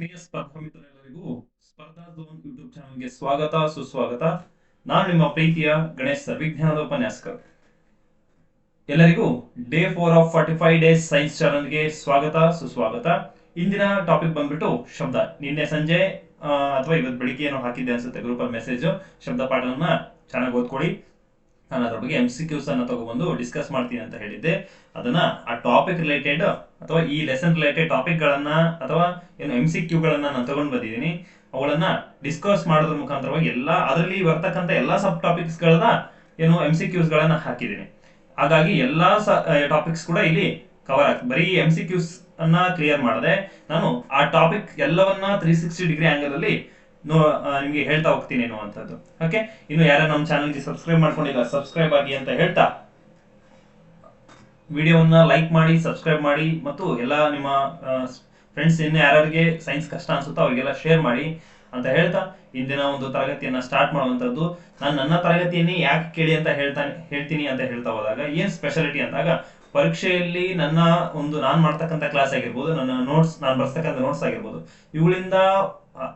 ಪ್ರಿಯ ಸ್ಪರ್ಧಾ ಮಿತ್ರರೆಲ್ಲರಿಗೂ ಸ್ಪರ್ಧಾ zone YouTube ಚಾನಲ್ಗೆ ಸ್ವಾಗತ ಸುಸ್ವಾಗತ. ನಾನು ನಿಮ್ಮ ಪ್ರೀತಿಯ ಗಣೇಶ್ ಸರ್, ವಿಜ್ಞಾನದ ಉಪನ್ಯಾಸಕರು. ಎಲ್ಲರಿಗೂ ಡೇ 4 ಆಫ್ 45 ಡೇಸ್ ಸೈನ್ಸ್ ಚಾನಲ್ಗೆ ಸ್ವಾಗತ ಸುಸ್ವಾಗತ. ಇಂದಿನ ಟಾಪಿಕ್ ಬಂದ್ಬಿಟ್ಟು ಶಬ್ದ. ನಿನ್ನೆ ಸಂಜೆ ಅಥವಾ ಇವತ್ತು ಬೆಳಿಗ್ಗೆ ಏನೋ ಹಾಕಿದ್ದೆ ಅನ್ಸುತ್ತೆ ಗ್ರೂಪ್ ಅಲ್ಲಿ ಮೆಸೇಜ್, ಶಬ್ದ ಪಾಠವನ್ನ ಚೆನ್ನಾಗಿ ಓದ್ಕೊಳ್ಳಿ. ನಾನು ಅದ್ರ ಬಗ್ಗೆ MCQs ಅನ್ನ ತಗೊಬಂದು ಡಿಸ್ಕಸ್ ಮಾಡ್ತೀನಿ ಅಂತ ಹೇಳಿದ್ದೆ. ಅದನ್ನ ಆ ಟಾಪಿಕ್ ರಿಲೇಟೆಡ್ ಅಥವಾ ಈ ಲೆಸನ್ ರಿಲೇಟೆಡ್ ಟಾಪಿಕ್ ಗಳನ್ನ ಅಥವಾ ಏನು MCQ ಗಳನ್ನ ನಾನು ತಗೊಂಡು ಬಂದಿದ್ದೀನಿ. ಅವುಗಳನ್ನ ಡಿಸ್ಕಸ್ ಮಾಡೋದ್ರ ಮುಖಾಂತರವಾಗಿ ಅದರಲ್ಲಿ ಬರ್ತಕ್ಕಂಥ ಎಲ್ಲಾ ಸಬ್ ಟಾಪಿಕ್ಸ್ ಗಳನ್ನ ಏನು MCQs ಗಳನ್ನ ಹಾಕಿದ್ದೀನಿ. ಹಾಗಾಗಿ ಎಲ್ಲಾ ಟಾಪಿಕ್ಸ್ ಕೂಡ ಇಲ್ಲಿ ಕವರ್ ಆಗ್ತದೆ. ಬರೀ MCQs ಅನ್ನ ಕ್ಲಿಯರ್ ಮಾಡದೆ ನಾನು ಆ ಟಾಪಿಕ್ ಎಲ್ಲವನ್ನ 360 ಡಿಗ್ರಿ ಆಂಗಲ್ ಅಲ್ಲಿ ನಿಮ್ಗೆ ಹೇಳ್ತಾ ಹೋಗ್ತೀನಿ ಅನ್ನುವಂಥದ್ದು. ಓಕೆ, ಇನ್ನು ಯಾರು ನಮ್ಮ ಚಾನಲ್ಗೆ ಸಬ್ಸ್ಕ್ರೈಬ್ ಮಾಡ್ಕೊಂಡಿಲ್ಲ ಸಬ್ಸ್ಕ್ರೈಬ್ ಆಗಿ ಅಂತ ಹೇಳ್ತಾ ವಿಡಿಯೋವನ್ನ ಲೈಕ್ ಮಾಡಿ, ಸಬ್ಸ್ಕ್ರೈಬ್ ಮಾಡಿ ಮತ್ತು ಎಲ್ಲ ನಿಮ್ಮ ಫ್ರೆಂಡ್ಸ್ ಇನ್ನು ಯಾರಿಗೆ ಸೈನ್ಸ್ ಕಷ್ಟ ಅನ್ಸುತ್ತೋ ಅವರಿಗೆಲ್ಲ ಶೇರ್ ಮಾಡಿ ಅಂತ ಹೇಳ್ತಾ ಇಂದಿನ ಒಂದು ತರಗತಿಯನ್ನ ಸ್ಟಾರ್ಟ್ ಮಾಡುವಂತದ್ದು. ನಾನು ನನ್ನ ತರಗತಿಯನ್ನೇ ಯಾಕೆ ಕೇಳಿ ಅಂತ ಹೇಳ್ತೀನಿ ಅಂತ ಹೇಳ್ತಾ ಹೋದಾಗ ಏನ್ ಸ್ಪೆಷಾಲಿಟಿ ಅಂದಾಗ, ಪರೀಕ್ಷೆಯಲ್ಲಿ ನಾನು ಮಾಡ್ತಕ್ಕಂಥ ಕ್ಲಾಸ್ ಆಗಿರ್ಬೋದು, ನನ್ನ ನೋಟ್ಸ್, ನಾನು ಬರ್ಸ್ತಕ್ಕಂಥ ನೋಟ್ಸ್ ಆಗಿರ್ಬೋದು, ಇವುಗಳಿಂದ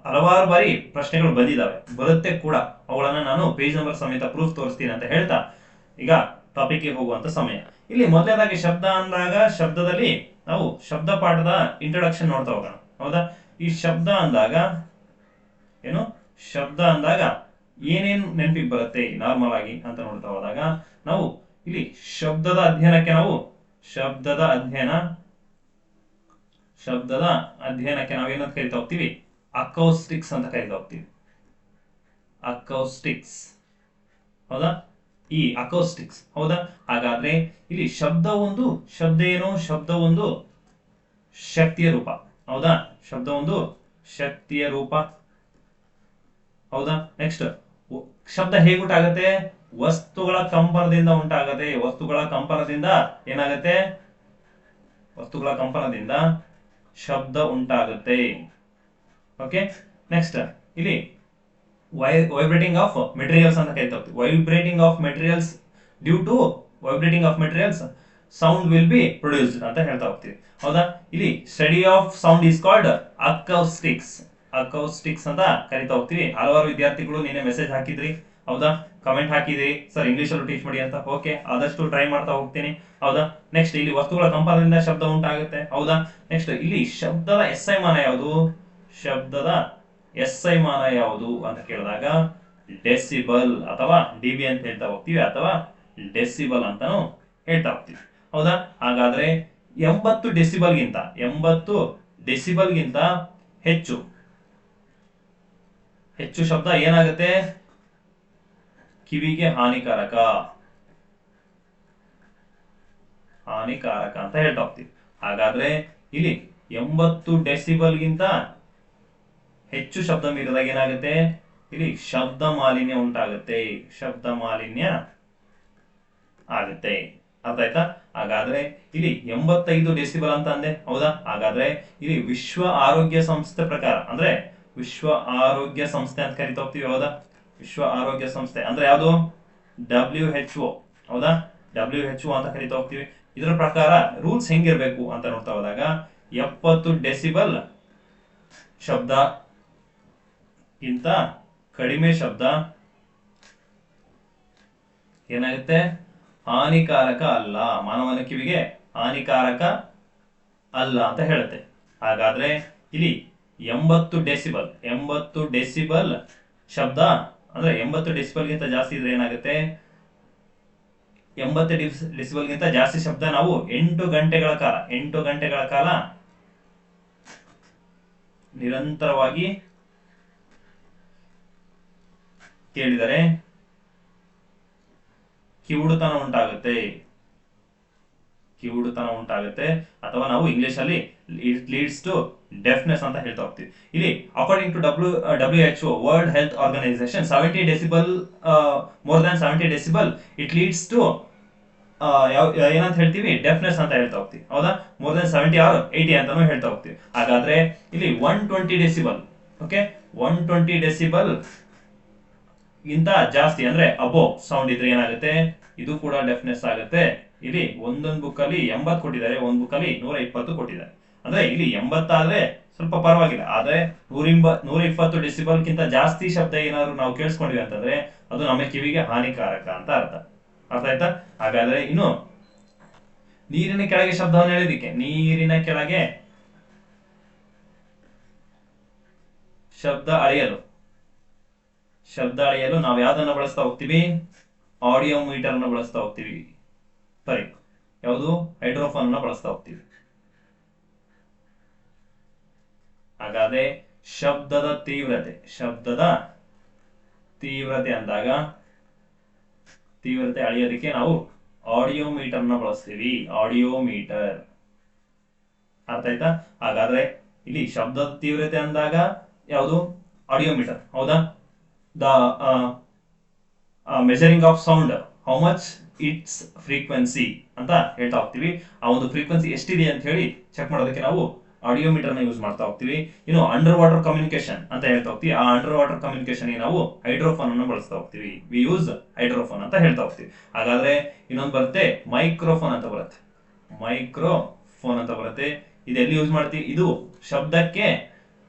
ಹಲವಾರು ಬಾರಿ ಪ್ರಶ್ನೆಗಳು ಬಂದಿದ್ದಾವೆ, ಬರುತ್ತೆ ಕೂಡ. ಅವುಗಳನ್ನ ನಾನು ಪೇಜ್ ನಂಬರ್ ಸಮೇತ ಪ್ರೂಫ್ ತೋರಿಸ್ತೀನಿ ಅಂತ ಹೇಳ್ತಾ ಈಗ ಟಾಪಿಕ್ಗೆ ಹೋಗುವಂತ ಸಮಯ. ಇಲ್ಲಿ ಮೊದಲನೇದಾಗಿ ಶಬ್ದ ಅಂದಾಗ, ಶಬ್ದದಲ್ಲಿ ನಾವು ಶಬ್ದ ಪಾಠದ ಇಂಟ್ರೊಡಕ್ಷನ್ ನೋಡ್ತಾ ಹೋಗೋಣ. ಹೌದಾ, ಈ ಶಬ್ದ ಅಂದಾಗ ಏನು, ಶಬ್ದ ಅಂದಾಗ ಏನೇನು ನೆನಪಿಗೆ ಬರುತ್ತೆ ನಾರ್ಮಲ್ ಆಗಿ ಅಂತ ನೋಡ್ತಾ ಹೋದಾಗ, ನಾವು ಇಲ್ಲಿ ಶಬ್ದದ ಅಧ್ಯಯನಕ್ಕೆ ನಾವೇನಂತ ಕರಿತಾ ಹೋಗ್ತೀವಿ, ಅಕೌಸ್ಟಿಕ್ಸ್ ಅಂತ ಕರಿತಾ ಹೋಗ್ತೀವಿ. ಅಕೌಸ್ಟಿಕ್ಸ್, ಹೌದಾ, ಈ ಅಕೌಸ್ಟಿಕ್ಸ್. ಹೌದಾ, ಹಾಗಾದ್ರೆ ಇಲ್ಲಿ ಶಬ್ದ ಏನು, ಶಬ್ದ ಒಂದು ಶಕ್ತಿಯ ರೂಪ. ಹೌದಾ, ಶಬ್ದ ಒಂದು ಶಕ್ತಿಯ ರೂಪ. ಹೌದಾ, ನೆಕ್ಸ್ಟ್ ಶಬ್ದ ಹೇಗೆ ಉಂಟಾಗತ್ತೆ, ವಸ್ತುಗಳ ಕಂಪನದಿಂದ ಉಂಟಾಗತ್ತೆ. ವಸ್ತುಗಳ ಕಂಪನದಿಂದ ಶಬ್ದ ಉಂಟಾಗುತ್ತೆ. ಓಕೆ, ನೆಕ್ಸ್ಟ್ ಇಲ್ಲಿ ವೈಬ್ರೇಟಿಂಗ್ ಆಫ್ ಮೆಟೀರಿಯಲ್ಸ್ ಅಂತ ಕರಿತಾ ಹೋಗ್ತೀವಿ. Vibrating of materials, due to vibrating of materials sound will be produced ಅಂತ ಹೇಳ್ತಾ ಹೋಗ್ತೀವಿ. ಹೌದಾ, ಇಲ್ಲಿ study of sound is called acoustics ಅಂತ ಕರಿತಾ ಹೋಗ್ತೀವಿ. ಹಲವಾರು ವಿದ್ಯಾರ್ಥಿಗಳು ನಿನ್ನೆ ಮೆಸೇಜ್ ಹಾಕಿದ್ರಿ, ಹೌದಾ, ಕಮೆಂಟ್ ಹಾಕಿದ್ರಿ, ಸರ್ ಇಂಗ್ಲಿಷ್ ಅಲ್ಲಿ ಟೀಚ್ ಮಾಡಿ ಅಂತ. ಓಕೆ, ಆದಷ್ಟು ಟ್ರೈ ಮಾಡ್ತಾ ಹೋಗ್ತೀನಿ. ಹೌದಾ, ನೆಕ್ಸ್ಟ್ ಇಲ್ಲಿ ವಸ್ತುಗಳ ಕಂಪನದಿಂದ ಶಬ್ದ ಉಂಟಾಗುತ್ತೆ. ಹೌದಾ, ನೆಕ್ಸ್ಟ್ ಇಲ್ಲಿ ಶಬ್ದದ SI ಮಾನ ಯಾವುದು ಅಂತ ಕೇಳಿದಾಗ ಡೆಸಿಬಲ್ ಅಥವಾ DB ಅಂತ ಹೇಳ್ತಾ ಹೋಗ್ತೀವಿ, ಅಥವಾ ಡೆಸಿಬಲ್ ಅಂತಾನು ಹೇಳ್ತಾ ಹೋಗ್ತೀವಿ. ಹೌದಾ, ಹಾಗಾದ್ರೆ 80 ಡೆಸಿಬಲ್ಗಿಂತ ಹೆಚ್ಚು ಶಬ್ದ ಏನಾಗುತ್ತೆ, ಕಿವಿಗೆ ಹಾನಿಕಾರಕ ಅಂತ ಹೇಳ್ತಾ ಹೋಗ್ತೀವಿ. ಹಾಗಾದ್ರೆ ಇಲ್ಲಿ 80 ಡೆಸಿಬಲ್ಗಿಂತ ಹೆಚ್ಚು ಶಬ್ದ ಮೀರಿದಾಗ ಏನಾಗುತ್ತೆ, ಇಲ್ಲಿ ಶಬ್ದ ಮಾಲಿನ್ಯ ಉಂಟಾಗುತ್ತೆ, ಆಗುತ್ತೆ. ಅರ್ಥ ಆಯ್ತಾ? ಹಾಗಾದ್ರೆ ಇಲ್ಲಿ 85 ಡೆಸಿಬಲ್ ಅಂತ ಅಂದೆ. ಹೌದಾ, ಹಾಗಾದ್ರೆ ಇಲ್ಲಿ ವಿಶ್ವ ಆರೋಗ್ಯ ಸಂಸ್ಥೆ ಪ್ರಕಾರ, ಅಂದ್ರೆ ವಿಶ್ವ ಆರೋಗ್ಯ ಸಂಸ್ಥೆ ಅಂತ ಕರಿತಾ ಹೋಗ್ತೀವಿ. ಹೌದಾ, ವಿಶ್ವ ಆರೋಗ್ಯ ಸಂಸ್ಥೆ ಅಂದ್ರೆ ಯಾವುದು, WHO. ಹೌದಾ, WHO ಅಂತ ಕರಿತಾ ಹೋಗ್ತೀವಿ. ಇದರ ಪ್ರಕಾರ ರೂಲ್ಸ್ ಹೆಂಗಿರ್ಬೇಕು ಅಂತ ನೋಡ್ತಾ ಹೋದಾಗ 70 ಡೆಸಿಬಲ್ ಶಬ್ದ ಗಿಂತ ಕಡಿಮೆ ಶಬ್ದ ಏನಾಗುತ್ತೆ, ಹಾನಿಕಾರಕ ಅಲ್ಲ, ಮಾನವನ ಕಿವಿಗೆ ಹಾನಿಕಾರಕ ಅಲ್ಲ ಅಂತ ಹೇಳುತ್ತೆ. ಹಾಗಾದ್ರೆ ಇಲ್ಲಿ 80 ಡೆಸಿಬಲ್ ಶಬ್ದ ಅಂದ್ರೆ 80 ಡೆಸಿಬಲ್ಗಿಂತ ಜಾಸ್ತಿ ಇದ್ರೆ ಏನಾಗುತ್ತೆ, 80 ಡೆಸಿಬಲ್ಗಿಂತ ಜಾಸ್ತಿ ಶಬ್ದ ನಾವು 8 ಗಂಟೆಗಳ ಕಾಲ ನಿರಂತರವಾಗಿ ಕೇಳಿದರೆ ಕಿವುಡುತನ ಉಂಟಾಗುತ್ತೆ, ಅಥವಾ ನಾವು ಇಂಗ್ಲಿಷ್ ಅಲ್ಲಿ ಇಟ್ ಲೀಡ್ಸ್ ಟು ಡೆಫ್ನೆಸ್ ಅಂತ ಹೇಳ್ತಾ ಹೋಗ್ತೀವಿ. ಇಲ್ಲಿ according to WHO, world health organisation, 70 decibel, more than 70 decibel it leads to ಏನಂತ ಹೇಳ್ತೀವಿ, ಡೆಫ್ನೆಸ್ ಅಂತ ಹೇಳ್ತಾ ಹೋಗ್ತೀವಿ. ಹೌದಾ, ಮೋರ್ ದನ್ 70 ಆರ್ 80 ಅಂತಾನು ಹೇಳ್ತಾ ಹೋಗ್ತೀವಿ. ಹಾಗಾದ್ರೆ ಇಲ್ಲಿ 120 ಡೆಸಿಬಲ್, ಓಕೆ, 120 ಡೆಸಿಬಲ್ ಗಿಂತ ಜಾಸ್ತಿ ಅಂದ್ರೆ ಅಬೋ ಸೌಂಡ್ ಇದ್ರೆ ಏನಾಗುತ್ತೆ, ಇದು ಕೂಡ ಡೆಫ್ನೆಸ್ ಆಗುತ್ತೆ. ಇಲ್ಲಿ ಒಂದೊಂದು ಬುಕ್ ಅಲ್ಲಿ 80 ಕೊಟ್ಟಿದ್ದಾರೆ, ಒಂದು ಬುಕ್ ಅಲ್ಲಿ 120 ಕೊಟ್ಟಿದ್ದಾರೆ. ಅಂದ್ರೆ ಇಲ್ಲಿ 80 ಆದ್ರೆ ಸ್ವಲ್ಪ ಪರವಾಗಿಲ್ಲ, ಆದ್ರೆ 120 ಡೆಸಿಬಲ್ಗಿಂತ ಜಾಸ್ತಿ ಶಬ್ದ ಏನಾದ್ರು ನಾವು ಕೇಳಿಸ್ಕೊಂಡಿವಿ ಅಂತಂದ್ರೆ ಅದು ನಮ್ಮ ಕಿವಿಗೆ ಹಾನಿಕಾರಕ ಅಂತ ಅರ್ಥ. ಅರ್ಥ ಆಯ್ತಾ? ಹಾಗಾದ್ರೆ ಇನ್ನು ನೀರಿನ ಕೆಳಗೆ ಶಬ್ದವನ್ನು ಹೇಳಿದಕ್ಕೆ, ನೀರಿನ ಕೆಳಗೆ ಶಬ್ದ ಅಳೆಯಲು ನಾವು ಯಾವ್ದನ್ನ ಬಳಸ್ತಾ ಹೋಗ್ತೀವಿ? ಆಡಿಯೋ ಮೀಟರ್ ಅನ್ನು ಬಳಸ್ತಾ ಹೋಗ್ತೀವಿ. ಸರಿ, ಯಾವುದು? ಹೈಡ್ರೋಫೋನ್ ಅನ್ನ ಬಳಸ್ತಾ ಹೋಗ್ತೀವಿ. ಹಾಗಾದ್ರೆ ಶಬ್ದದ ತೀವ್ರತೆ ಅಂದಾಗ ತೀವ್ರತೆ ಅಳೆಯೋದಕ್ಕೆ ನಾವು ಆಡಿಯೋ ಮೀಟರ್ ನ ಬಳಸ್ತೀವಿ. Audio meter. ಅರ್ಥ ಆಯ್ತಾ? ಹಾಗಾದ್ರೆ ಇಲ್ಲಿ ಶಬ್ದದ ತೀವ್ರತೆ ಅಂದಾಗ ಯಾವುದು? Audio meter. ಹೌದಾ? The measuring of sound, how much it's frequency ಅಂತ ಹೇಳ್ತಾ ಹೋಗ್ತೀವಿ. ಆ ಒಂದು ಫ್ರೀಕ್ವೆನ್ಸಿ ಎಷ್ಟಿದೆ ಅಂತ ಹೇಳಿ ಚೆಕ್ ಮಾಡೋದಕ್ಕೆ ನಾವು ಆಡಿಯೋ ಮೀಟರ್ ನ ಯೂಸ್ ಮಾಡ್ತಾ ಹೋಗ್ತೀವಿ. ಇನ್ನು ಅಂಡರ್ ವಾಟರ್ ಕಮ್ಯುನಿಕೇಶನ್ ಅಂತ ಹೇಳ್ತಾ ಹೋಗ್ತೀವಿ. ಆ ಅಂಡರ್ ವಾಟರ್ ಕಮ್ಯುನಿಕೇಶನ್ ಗೆ ನಾವು ಹೈಡ್ರೋಫೋನ್ ಅನ್ನು ಬಳಸ್ತಾ ಹೋಗ್ತೀವಿ. ವಿ ಯೂಸ್ ಹೈಡ್ರೋಫೋನ್ ಅಂತ ಹೇಳ್ತಾ ಹೋಗ್ತೀವಿ. ಹಾಗಾದ್ರೆ ಇನ್ನೊಂದು ಬರುತ್ತೆ ಮೈಕ್ರೋಫೋನ್ ಅಂತ ಬರುತ್ತೆ. ಇದು ಎಲ್ಲಿ ಯೂಸ್ ಮಾಡ್ತೀವಿ? ಇದು ಶಬ್ದಕ್ಕೆ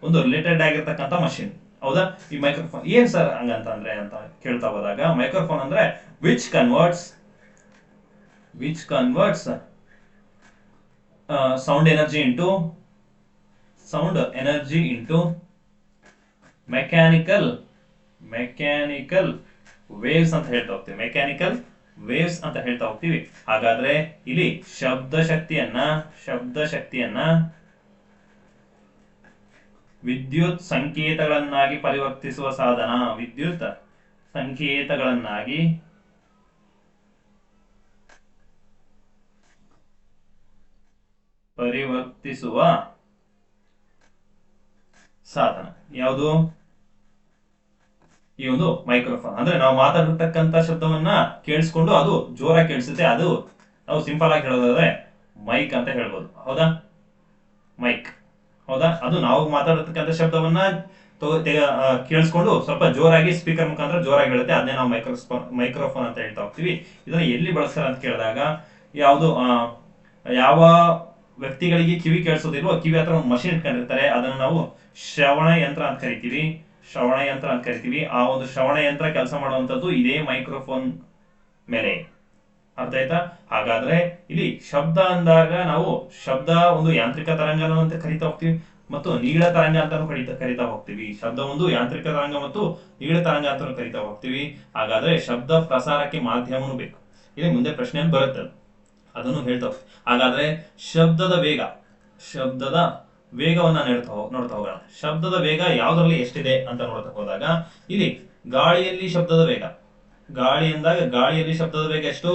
ಒಂದು ರಿಲೇಟೆಡ್ ಆಗಿರ್ತಕ್ಕಂಥ ಮಷಿನ್. ಹೌದಾ? ಈ ಮೈಕ್ರೋಫೋನ್ ಏನ್ ಸರ್ ಹಂಗಂತಂದ್ರೆ ಅಂತ ಕೇಳ್ತಾ ಹೋದಾಗ, ಮೈಕ್ರೋಫೋನ್ ಅಂದ್ರೆ which converts sound energy into mechanical waves ಅಂತ ಹೇಳ್ತಾ ಹೋಗ್ತೀವಿ. ಮೆಕ್ಯಾನಿಕಲ್ ವೇವ್ಸ್ ಅಂತ ಹೇಳ್ತಾ ಹೋಗ್ತೀವಿ. ಹಾಗಾದ್ರೆ ಇಲ್ಲಿ ಶಬ್ದ ಶಕ್ತಿಯನ್ನ ವಿದ್ಯುತ್ ಸಂಕೇತಗಳನ್ನಾಗಿ ಪರಿವರ್ತಿಸುವ ಸಾಧನ. ವಿದ್ಯುತ್ ಸಂಕೇತಗಳನ್ನಾಗಿ ಪರಿವರ್ತಿಸುವ ಸಾಧನ ಯಾವುದು? ಈ ಒಂದು ಮೈಕ್ರೋಫೋನ್. ಅಂದ್ರೆ ನಾವು ಮಾತಾಡಿರ್ತಕ್ಕಂಥ ಶಬ್ದವನ್ನ ಕೇಳಿಸ್ಕೊಂಡು ಅದು ಜೋರಾಗಿ ಕೇಳಿಸುತ್ತೆ. ಅದು ನಾವು ಸಿಂಪಲ್ ಆಗಿ ಹೇಳೋದಾದ್ರೆ ಮೈಕ್ ಅಂತ ಹೇಳ್ಬೋದು. ಹೌದಾ? ಮೈಕ್. ಹೌದಾ? ಅದು ನಾವು ಮಾತಾಡಿರ್ತಕ್ಕಂಥ ಶಬ್ದವನ್ನ ಕೇಳಿಸ್ಕೊಂಡು ಸ್ವಲ್ಪ ಜೋರಾಗಿ ಸ್ಪೀಕರ್ ಮುಖಾಂತರ ಜೋರಾಗಿ ಹೇಳುತ್ತೆ. ಅದನ್ನೇ ನಾವು ಮೈಕ್ರೋಫೋನ್ ಅಂತ ಹೇಳ್ತಾ ಹೋಗ್ತೀವಿ. ಇದನ್ನ ಎಲ್ಲಿ ಬಳಸ್ತಾರೆ ಅಂತ ಕೇಳಿದಾಗ, ಯಾವ ವ್ಯಕ್ತಿಗಳಿಗೆ ಕಿವಿ ಕೇಳಿಸೋದಿಲ್ವೋ ಕಿವಿ ಹತ್ರ ಒಂದು ಮಷಿನ್ ಇಟ್ಕೊಂಡಿರ್ತಾರೆ. ಅದನ್ನು ನಾವು ಶ್ರವಣ ಯಂತ್ರ ಅಂತ ಕರಿತೀವಿ. ಆ ಒಂದು ಶ್ರವಣ ಯಂತ್ರ ಕೆಲಸ ಮಾಡುವಂತದ್ದು ಇದೇ ಮೈಕ್ರೋಫೋನ್ ಮೇಲೆ. ಅರ್ಥ ಆಯ್ತಾ? ಹಾಗಾದ್ರೆ ಇಲ್ಲಿ ಶಬ್ದ ಅಂದಾಗ ನಾವು ಶಬ್ದ ಒಂದು ಯಾಂತ್ರಿಕ ತರಂಗ ಅಂತ ಕರಿತಾ ಹೋಗ್ತೀವಿ ಮತ್ತು ನೀಳ ತರಂಗ ಅಂತಾನು ಕರಿತಾ ಹೋಗ್ತೀವಿ. ಶಬ್ದ ಒಂದು ಯಾಂತ್ರಿಕ ತರಂಗ ಮತ್ತು ನೀಳ ತರಂಗ ಅಂತಾನು ಕರಿತಾ ಹೋಗ್ತೀವಿ. ಹಾಗಾದ್ರೆ ಶಬ್ದ ಪ್ರಸಾರಕ್ಕೆ ಮಾಧ್ಯಮನೂ ಬೇಕು. ಇಲ್ಲಿ ಮುಂದೆ ಪ್ರಶ್ನೆ ಬರುತ್ತೆ, ಅದನ್ನು ಹೇಳ್ತಾ ಹೋಗ್ತೀವಿ. ಹಾಗಾದ್ರೆ ಶಬ್ದದ ವೇಗವನ್ನ ನೋಡ್ತಾ ಹೋಗೋಣ. ಶಬ್ದದ ವೇಗ ಯಾವ್ದ್ರಲ್ಲಿ ಎಷ್ಟಿದೆ ಅಂತ ನೋಡ್ತಾ ಹೋದಾಗ, ಇಲ್ಲಿ ಗಾಳಿಯಲ್ಲಿ ಶಬ್ದದ ವೇಗ ಎಷ್ಟು?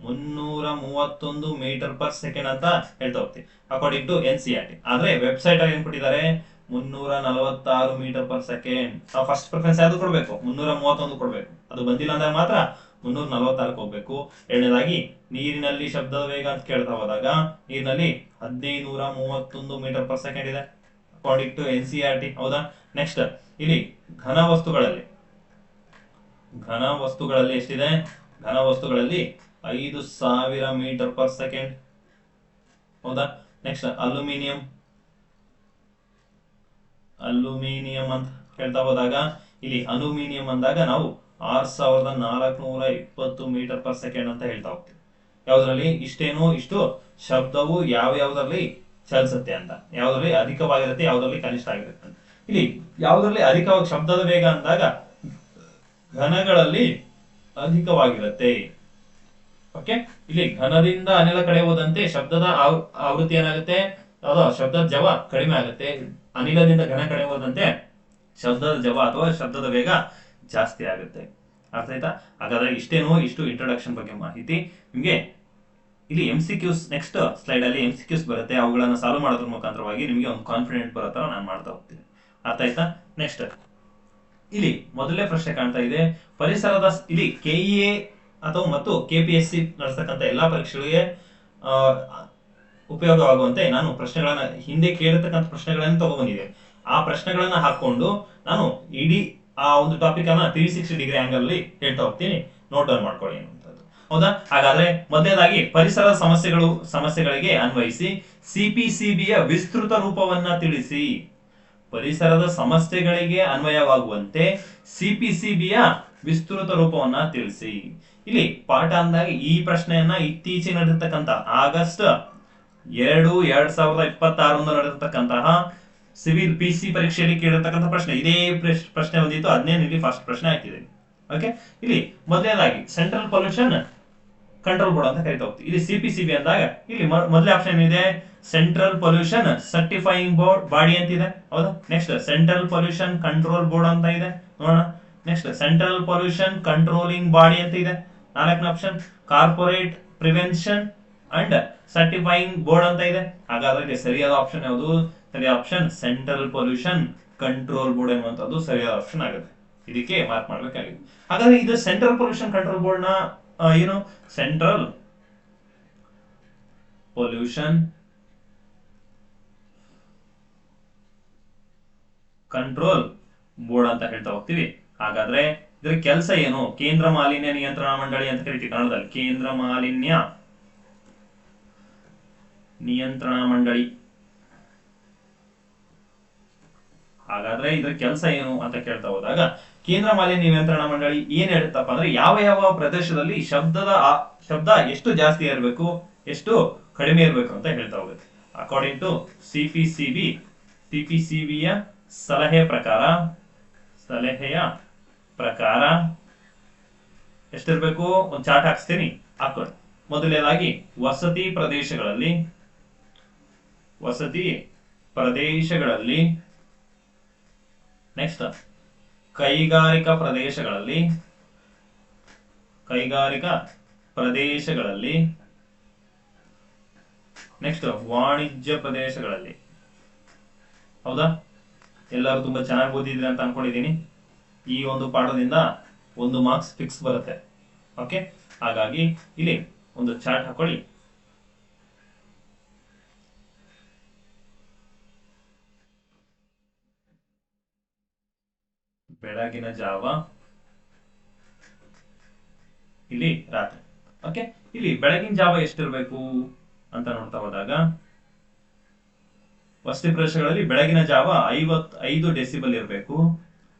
331 ಮೀಟರ್ ಪರ್ ಸೆಕೆಂಡ್ ಅಂತ ಹೇಳ್ತಾ ಹೋಗ್ತೀವಿ ಅಕಾರ್ಡಿಂಗ್ ಟು NCERT. ಆದ್ರೆ ವೆಬ್ಸೈಟ್ ಅಲ್ಲಿ ಏನ್ ಕೊಟ್ಟಿದ್ದಾರೆ? 346 ಮೀಟರ್ ಪರ್ ಸೆಕೆಂಡ್. ನಾವು ಫಸ್ಟ್ ಪ್ರಿಫರೆನ್ಸ್ ಯಾವ್ದು ಕೊಡ್ಬೇಕು? 331 ಕೊಡ್ಬೇಕು. ಅದು ಬಂದಿಲ್ಲ ಅಂದಾಗ ಮಾತ್ರ 346 ಹೋಗ್ಬೇಕು. ಎರಡನೇದಾಗಿ ನೀರಿನಲ್ಲಿ ಶಬ್ದದ ವೇಗ ಅಂತ ಕೇಳ್ತಾ ಹೋದಾಗ, ನೀರಿನಲ್ಲಿ 1531 ಮೀಟರ್ ಪರ್ ಸೆಕೆಂಡ್ ಇದೆ ಅಕಾರ್ಡಿಂಗ್ ಟು NCERT. ಹೌದಾ? ನೆಕ್ಸ್ಟ್ ಇಲ್ಲಿ ಘನ ವಸ್ತುಗಳಲ್ಲಿ ಎಷ್ಟಿದೆ? ಘನ ವಸ್ತುಗಳಲ್ಲಿ 5000 ಮೀಟರ್ ಪರ್ ಸೆಕೆಂಡ್. ಹೌದಾ? ನೆಕ್ಸ್ಟ್ ಅಲ್ಯೂಮಿನಿಯಂ ಅಂತ ಹೇಳ್ತಾ ಹೋದಾಗ, ಇಲ್ಲಿ ಅಲ್ಯೂಮಿನಿಯಂ ಅಂದಾಗ ನಾವು 6420 ಮೀಟರ್ ಪರ್ ಸೆಕೆಂಡ್ ಅಂತ ಹೇಳ್ತಾ ಹೋಗ್ತೀವಿ. ಯಾವ್ದ್ರಲ್ಲಿ ಇಷ್ಟು ಶಬ್ದವು ಯಾವ್ಯಾವ್ದ್ರಲ್ಲಿ ಚಲಿಸುತ್ತೆ ಅಂತ, ಯಾವ್ದ್ರಲ್ಲಿ ಅಧಿಕವಾಗಿರುತ್ತೆ, ಯಾವ್ದ್ರಲ್ಲಿ ಕನಿಷ್ಠ ಆಗಿರುತ್ತೆ ಅಂತ. ಇಲ್ಲಿ ಯಾವ್ದ್ರಲ್ಲಿ ಅಧಿಕವಾಗಿ ಶಬ್ದದ ವೇಗ ಅಂದಾಗ ಘನಗಳಲ್ಲಿ ಅಧಿಕವಾಗಿರುತ್ತೆ. ಓಕೆ, ಇಲ್ಲಿ ಘನದಿಂದ ಅನಿಲ ಕಡೆ ಹೋದಂತೆ ಶಬ್ದದ ಆವೃತ್ತಿ ಏನಾಗುತ್ತೆ? ಶಬ್ದದ ಜವ ಕಡಿಮೆ ಆಗುತ್ತೆ. ಅನಿಲದಿಂದ ಘನ ಕಡೆ ಹೋದಂತೆ ಶಬ್ದದ ಜವ ಅಥವಾ ಶಬ್ದದ ವೇಗ ಜಾಸ್ತಿ ಆಗುತ್ತೆ. ಅರ್ಥ ಆಯ್ತಾ? ಹಾಗಾದ್ರೆ ಇಷ್ಟು ಇಂಟ್ರೊಡಕ್ಷನ್ ಬಗ್ಗೆ ಮಾಹಿತಿ. ನಿಮ್ಗೆ ಇಲ್ಲಿ MCQs ನೆಕ್ಸ್ಟ್ ಸ್ಲೈಡ್ ಅಲ್ಲಿ MCQs ಬರುತ್ತೆ. ಅವುಗಳನ್ನ ಸಾಲ್ವ್ ಮಾಡೋದ್ರ ಮುಖಾಂತರವಾಗಿ ನಿಮ್ಗೆ ಒಂದು ಕಾನ್ಫಿಡೆಂಟ್ ಬರೋ ತರ ನಾನು ಮಾಡ್ತಾ ಹೋಗ್ತೀನಿ. ಅರ್ಥ ಆಯ್ತಾ? ನೆಕ್ಸ್ಟ್ ಇಲ್ಲಿ ಮೊದಲನೇ ಪ್ರಶ್ನೆ ಕಾಣ್ತಾ ಇದೆ. ಪರಿಸರದ ಇಲ್ಲಿ KEA ಅಥವಾ ಮತ್ತು KPSC ನಡೆಸತಕ್ಕಂಥ ಎಲ್ಲಾ ಪರೀಕ್ಷೆಗಳಿಗೆ ಉಪಯೋಗವಾಗುವಂತೆ ನಾನು ಪ್ರಶ್ನೆಗಳನ್ನ ಹಿಂದೆ ಕೇಳಿರ್ತಕ್ಕಂಥ ಪ್ರಶ್ನೆಗಳನ್ನ ತಗೊಂಡ್ಬಂದಿದೆ. ಆ ಪ್ರಶ್ನೆಗಳನ್ನ ಹಾಕೊಂಡು ನಾನು ಇಡೀ ಆ ಒಂದು ಟಾಪಿಕ್ ಅನ್ನ 360 ಡಿಗ್ರಿ ಆಂಗಲ್ ಅಲ್ಲಿ ಹೇಳ್ತಾ ಹೋಗ್ತೀನಿ. ನೋಟ್ ಡೌನ್ ಮಾಡ್ಕೊಳ್ಳಿ ಅನ್ನುವಂಥದ್ದು. ಹೌದಾ? ಹಾಗಾದ್ರೆ ಮೊದಲನೇದಾಗಿ ಪರಿಸರದ ಸಮಸ್ಯೆಗಳಿಗೆ ಅನ್ವಯಿಸಿ ಸಿಪಿಸಿಬಿಯ ವಿಸ್ತೃತ ರೂಪವನ್ನ ತಿಳಿಸಿ. ಪರಿಸರದ ಸಮಸ್ಯೆಗಳಿಗೆ ಅನ್ವಯವಾಗುವಂತೆ ಸಿಪಿಸಿಬಿಯ ವಿಸ್ತೃತ ರೂಪವನ್ನ ತಿಳಿಸಿ. ಇಲ್ಲಿ ಪಾಠ ಅಂದಾಗ ಈ ಪ್ರಶ್ನೆಯನ್ನ ಇತ್ತೀಚೆಗೆ ನಡೆದಿರ್ತಕ್ಕಂಥ ಆಗಸ್ಟ್ 2, 2026 ನಡೆದಿರ್ತಕ್ಕಂತಹ ಸಿವಿಲ್ ಪಿಸಿ ಪರೀಕ್ಷೆಯಲ್ಲಿ ಕೇಳಿರ್ತಕ್ಕಂಥ ಪ್ರಶ್ನೆ ಇದೇ ಪ್ರಶ್ನೆ ಬಂದಿತ್ತು. ಅದನ್ನೇ ಇಲ್ಲಿ ಫಸ್ಟ್ ಪ್ರಶ್ನೆ ಆಗ್ತಿದೆ. ಓಕೆ, ಇಲ್ಲಿ ಮೊದಲನೇದಾಗಿ ಸೆಂಟ್ರಲ್ ಪೊಲ್ಯೂಷನ್ ಕಂಟ್ರೋಲ್ ಬೋರ್ಡ್ ಅಂತ ಕರಿತಾ ಹೋಗ್ತೀವಿ. ಇಲ್ಲಿ ಸಿಪಿಸಿಬಿ ಅಂದಾಗ ಇಲ್ಲಿ ಮೊದಲನೇ ಆಪ್ಷನ್ ಇದೆ central pollution certifying board body ಅಂತ ಇದೆ. ಹೌದಾ? Next central pollution control board ಅಂತ ಇದೆ, ನೋಡೋಣ. Next central pollution controlling body ಅಂತ ಇದೆ. ನಾಲ್ಕನೇ option corporate prevention and certifying board ಅಂತ ಇದೆ. ಹಾಗಾದ್ರೆ ಸರಿಯಾದ ಆಪ್ಷನ್ ಯಾವುದು? ಸರಿಯಾದ option central pollution control board ಎನ್ನುವಂತದ್ದು ಸರಿಯಾದ ಆಪ್ಷನ್ ಆಗುತ್ತೆ. ಇದಕ್ಕೆ ಮಾರ್ಕ್ ಮಾಡಬೇಕಾಗಿದೆ. ಹಾಗಾದ್ರೆ ಇದು ಸೆಂಟ್ರಲ್ ಪೊಲ್ಯೂಷನ್ ಕಂಟ್ರೋಲ್ ಬೋರ್ಡ್ ನ ಏನು? ಸೆಂಟ್ರಲ್ ಪೊಲ್ಯೂಷನ್ ಕಂಟ್ರೋಲ್ ಬೋರ್ಡ್ ಅಂತ ಹೇಳ್ತಾ ಹೋಗ್ತೀವಿ. ಹಾಗಾದ್ರೆ ಇದರ ಕೆಲಸ ಏನು? ಕೇಂದ್ರ ಮಾಲಿನ್ಯ ನಿಯಂತ್ರಣ ಮಂಡಳಿ ಅಂತ ಕರಿತೀವಿ ಕನ್ನಡದಲ್ಲಿ. ಕೇಂದ್ರ ಮಾಲಿನ್ಯ ನಿಯಂತ್ರಣ ಮಂಡಳಿ. ಹಾಗಾದ್ರೆ ಇದರ ಕೆಲಸ ಏನು ಅಂತ ಕೇಳ್ತಾ ಹೋದಾಗ ಕೇಂದ್ರ ಮಾಲಿನ್ಯ ನಿಯಂತ್ರಣ ಮಂಡಳಿ ಏನ್ ಹೇಳುತ್ತಪ್ಪ ಅಂದ್ರೆ ಯಾವ ಯಾವ ಪ್ರದೇಶದಲ್ಲಿ ಶಬ್ದ ಎಷ್ಟು ಜಾಸ್ತಿ ಇರಬೇಕು, ಎಷ್ಟು ಕಡಿಮೆ ಇರಬೇಕು ಅಂತ ಹೇಳ್ತಾ ಹೋಗುತ್ತೆ. ಅಕಾರ್ಡಿಂಗ್ ಟು ಸಿಪಿಸಿಬಿಯ ಸಲಹೆಯ ಪ್ರಕಾರ ಎಷ್ಟಿರ್ಬೇಕು? ಒಂದು ಚಾರ್ಟ್ ಹಾಕ್ಸ್ತೀನಿ, ಹಾಕೊಳ್ಳಿ. ಮೊದಲನೇದಾಗಿ ವಸತಿ ಪ್ರದೇಶಗಳಲ್ಲಿ ನೆಕ್ಸ್ಟ್ ಕೈಗಾರಿಕಾ ಪ್ರದೇಶಗಳಲ್ಲಿ ನೆಕ್ಸ್ಟ್ ವಾಣಿಜ್ಯ ಪ್ರದೇಶಗಳಲ್ಲಿ. ಹೌದಾ? ಎಲ್ಲರೂ ತುಂಬಾ ಚೆನ್ನಾಗಿ ಓದಿದ್ರಿ ಅಂತ ಅನ್ಕೊಂಡಿದ್ದೀನಿ. ಈ ಒಂದು ಪಾಠದಿಂದ 1 ಮಾರ್ಕ್ಸ್ ಫಿಕ್ಸ್ ಬರುತ್ತೆ. ಓಕೆ, ಹಾಗಾಗಿ ಇಲ್ಲಿ ಒಂದು ಚಾರ್ಟ್ ಹಾಕೊಳ್ಳಿ. ಬೆಳಗಿನ ಜಾವ, ಇಲ್ಲಿ ರಾತ್ರಿ. ಓಕೆ, ಇಲ್ಲಿ ಬೆಳಗಿನ ಜಾವ ಎಷ್ಟಿರ್ಬೇಕು ಅಂತ ನೋಡ್ತಾ ಹೋದಾಗ ವಸತಿ ಪ್ರದೇಶಗಳಲ್ಲಿ ಬೆಳಗಿನ ಜಾವ 55 ಡೆಸಿಬಲ್ ಇರಬೇಕು,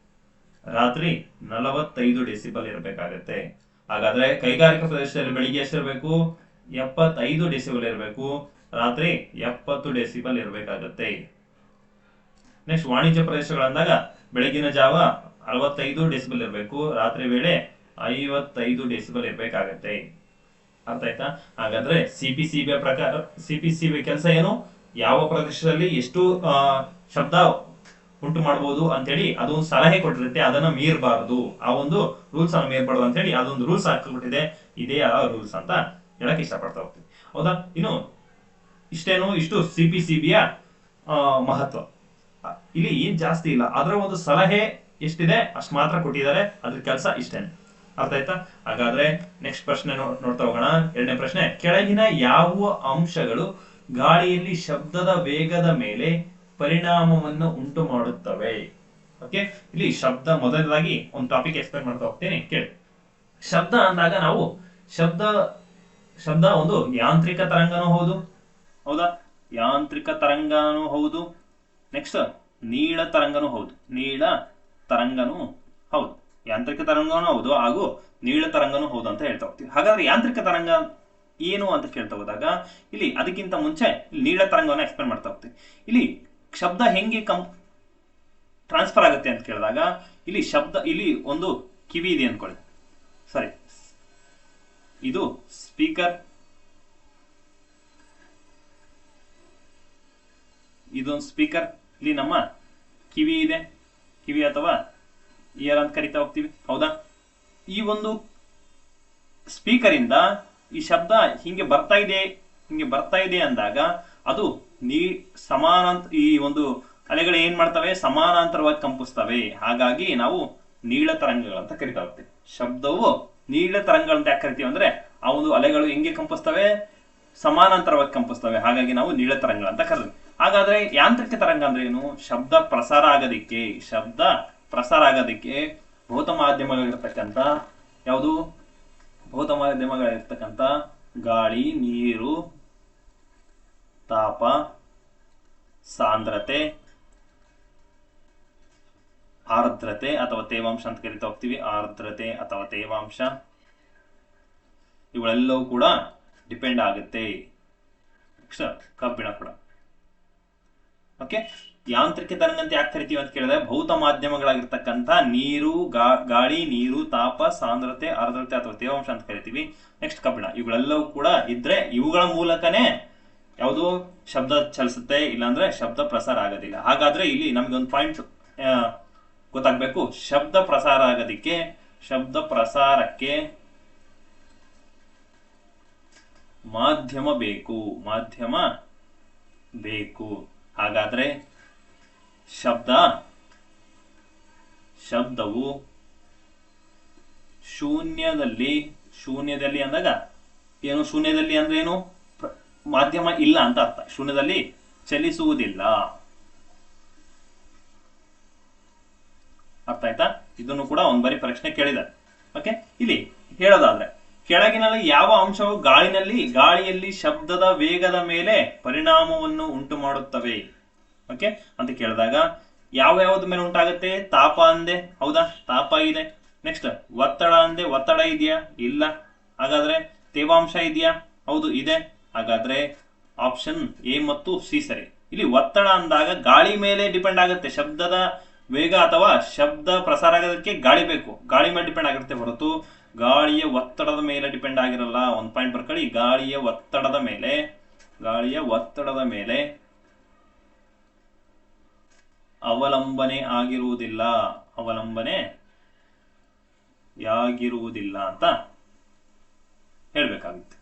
ರಾತ್ರಿ 45 ಡೆಸಿಬಲ್ ಇರಬೇಕಾಗತ್ತೆ. ಹಾಗಾದ್ರೆ ಕೈಗಾರಿಕಾ ಪ್ರದೇಶದಲ್ಲಿ ಬೆಳಿಗ್ಗೆ ಎಷ್ಟಿರಬೇಕು? 75 ಡೆಸಿಬಲ್ ಇರಬೇಕು, ರಾತ್ರಿ 70 ಡೆಸಿಬಲ್ ಇರಬೇಕಾಗತ್ತೆ. ನೆಕ್ಸ್ಟ್ ವಾಣಿಜ್ಯ ಪ್ರದೇಶಗಳಂದಾಗ ಬೆಳಗಿನ ಜಾವ 65 ಡೆಸಿಬಲ್ ಇರಬೇಕು, ರಾತ್ರಿ ವೇಳೆ 55 ಡೆಸಿಬಲ್ ಇರಬೇಕಾಗತ್ತೆ. ಅರ್ಥ ಆಯ್ತಾ? ಹಾಗಾದ್ರೆ ಸಿಪಿಸಿಬಿ ಕೆಲಸ ಏನು? ಯಾವ ಪ್ರದೇಶದಲ್ಲಿ ಎಷ್ಟು ಶಬ್ದ ಉಂಟು ಮಾಡಬಹುದು ಅಂತೇಳಿ ಅದೊಂದು ಸಲಹೆ ಕೊಟ್ಟಿರುತ್ತೆ. ಅದನ್ನ ಮೀರಬಾರದು, ಆ ಒಂದು ರೂಲ್ಸ್ ಅನ್ನು ಮೀರಬಾರದು ಅಂತ ಹೇಳಿ ಅದೊಂದು ರೂಲ್ಸ್ ಹಾಕಿಬಿಟ್ಟಿದೆ. ಇದೇ ಆ ರೂಲ್ಸ್ ಅಂತ ಹೇಳಕ್ ಇಷ್ಟಪಡ್ತಾ ಹೋಗ್ತೀವಿ. ಹೌದಾ? ಇಷ್ಟು ಸಿಪಿಸಿಬಿಯ ಮಹತ್ವ. ಇಲ್ಲಿ ಏನ್ ಜಾಸ್ತಿ ಇಲ್ಲ, ಅದರ ಒಂದು ಸಲಹೆ ಎಷ್ಟಿದೆ ಅಷ್ಟು ಮಾತ್ರ ಕೊಟ್ಟಿದ್ದಾರೆ. ಅದ್ರ ಕೆಲಸ ಇಷ್ಟೇನೆ. ಅರ್ಥ ಆಯ್ತಾ? ಹಾಗಾದ್ರೆ ನೆಕ್ಸ್ಟ್ ಪ್ರಶ್ನೆ ನೋಡ್ತಾ ಹೋಗೋಣ. ಎರಡನೇ ಪ್ರಶ್ನೆ, ಕೆಳಗಿನ ಯಾವ ಅಂಶಗಳು ಗಾಳಿಯಲ್ಲಿ ಶಬ್ದದ ವೇಗದ ಮೇಲೆ ಪರಿಣಾಮವನ್ನು ಉಂಟು ಮಾಡುತ್ತವೆ? ಓಕೆ, ಇಲ್ಲಿ ಶಬ್ದ ಮೊದಲನೇದಾಗಿ ಒಂದು ಟಾಪಿಕ್ ಎಕ್ಸ್ಪ್ಲೇನ್ ಮಾಡ್ತಾ ಹೋಗ್ತೀನಿ, ಕೇಳಿ. ಶಬ್ದ ಅಂದಾಗ ನಾವು ಶಬ್ದ ಒಂದು ಯಾಂತ್ರಿಕ ತರಂಗನೂ ಹೌದು. ಹೌದಾ? ಯಾಂತ್ರಿಕ ತರಂಗನೂ ಹೌದು. ನೆಕ್ಸ್ಟ್ ನೀಳ ತರಂಗನೂ ಹೌದು. ಯಾಂತ್ರಿಕ ತರಂಗನೂ ಹೌದು ಹಾಗೂ ನೀಳ ತರಂಗನೂ ಹೌದು ಅಂತ ಹೇಳ್ತಾ ಹೋಗ್ತೀವಿ. ಹಾಗಾದ್ರೆ ಯಾಂತ್ರಿಕ ತರಂಗ ಏನು ಅಂತ ಕೇಳ್ತಾ ಹೋದಾಗ ಇಲ್ಲಿ ಅದಕ್ಕಿಂತ ಮುಂಚೆ ನೀಳ ತರಂಗವನ್ನು ಎಕ್ಸ್ಪ್ಲೇನ್ ಮಾಡ್ತಾ ಹೋಗ್ತೀವಿ. ಇಲ್ಲಿ ಶಬ್ದ ಹೆಂಗೆ ಟ್ರಾನ್ಸ್ಫರ್ ಆಗುತ್ತೆ ಅಂತ ಕೇಳಿದಾಗ ಇಲ್ಲಿ ಒಂದು ಕಿವಿ ಇದೆ ಅನ್ಕೊಳ್ಳಿ. ಸರಿ, ಇದು ಸ್ಪೀಕರ್, ಇದೊಂದು ಸ್ಪೀಕರ್. ಇಲ್ಲಿ ನಮ್ಮ ಕಿವಿ ಇದೆ, ಕಿವಿ ಅಥವಾ ಇಯರ್ ಅಂತ ಕರಿತಾ ಹೋಗ್ತೀವಿ. ಹೌದಾ? ಈ ಒಂದು ಸ್ಪೀಕರ್ ಇಂದ ಈ ಶಬ್ದ ಹಿಂಗೆ ಬರ್ತಾ ಇದೆ ಅಂದಾಗ ಅದು ಈ ಒಂದು ಅಲೆಗಳು ಏನ್ ಮಾಡ್ತವೆ? ಸಮಾನಾಂತರವಾಗಿ ಕಂಪಿಸ್ತವೆ. ಹಾಗಾಗಿ ನಾವು ನೀಳ ತರಂಗಗಳಂತ ಕರಿತಾ ಹೋಗ್ತೀವಿ. ಶಬ್ದವು ನೀಳ ತರಂಗಗಳಂತ ಯಾಕೆ ಕರಿತೀವಿ ಅಂದ್ರೆ ಆ ಒಂದು ಅಲೆಗಳು ಹೆಂಗೆ ಕಂಪಿಸ್ತವೆ? ಸಮಾನಾಂತರವಾಗಿ ಕಂಪಿಸ್ತವೆ. ಹಾಗಾಗಿ ನಾವು ನೀಳ ತರಂಗಗಳಂತ ಕರೀತೀವಿ. ಹಾಗಾದ್ರೆ ಯಾಂತ್ರಿಕ ತರಂಗ ಅಂದ್ರೆ ಏನು? ಶಬ್ದ ಪ್ರಸಾರ ಆಗೋದಿಕ್ಕೆ ಭೌತ ಮಾಧ್ಯಮಗಳಿರ್ತಕ್ಕಂಥ ಯಾವುದು ಭೌತ ಮಾಧ್ಯಮಗಳಿರ್ತಕ್ಕಂಥ ಗಾಳಿ, ನೀರು, ತಾಪ, ಸಾಂದ್ರತೆ, ಆರ್ದ್ರತೆ ಅಥವಾ ತೇವಾಂಶ ಅಂತ ಕರಿತಾ ಹೋಗ್ತೀವಿ. ಆರ್ದ್ರತೆ ಅಥವಾ ತೇವಾಂಶ ಇವುಗಳೆಲ್ಲವೂ ಕೂಡ ಡಿಪೆಂಡ್ ಆಗುತ್ತೆ. ಕಬ್ಬಿಣ ಕೂಡ. ಓಕೆ, ಯಾಂತ್ರಿಕ ತರಂಗ ಅಂತ ಯಾಕೆ ಕರಿತೀವಿ ಅಂತ ಕೇಳಿದ್ರೆ ಭೌತ ಮಾಧ್ಯಮಗಳಾಗಿರ್ತಕ್ಕಂಥ ನೀರು, ಗಾಳಿ, ನೀರು, ತಾಪ, ಸಾಂದ್ರತೆ, ಆರ್ದ್ರತೆ ಅಥವಾ ತೇವಾಂಶ ಅಂತ ಕರಿತೀವಿ. ನೆಕ್ಸ್ಟ್ ಕಬ್ಬಿಣ. ಇವುಗಳೆಲ್ಲವೂ ಕೂಡ ಇದ್ರೆ ಇವುಗಳ ಮೂಲಕನೇ ಯಾವುದು ಶಬ್ದ ಚಲಿಸುತ್ತೆ, ಇಲ್ಲಾಂದ್ರೆ ಶಬ್ದ ಪ್ರಸಾರ ಆಗೋದಿಲ್ಲ. ಹಾಗಾದ್ರೆ ಇಲ್ಲಿ ನಮ್ಗೆ ಒಂದು ಪಾಯಿಂಟ್ ಗೊತ್ತಾಗ್ಬೇಕು. ಶಬ್ದ ಪ್ರಸಾರ ಆಗೋದಿಕ್ಕೆ, ಶಬ್ದ ಪ್ರಸಾರಕ್ಕೆ ಮಾಧ್ಯಮ ಬೇಕು, ಮಾಧ್ಯಮ ಬೇಕು. ಹಾಗಾದ್ರೆ ಶಬ್ದವು ಶೂನ್ಯದಲ್ಲಿ ಅಂದಾಗ ಏನು? ಶೂನ್ಯದಲ್ಲಿ ಅಂದ್ರೆ ಏನು? ಮಾಧ್ಯಮ ಇಲ್ಲ ಅಂತ ಅರ್ಥ. ಶೂನ್ಯದಲ್ಲಿ ಚಲಿಸುವುದಿಲ್ಲ. ಅರ್ಥ ಆಯ್ತಾ? ಇದನ್ನು ಕೂಡ ಒಂದ್ ಬಾರಿ ಪ್ರಶ್ನೆ ಕೇಳಿದ್ದಾರೆ. ಓಕೆ, ಇಲ್ಲಿ ಹೇಳೋದಾದ್ರೆ ಕೆಳಗಿನಲ್ಲಿ ಯಾವ ಅಂಶವು ಗಾಳಿಯಲ್ಲಿ ಶಬ್ದದ ವೇಗದ ಮೇಲೆ ಪರಿಣಾಮವನ್ನು ಉಂಟು ಮಾಡುತ್ತವೆ? ಓಕೆ ಅಂತ ಕೇಳಿದಾಗ ಯಾವ್ಯಾವ್ದ ಮೇಲೆ ಉಂಟಾಗುತ್ತೆ? ತಾಪ ಅಂದೆ, ಹೌದಾ? ತಾಪ ಇದೆ. ನೆಕ್ಸ್ಟ್ ಒತ್ತಡ ಅಂದೆ, ಒತ್ತಡ ಇದೆಯಾ? ಇಲ್ಲ. ಹಾಗಾದ್ರೆ ತೇವಾಂಶ ಇದೆಯಾ? ಹೌದು, ಇದೆ. ಹಾಗಾದ್ರೆ ಆಪ್ಷನ್ ಎ ಮತ್ತು ಸಿ ಸರಿ. ಇಲ್ಲಿ ಒತ್ತಡ ಅಂದಾಗ ಗಾಳಿ ಮೇಲೆ ಡಿಪೆಂಡ್ ಆಗುತ್ತೆ. ಶಬ್ದದ ವೇಗ ಅಥವಾ ಶಬ್ದ ಪ್ರಸಾರ ಆಗೋದಕ್ಕೆ ಗಾಳಿ ಬೇಕು, ಗಾಳಿ ಮೇಲೆ ಡಿಪೆಂಡ್ ಆಗಿರುತ್ತೆ ಹೊರತು ಗಾಳಿಯ ಒತ್ತಡದ ಮೇಲೆ ಡಿಪೆಂಡ್ ಆಗಿರಲ್ಲ. ಒಂದು ಪಾಯಿಂಟ್ ಬರ್ಕೊಳ್ಳಿ. ಗಾಳಿಯ ಒತ್ತಡದ ಮೇಲೆ ಅವಲಂಬನೆ ಆಗಿರುವುದಿಲ್ಲ ಅಂತ ಹೇಳ್ಬೇಕಾಗುತ್ತೆ.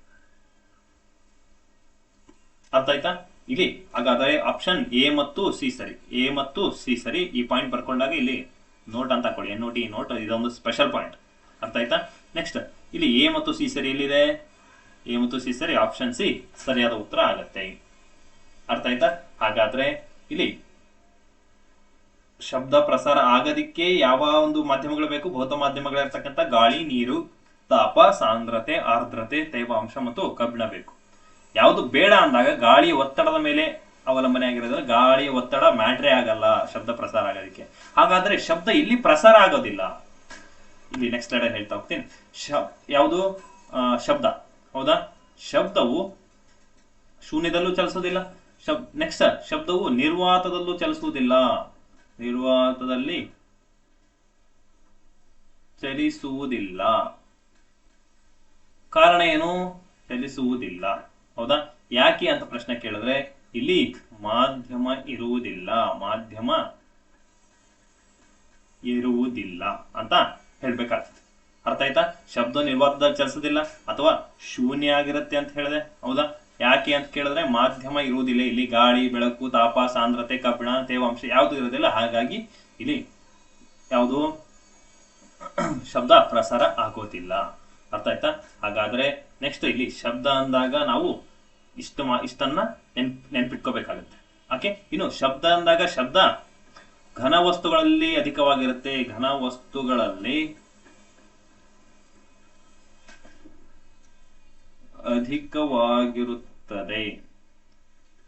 ಅರ್ಥ ಆಯ್ತಾ? ಇಲ್ಲಿ ಹಾಗಾದ್ರೆ ಆಪ್ಷನ್ ಎ ಮತ್ತು ಸಿ ಸರಿ. ಎ ಮತ್ತು ಸಿ ಸರಿ. ಈ ಪಾಯಿಂಟ್ ಬರ್ಕೊಂಡಾಗ ಇಲ್ಲಿ ನೋಟ್ ಅಂತ ಹಾಕೊಳ್ಳಿ. NOT note. ಇದೊಂದು ಸ್ಪೆಷಲ್ ಪಾಯಿಂಟ್. ಅರ್ಥ ಆಯ್ತಾ? ನೆಕ್ಸ್ಟ್ ಇಲ್ಲಿ ಎ ಮತ್ತು ಸಿ ಸರಿ ಎಲ್ಲಿದೆ? ಎ ಮತ್ತು ಸಿ ಸರಿ. ಆಪ್ಷನ್ ಸಿ ಸರಿಯಾದ ಉತ್ತರ ಆಗತ್ತೆ. ಅರ್ಥ ಆಯ್ತಾ? ಹಾಗಾದ್ರೆ ಇಲ್ಲಿ ಶಬ್ದ ಪ್ರಸಾರ ಆಗೋದಿಕ್ಕೆ ಯಾವ ಒಂದು ಮಾಧ್ಯಮಗಳು ಬೇಕು? ಭೌತ ಮಾಧ್ಯಮಗಳಿರ್ತಕ್ಕಂಥ ಗಾಳಿ, ನೀರು, ತಾಪ, ಸಾಂದ್ರತೆ, ಆರ್ದ್ರತೆ, ತೇವಾಂಶ ಮತ್ತು ಕಬ್ಬಿಣ ಬೇಕು. ಯಾವುದು ಬೇಡ ಅಂದಾಗ ಗಾಳಿಯ ಒತ್ತಡದ ಮೇಲೆ ಅವಲಂಬನೆ ಆಗಿರೋದ್ರಿಂದ ಗಾಳಿಯ ಒತ್ತಡ ಮ್ಯಾಟ್ರೇ ಆಗಲ್ಲ ಶಬ್ದ ಪ್ರಸಾರ ಆಗೋದಕ್ಕೆ. ಹಾಗಾದ್ರೆ ಶಬ್ದ ಇಲ್ಲಿ ಪ್ರಸಾರ ಆಗೋದಿಲ್ಲ. ಇಲ್ಲಿ ನೆಕ್ಸ್ಟ್ ಸ್ಲೈಡ್ ಹೇಳ್ತಾ ಹೋಗ್ತೀನಿ. ಯಾವುದು? ಶಬ್ದ, ಹೌದಾ? ಶಬ್ದವು ಶೂನ್ಯದಲ್ಲೂ ಚಲಿಸೋದಿಲ್ಲ. ನೆಕ್ಸ್ಟ್ ಶಬ್ದವು ನಿರ್ವಾತದಲ್ಲೂ ಚಲಿಸುವುದಿಲ್ಲ. ನಿರ್ವಾತದಲ್ಲಿ ಚಲಿಸುವುದಿಲ್ಲ. ಕಾರಣ ಏನು? ಚಲಿಸುವುದಿಲ್ಲ. ಹೌದಾ? ಯಾಕೆ ಅಂತ ಪ್ರಶ್ನೆ ಕೇಳಿದ್ರೆ ಇಲ್ಲಿ ಮಾಧ್ಯಮ ಇರುವುದಿಲ್ಲ ಅಂತ ಹೇಳ್ಬೇಕಾಗ್ತದೆ. ಅರ್ಥ ಆಯ್ತಾ? ಶಬ್ದ ನಿರ್ವಾತದಲ್ಲಿ ಚಲಿಸೋದಿಲ್ಲ ಅಥವಾ ಶೂನ್ಯ ಆಗಿರುತ್ತೆ ಅಂತ ಹೇಳಿದೆ. ಹೌದಾ? ಯಾಕೆ ಅಂತ ಕೇಳಿದ್ರೆ ಮಾಧ್ಯಮ ಇರುವುದಿಲ್ಲ. ಇಲ್ಲಿ ಗಾಳಿ, ಬೆಳಕು, ತಾಪ, ಸಾಂದ್ರತೆ, ಕಬ್ಬಿಣ, ತೇವಾಂಶ ಯಾವುದು ಇರೋದಿಲ್ಲ. ಹಾಗಾಗಿ ಇಲ್ಲಿ ಯಾವುದು ಶಬ್ದ ಪ್ರಸಾರ ಆಗೋದಿಲ್ಲ. ಅರ್ಥ ಆಯ್ತಾ? ಹಾಗಾದ್ರೆ ನೆಕ್ಸ್ಟ್ ಇಲ್ಲಿ ಶಬ್ದ ಅಂದಾಗ ನಾವು ಇಷ್ಟನ್ನ ನೆನ್ಪಿಟ್ಕೋಬೇಕಾಗುತ್ತೆ. ಓಕೆ, ಇನ್ನು ಶಬ್ದ ಅಂದಾಗ ಶಬ್ದ ಘನ ವಸ್ತುಗಳಲ್ಲಿ ಅಧಿಕವಾಗಿರುತ್ತೆ. ಘನ ವಸ್ತುಗಳಲ್ಲಿ ಅಧಿಕವಾಗಿರುತ್ತದೆ.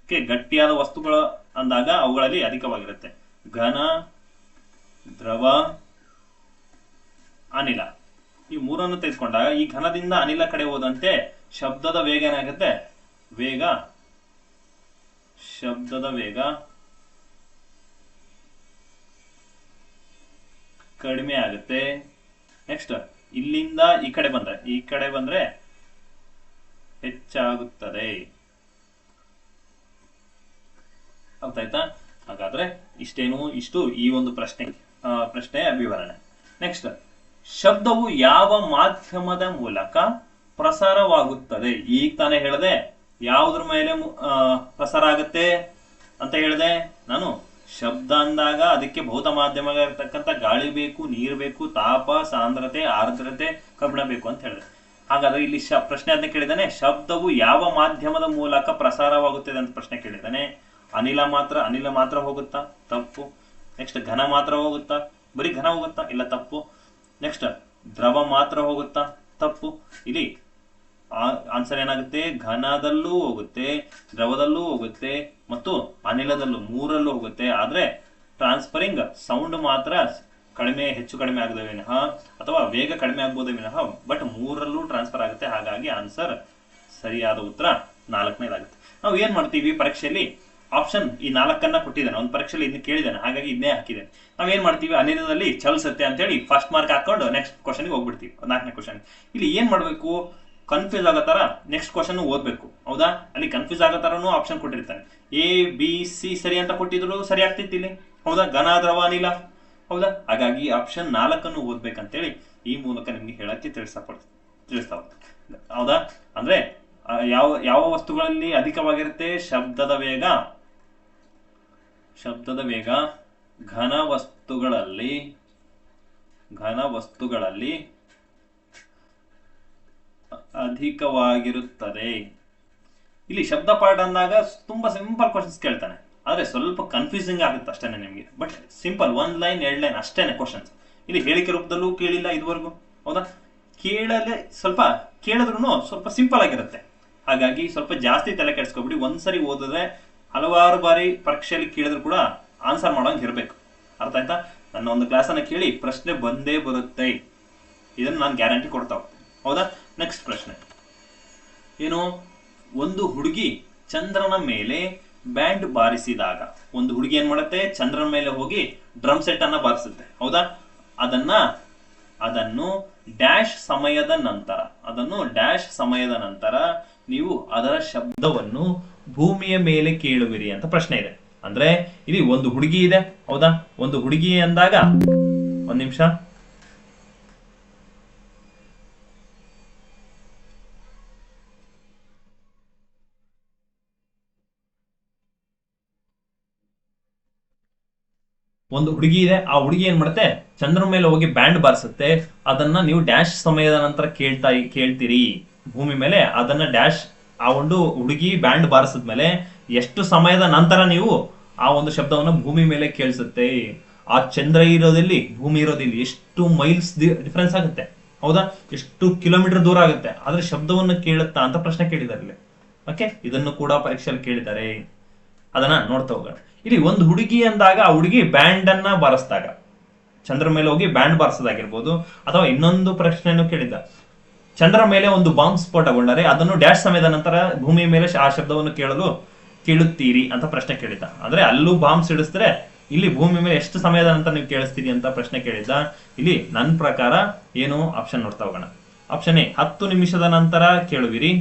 ಓಕೆ, ಗಟ್ಟಿಯಾದ ವಸ್ತುಗಳು ಅಂದಾಗ ಅವುಗಳಲ್ಲಿ ಅಧಿಕವಾಗಿರುತ್ತೆ. ಘನ, ದ್ರವ, ಅನಿಲ ಈ ಮೂರನ್ನು ತೆಗೆದುಕೊಂಡಾಗ ಈ ಘನದಿಂದ ಅನಿಲ ಕಡೆ ಹೋದಂತೆ ಶಬ್ದದ ವೇಗ ಏನಾಗುತ್ತೆ? ಶಬ್ದದ ವೇಗ ಕಡಿಮೆ ಆಗುತ್ತೆ. ನೆಕ್ಸ್ಟ್ ಇಲ್ಲಿಂದ ಈ ಕಡೆ ಬಂದ್ರೆ ಹೆಚ್ಚಾಗುತ್ತದೆ. ಅರ್ಥ ಆಯ್ತಾ? ಹಾಗಾದ್ರೆ ಇಷ್ಟು ಈ ಒಂದು ಪ್ರಶ್ನೆಯ ವಿವರಣೆ. ನೆಕ್ಸ್ಟ್ ಶಬ್ದವು ಯಾವ ಮಾಧ್ಯಮದ ಮೂಲಕ ಪ್ರಸಾರವಾಗುತ್ತದೆ? ಈಗ ತಾನೇ ಹೇಳಿದೆ ಯಾವುದ್ರ ಮೇಲೆ ಪ್ರಸಾರ ಆಗುತ್ತೆ ಅಂತ ಹೇಳಿದೆ ನಾನು. ಶಬ್ದ ಅಂದಾಗ ಅದಕ್ಕೆ ಭೌತ ಮಾಧ್ಯಮ ಇರತಕ್ಕಂಥ ಗಾಳಿ ಬೇಕು, ನೀರು ಬೇಕು, ತಾಪ, ಸಾಂದ್ರತೆ, ಆರ್ದ್ರತೆ, ಕಬ್ಬಿಣ ಬೇಕು ಅಂತ ಹೇಳಿದೆ. ಹಾಗಾದ್ರೆ ಇಲ್ಲಿ ಪ್ರಶ್ನೆ ಅದನ್ನ ಕೇಳಿದಾನೆ, ಶಬ್ದವು ಯಾವ ಮಾಧ್ಯಮದ ಮೂಲಕ ಪ್ರಸಾರವಾಗುತ್ತದೆ ಅಂತ ಪ್ರಶ್ನೆ ಕೇಳಿದಾನೆ. ಅನಿಲ ಮಾತ್ರ ಹೋಗುತ್ತಾ? ತಪ್ಪು. ನೆಕ್ಸ್ಟ್ ಘನ ಮಾತ್ರ ಹೋಗುತ್ತಾ? ಬರೀ ಘನ ಹೋಗುತ್ತಾ? ಇಲ್ಲ, ತಪ್ಪು. ನೆಕ್ಸ್ಟ್ ದ್ರವ ಮಾತ್ರ ಹೋಗುತ್ತಾ? ತಪ್ಪು. ಇಲ್ಲಿ ಆನ್ಸರ್ ಏನಾಗುತ್ತೆ, ಘನದಲ್ಲೂ ಹೋಗುತ್ತೆ, ದ್ರವದಲ್ಲೂ ಹೋಗುತ್ತೆ ಮತ್ತು ಅನಿಲದಲ್ಲೂ, ಮೂರಲ್ಲೂ ಹೋಗುತ್ತೆ. ಆದ್ರೆ ಟ್ರಾನ್ಸ್ಫರಿಂಗ್ ಸೌಂಡ್ ಮಾತ್ರ ಹೆಚ್ಚು ಕಡಿಮೆ ಆಗದೆ ವಿನಃ, ಅಥವಾ ವೇಗ ಕಡಿಮೆ ಆಗ್ಬೋದೇ ವಿನಃ, ಬಟ್ ಮೂರಲ್ಲೂ ಟ್ರಾನ್ಸ್ಫರ್ ಆಗುತ್ತೆ. ಹಾಗಾಗಿ ಆನ್ಸರ್ ಸರಿಯಾದ ಉತ್ತರ 4ನೇದಾಗುತ್ತೆ. ನಾವು ಏನ್ ಮಾಡ್ತೀವಿ, ಪರೀಕ್ಷೆಯಲ್ಲಿ ಆಪ್ಷನ್ ಈ 4 ಕೊಟ್ಟಿದ್ದಾನೆ, ಒಂದು ಪರೀಕ್ಷೆಯಲ್ಲಿ ಇದನ್ನ ಕೇಳಿದ್ದಾನೆ, ಹಾಗಾಗಿ ಇದನ್ನೇ ಹಾಕಿದ್ದೇನೆ. ನಾವ್ ಏನ್ ಮಾಡ್ತೀವಿ, ಅನಿಲದಲ್ಲಿ ಚಲಿಸುತ್ತೆ ಅಂತೇಳಿ ಫಸ್ಟ್ ಮಾರ್ಕ್ ಹಾಕೊಂಡು ನೆಕ್ಸ್ಟ್ ಕ್ವಶನ್ಗೆ ಹೋಗ್ಬಿಡ್ತೀವಿ, 4ನೇ ಕ್ವಶನ್. ಇಲ್ಲಿ ಏನ್ ಮಾಡ್ಬೇಕು, ಕನ್ಫ್ಯೂಸ್ ಆಗೋ ತರ ನೆಕ್ಸ್ಟ್ ಕ್ವಶನ್ ಓದ್ಬೇಕು. ಹೌದಾ, ಅಲ್ಲಿ ಕನ್ಫ್ಯೂಸ್ ಆಗೋ ತರನು ಆಪ್ಷನ್ ಕೊಟ್ಟಿರ್ತಾನೆ. ಎ ಬಿ ಸಿ ಸರಿ ಅಂತ ಕೊಟ್ಟಿದ್ರು ಸರಿ ಆಗ್ತಿತ್ತು ಇಲ್ಲಿ. ಹೌದಾ, ಘನ ದ್ರವ ಅನಿಲ. ಹೌದಾ, ಹಾಗಾಗಿ ಆಪ್ಷನ್ 4 ಓದ್ಬೇಕಂತೇಳಿ ಈ ಮೂಲಕ ನಿಮ್ಗೆ ಹೇಳಕ್ಕೆ ತಿಳಿಸ್ತಾ ಹೌದಾ. ಅಂದ್ರೆ ಯಾವ ವಸ್ತುಗಳಲ್ಲಿ ಅಧಿಕವಾಗಿರುತ್ತೆ, ಶಬ್ದದ ವೇಗ ಘನ ವಸ್ತುಗಳಲ್ಲಿ ಅಧಿಕವಾಗಿರುತ್ತದೆ. ಇಲ್ಲಿ ಶಬ್ದ ಪಾಠ ಅಂದಾಗ ತುಂಬಾ ಸಿಂಪಲ್ ಕ್ವಶನ್ಸ್ ಕೇಳ್ತಾನೆ, ಆದ್ರೆ ಸ್ವಲ್ಪ ಕನ್ಫ್ಯೂಸಿಂಗ್ ಆಗುತ್ತೆ ಅಷ್ಟೇನೆ ನಿಮ್ಗೆ. ಬಟ್ ಸಿಂಪಲ್ 1 ಲೈನ್ 2 ಲೈನ್ ಅಷ್ಟೇನೆ ಕ್ವಶನ್ಸ್. ಇಲ್ಲಿ ಹೇಳಿಕೆ ರೂಪದಲ್ಲೂ ಕೇಳಿಲ್ಲ ಇದುವರೆಗೂ. ಹೌದಾ, ಸ್ವಲ್ಪ ಕೇಳಿದ್ರು ಸ್ವಲ್ಪ ಸಿಂಪಲ್ ಆಗಿರುತ್ತೆ. ಹಾಗಾಗಿ ಸ್ವಲ್ಪ ಜಾಸ್ತಿ ತಲೆ ಕೆಡಿಸ್ಕೊಬಿಡಿ. ಒಂದ್ಸರಿ ಓದಿದ್ರೆ ಹಲವಾರು ಬಾರಿ ಪರೀಕ್ಷೆಯಲ್ಲಿ ಕೇಳಿದ್ರು ಕೂಡ ಆನ್ಸರ್ ಮಾಡೋಂಗ್ ಇರ್ಬೇಕು. ಅರ್ಥ ಆಯ್ತಾ? ನನ್ನ ಒಂದು ಕ್ಲಾಸನ್ನ ಕೇಳಿ ಪ್ರಶ್ನೆ ಬಂದೇ ಬರುತ್ತೆ, ಇದನ್ನ ನಾನು ಗ್ಯಾರಂಟಿ ಕೊಡ್ತಾ ಹೋಗ್ತೀನಿ. ಹೌದಾ, ನೆಕ್ಸ್ಟ್ ಪ್ರಶ್ನೆ ಏನು, ಒಂದು ಹುಡುಗಿ ಚಂದ್ರನ ಮೇಲೆ ಬ್ಯಾಂಡ್ ಬಾರಿಸಿದಾಗ, ಒಂದು ಹುಡುಗಿ ಏನ್ ಮಾಡುತ್ತೆ, ಚಂದ್ರನ ಮೇಲೆ ಹೋಗಿ ಡ್ರಮ್ ಸೆಟ್ ಅನ್ನ ಬಾರಿಸುತ್ತೆ. ಹೌದಾ, ಅದನ್ನು ಡ್ಯಾಶ್ ಸಮಯದ ನಂತರ ನೀವು ಅದರ ಶಬ್ದವನ್ನು ಭೂಮಿಯ ಮೇಲೆ ಕೇಳುವಿರಿ ಅಂತ ಪ್ರಶ್ನೆ ಇದೆ. ಅಂದ್ರೆ ಇಲ್ಲಿ ಒಂದು ಹುಡುಗಿ ಇದೆ. ಹೌದಾ, ಒಂದು ಹುಡುಗಿ ಅಂದಾಗ ಒಂದ್ ನಿಮಿಷ, ಒಂದು ಹುಡುಗಿ ಇದೆ. ಆ ಹುಡುಗಿ ಏನ್ ಮಾಡುತ್ತೆ, ಚಂದ್ರನ ಮೇಲೆ ಹೋಗಿ ಬ್ಯಾಂಡ್ ಬಾರಿಸುತ್ತೆ. ಅದನ್ನ ನೀವು ಡ್ಯಾಶ್ ಸಮಯದ ನಂತರ ಕೇಳ್ತೀರಿ ಭೂಮಿ ಮೇಲೆ. ಅದನ್ನ ಡ್ಯಾಶ್, ಆ ಒಂದು ಹುಡುಗಿ ಬ್ಯಾಂಡ್ ಬಾರಿಸಿದ್ಮೇಲೆ ಎಷ್ಟು ಸಮಯದ ನಂತರ ನೀವು ಆ ಒಂದು ಶಬ್ದವನ್ನು ಭೂಮಿ ಮೇಲೆ ಕೇಳಿಸುತ್ತೆ. ಆ ಚಂದ್ರ ಇರೋದಿಲ್ಲಿ, ಭೂಮಿ ಇರೋದಿಲ್ಲಿ ಎಷ್ಟು ಮೈಲ್ಸ್ ಡಿಫ್ರೆನ್ಸ್ ಆಗುತ್ತೆ. ಹೌದಾ, ಎಷ್ಟು ಕಿಲೋಮೀಟರ್ ದೂರ ಆಗುತ್ತೆ, ಆದ್ರೆ ಶಬ್ದವನ್ನು ಕೇಳುತ್ತಾ ಅಂತ ಪ್ರಶ್ನೆ ಕೇಳಿದ್ದಾರೆ ಇಲ್ಲಿ. ಓಕೆ, ಇದನ್ನು ಕೂಡ ಪರೀಕ್ಷೆಯಲ್ಲಿ ಕೇಳಿದ್ದಾರೆ, ಅದನ್ನ ನೋಡ್ತಾ ಹೋಗೋಣ. ಇಲ್ಲಿ ಒಂದು ಹುಡುಗಿ ಅಂದಾಗ ಆ ಹುಡುಗಿ ಬ್ಯಾಂಡ್ ಅನ್ನ ಬಾರಿಸಿದಾಗ, ಚಂದ್ರ ಮೇಲೆ ಹೋಗಿ ಬ್ಯಾಂಡ್ ಬಾರಿಸೋದಾಗಿರ್ಬೋದು. ಅಥವಾ ಇನ್ನೊಂದು ಪ್ರಶ್ನೆಯನ್ನು ಕೇಳಿದ್ದ, ಚಂದ್ರ ಮೇಲೆ ಒಂದು ಬಾಂಬ್ ಸ್ಫೋಟಗೊಂಡರೆ ಅದನ್ನು ಡ್ಯಾಶ್ ಸಮಯದ ನಂತರ ಭೂಮಿಯ ಮೇಲೆ ಆ ಶಬ್ದವನ್ನು ಕೇಳುತ್ತೀರಿ ಅಂತ ಪ್ರಶ್ನೆ ಕೇಳಿದ್ದ. ಅಂದ್ರೆ ಅಲ್ಲೂ ಬಾಂಬ್ ಸಿಡಿಸಿದ್ರೆ ಇಲ್ಲಿ ಭೂಮಿ ಮೇಲೆ ಎಷ್ಟು ಸಮಯದ ನಂತರ ನೀವು ಕೇಳಿಸ್ತೀರಿ ಅಂತ ಪ್ರಶ್ನೆ ಕೇಳಿದ್ದ. ಇಲ್ಲಿ ನನ್ನ ಪ್ರಕಾರ ಏನು, ಆಪ್ಷನ್ ನೋಡ್ತಾ ಹೋಗೋಣ. ಆಪ್ಷನ್ ಎ, 10 ನಿಮಿಷದ ನಂತರ ಕೇಳುವಿರಿ.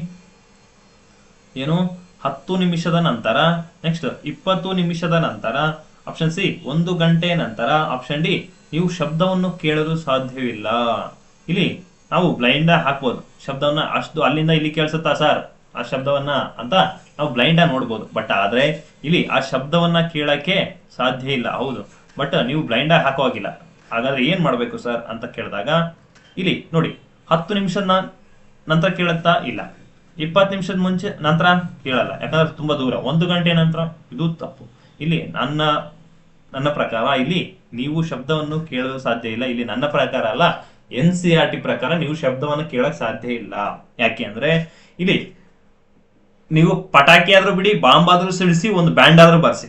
ಏನು, 10 ನಿಮಿಷದ ನಂತರ. ನೆಕ್ಸ್ಟ್ 20 ನಿಮಿಷದ ನಂತರ. ಆಪ್ಷನ್ ಸಿ, 1 ಗಂಟೆ ನಂತರ. ಆಪ್ಷನ್ ಡಿ, ನೀವು ಶಬ್ದವನ್ನು ಕೇಳಲು ಸಾಧ್ಯವಿಲ್ಲ. ಇಲ್ಲಿ ನಾವು ಬ್ಲೈಂಡ್ ಹಾಕ್ಬೋದು ಶಬ್ದವನ್ನ, ಅಷ್ಟು ಅಲ್ಲಿಂದ ಇಲ್ಲಿ ಕೇಳಿಸುತ್ತಾ ಸರ್ ಆ ಶಬ್ದವನ್ನ ಅಂತ ನಾವು ಬ್ಲೈಂಡ್ ನೋಡ್ಬೋದು. ಬಟ್ ಆದ್ರೆ ಇಲ್ಲಿ ಆ ಶಬ್ದವನ್ನ ಕೇಳಕ್ಕೆ ಸಾಧ್ಯ ಇಲ್ಲ. ಹೌದು, ಬಟ್ ನೀವು ಬ್ಲೈಂಡ್ ಹಾಕೋವಾಗಿಲ್ಲ. ಹಾಗಾದ್ರೆ ಏನ್ ಮಾಡ್ಬೇಕು ಸರ್ ಅಂತ ಕೇಳಿದಾಗ, ಇಲ್ಲಿ ನೋಡಿ, 10 ನಿಮಿಷದ ನಂತರ ಕೇಳುತ್ತಾ ಇಲ್ಲ, 20 ನಿಮಿಷದ ಮುಂಚೆ ನಂತರ ಕೇಳಲ್ಲ, ಯಾಕಂದ್ರೆ ತುಂಬಾ ದೂರ. 1 ಗಂಟೆ ನಂತರ, ಇದು ತಪ್ಪು. ಇಲ್ಲಿ ನನ್ನ ಪ್ರಕಾರ ಇಲ್ಲಿ ನೀವು ಶಬ್ದವನ್ನು ಕೇಳಲು ಸಾಧ್ಯ ಇಲ್ಲ. ಇಲ್ಲಿ ನನ್ನ ಪ್ರಕಾರ ಅಲ್ಲ, NCERT ಪ್ರಕಾರ ನೀವು ಶಬ್ದವನ್ನು ಕೇಳಕ್ ಸಾಧ್ಯ ಇಲ್ಲ. ಯಾಕೆ ಅಂದ್ರೆ ಇಲ್ಲಿ ನೀವು ಪಟಾಕಿ ಆದ್ರೂ ಬಿಡಿ, ಬಾಂಬ್ ಆದ್ರೂ ಸಿಡಿಸಿ, ಒಂದು ಬ್ಯಾಂಡ್ ಆದ್ರೂ ಬಾರಿಸಿ,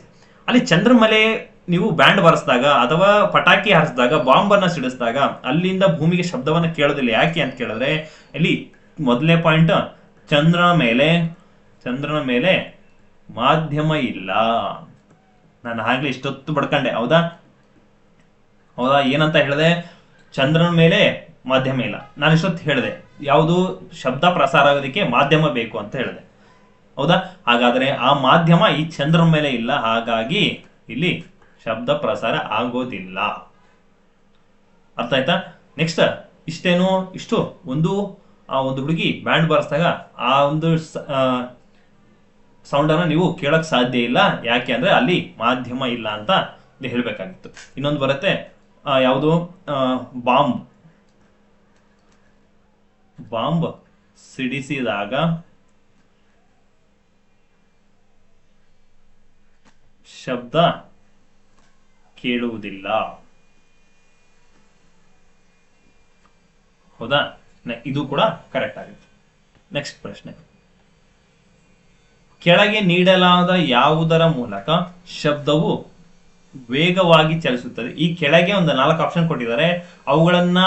ಅಲ್ಲಿ ಚಂದ್ರ ಮೇಲೆ ನೀವು ಬ್ಯಾಂಡ್ ಬಾರಿಸಿದಾಗ ಅಥವಾ ಪಟಾಕಿ ಹಾರಿಸಿದಾಗ, ಬಾಂಬ್ ಅನ್ನ ಸಿಡಿಸಿದಾಗ ಅಲ್ಲಿಂದ ಭೂಮಿಗೆ ಶಬ್ದವನ್ನ ಕೇಳೋದಿಲ್ಲ. ಯಾಕೆ ಅಂತ ಕೇಳಿದ್ರೆ ಇಲ್ಲಿ ಮೊದಲನೇ ಪಾಯಿಂಟ್, ಚಂದ್ರನ ಮೇಲೆ ಮಾಧ್ಯಮ ಇಲ್ಲ. ನಾನು ಆಗ್ಲೇ ಇಷ್ಟೊತ್ತು ಬಡ್ಕಂಡೆ. ಹೌದಾ, ಏನಂತ ಹೇಳಿದೆ, ಚಂದ್ರನ ಮೇಲೆ ಮಾಧ್ಯಮ ಇಲ್ಲ. ನಾನು ಇಷ್ಟೊತ್ತು ಹೇಳಿದೆ ಯಾವುದು, ಶಬ್ದ ಪ್ರಸಾರ ಆಗೋದಕ್ಕೆ ಮಾಧ್ಯಮ ಬೇಕು ಅಂತ ಹೇಳಿದೆ. ಹೌದಾ, ಹಾಗಾದ್ರೆ ಆ ಮಾಧ್ಯಮ ಈ ಚಂದ್ರನ ಮೇಲೆ ಇಲ್ಲ, ಹಾಗಾಗಿ ಇಲ್ಲಿ ಶಬ್ದ ಪ್ರಸಾರ ಆಗೋದಿಲ್ಲ. ಅರ್ಥ ಆಯ್ತಾ? ನೆಕ್ಸ್ಟ್ ಇಷ್ಟೇನು, ಇಷ್ಟು ಆ ಒಂದು ಹುಡುಗಿ ಬ್ಯಾಂಡ್ ಬಾರಿಸಿದಾಗ ಆ ಒಂದು ಸೌಂಡ್ ಅನ್ನ ನೀವು ಕೇಳಕ್ ಸಾಧ್ಯ ಇಲ್ಲ. ಯಾಕೆ ಅಂದ್ರೆ ಅಲ್ಲಿ ಮಾಧ್ಯಮ ಇಲ್ಲ ಅಂತ ಹೇಳ್ಬೇಕಾಗಿತ್ತು. ಇನ್ನೊಂದು ಬರುತ್ತೆ, ಯಾವುದು, ಬಾಂಬ್ ಸಿಡಿಸಿದಾಗ ಶಬ್ದ ಕೇಳುವುದಿಲ್ಲ. ಹೌದಾ, ಇದು ಕೂಡ ಕರೆಕ್ಟ್ ಆಗುತ್ತೆ. ನೆಕ್ಸ್ಟ್ ಪ್ರಶ್ನೆ, ಕೆಳಗೆ ನೀಡಲಾದ ಯಾವುದರ ಮೂಲಕ ಶಬ್ದವು ವೇಗವಾಗಿ ಚಲಿಸುತ್ತದೆ? ಈ ಕೆಳಗೆ ಒಂದು 4 ಆಪ್ಷನ್ ಕೊಟ್ಟಿದ್ದಾರೆ, ಅವುಗಳನ್ನ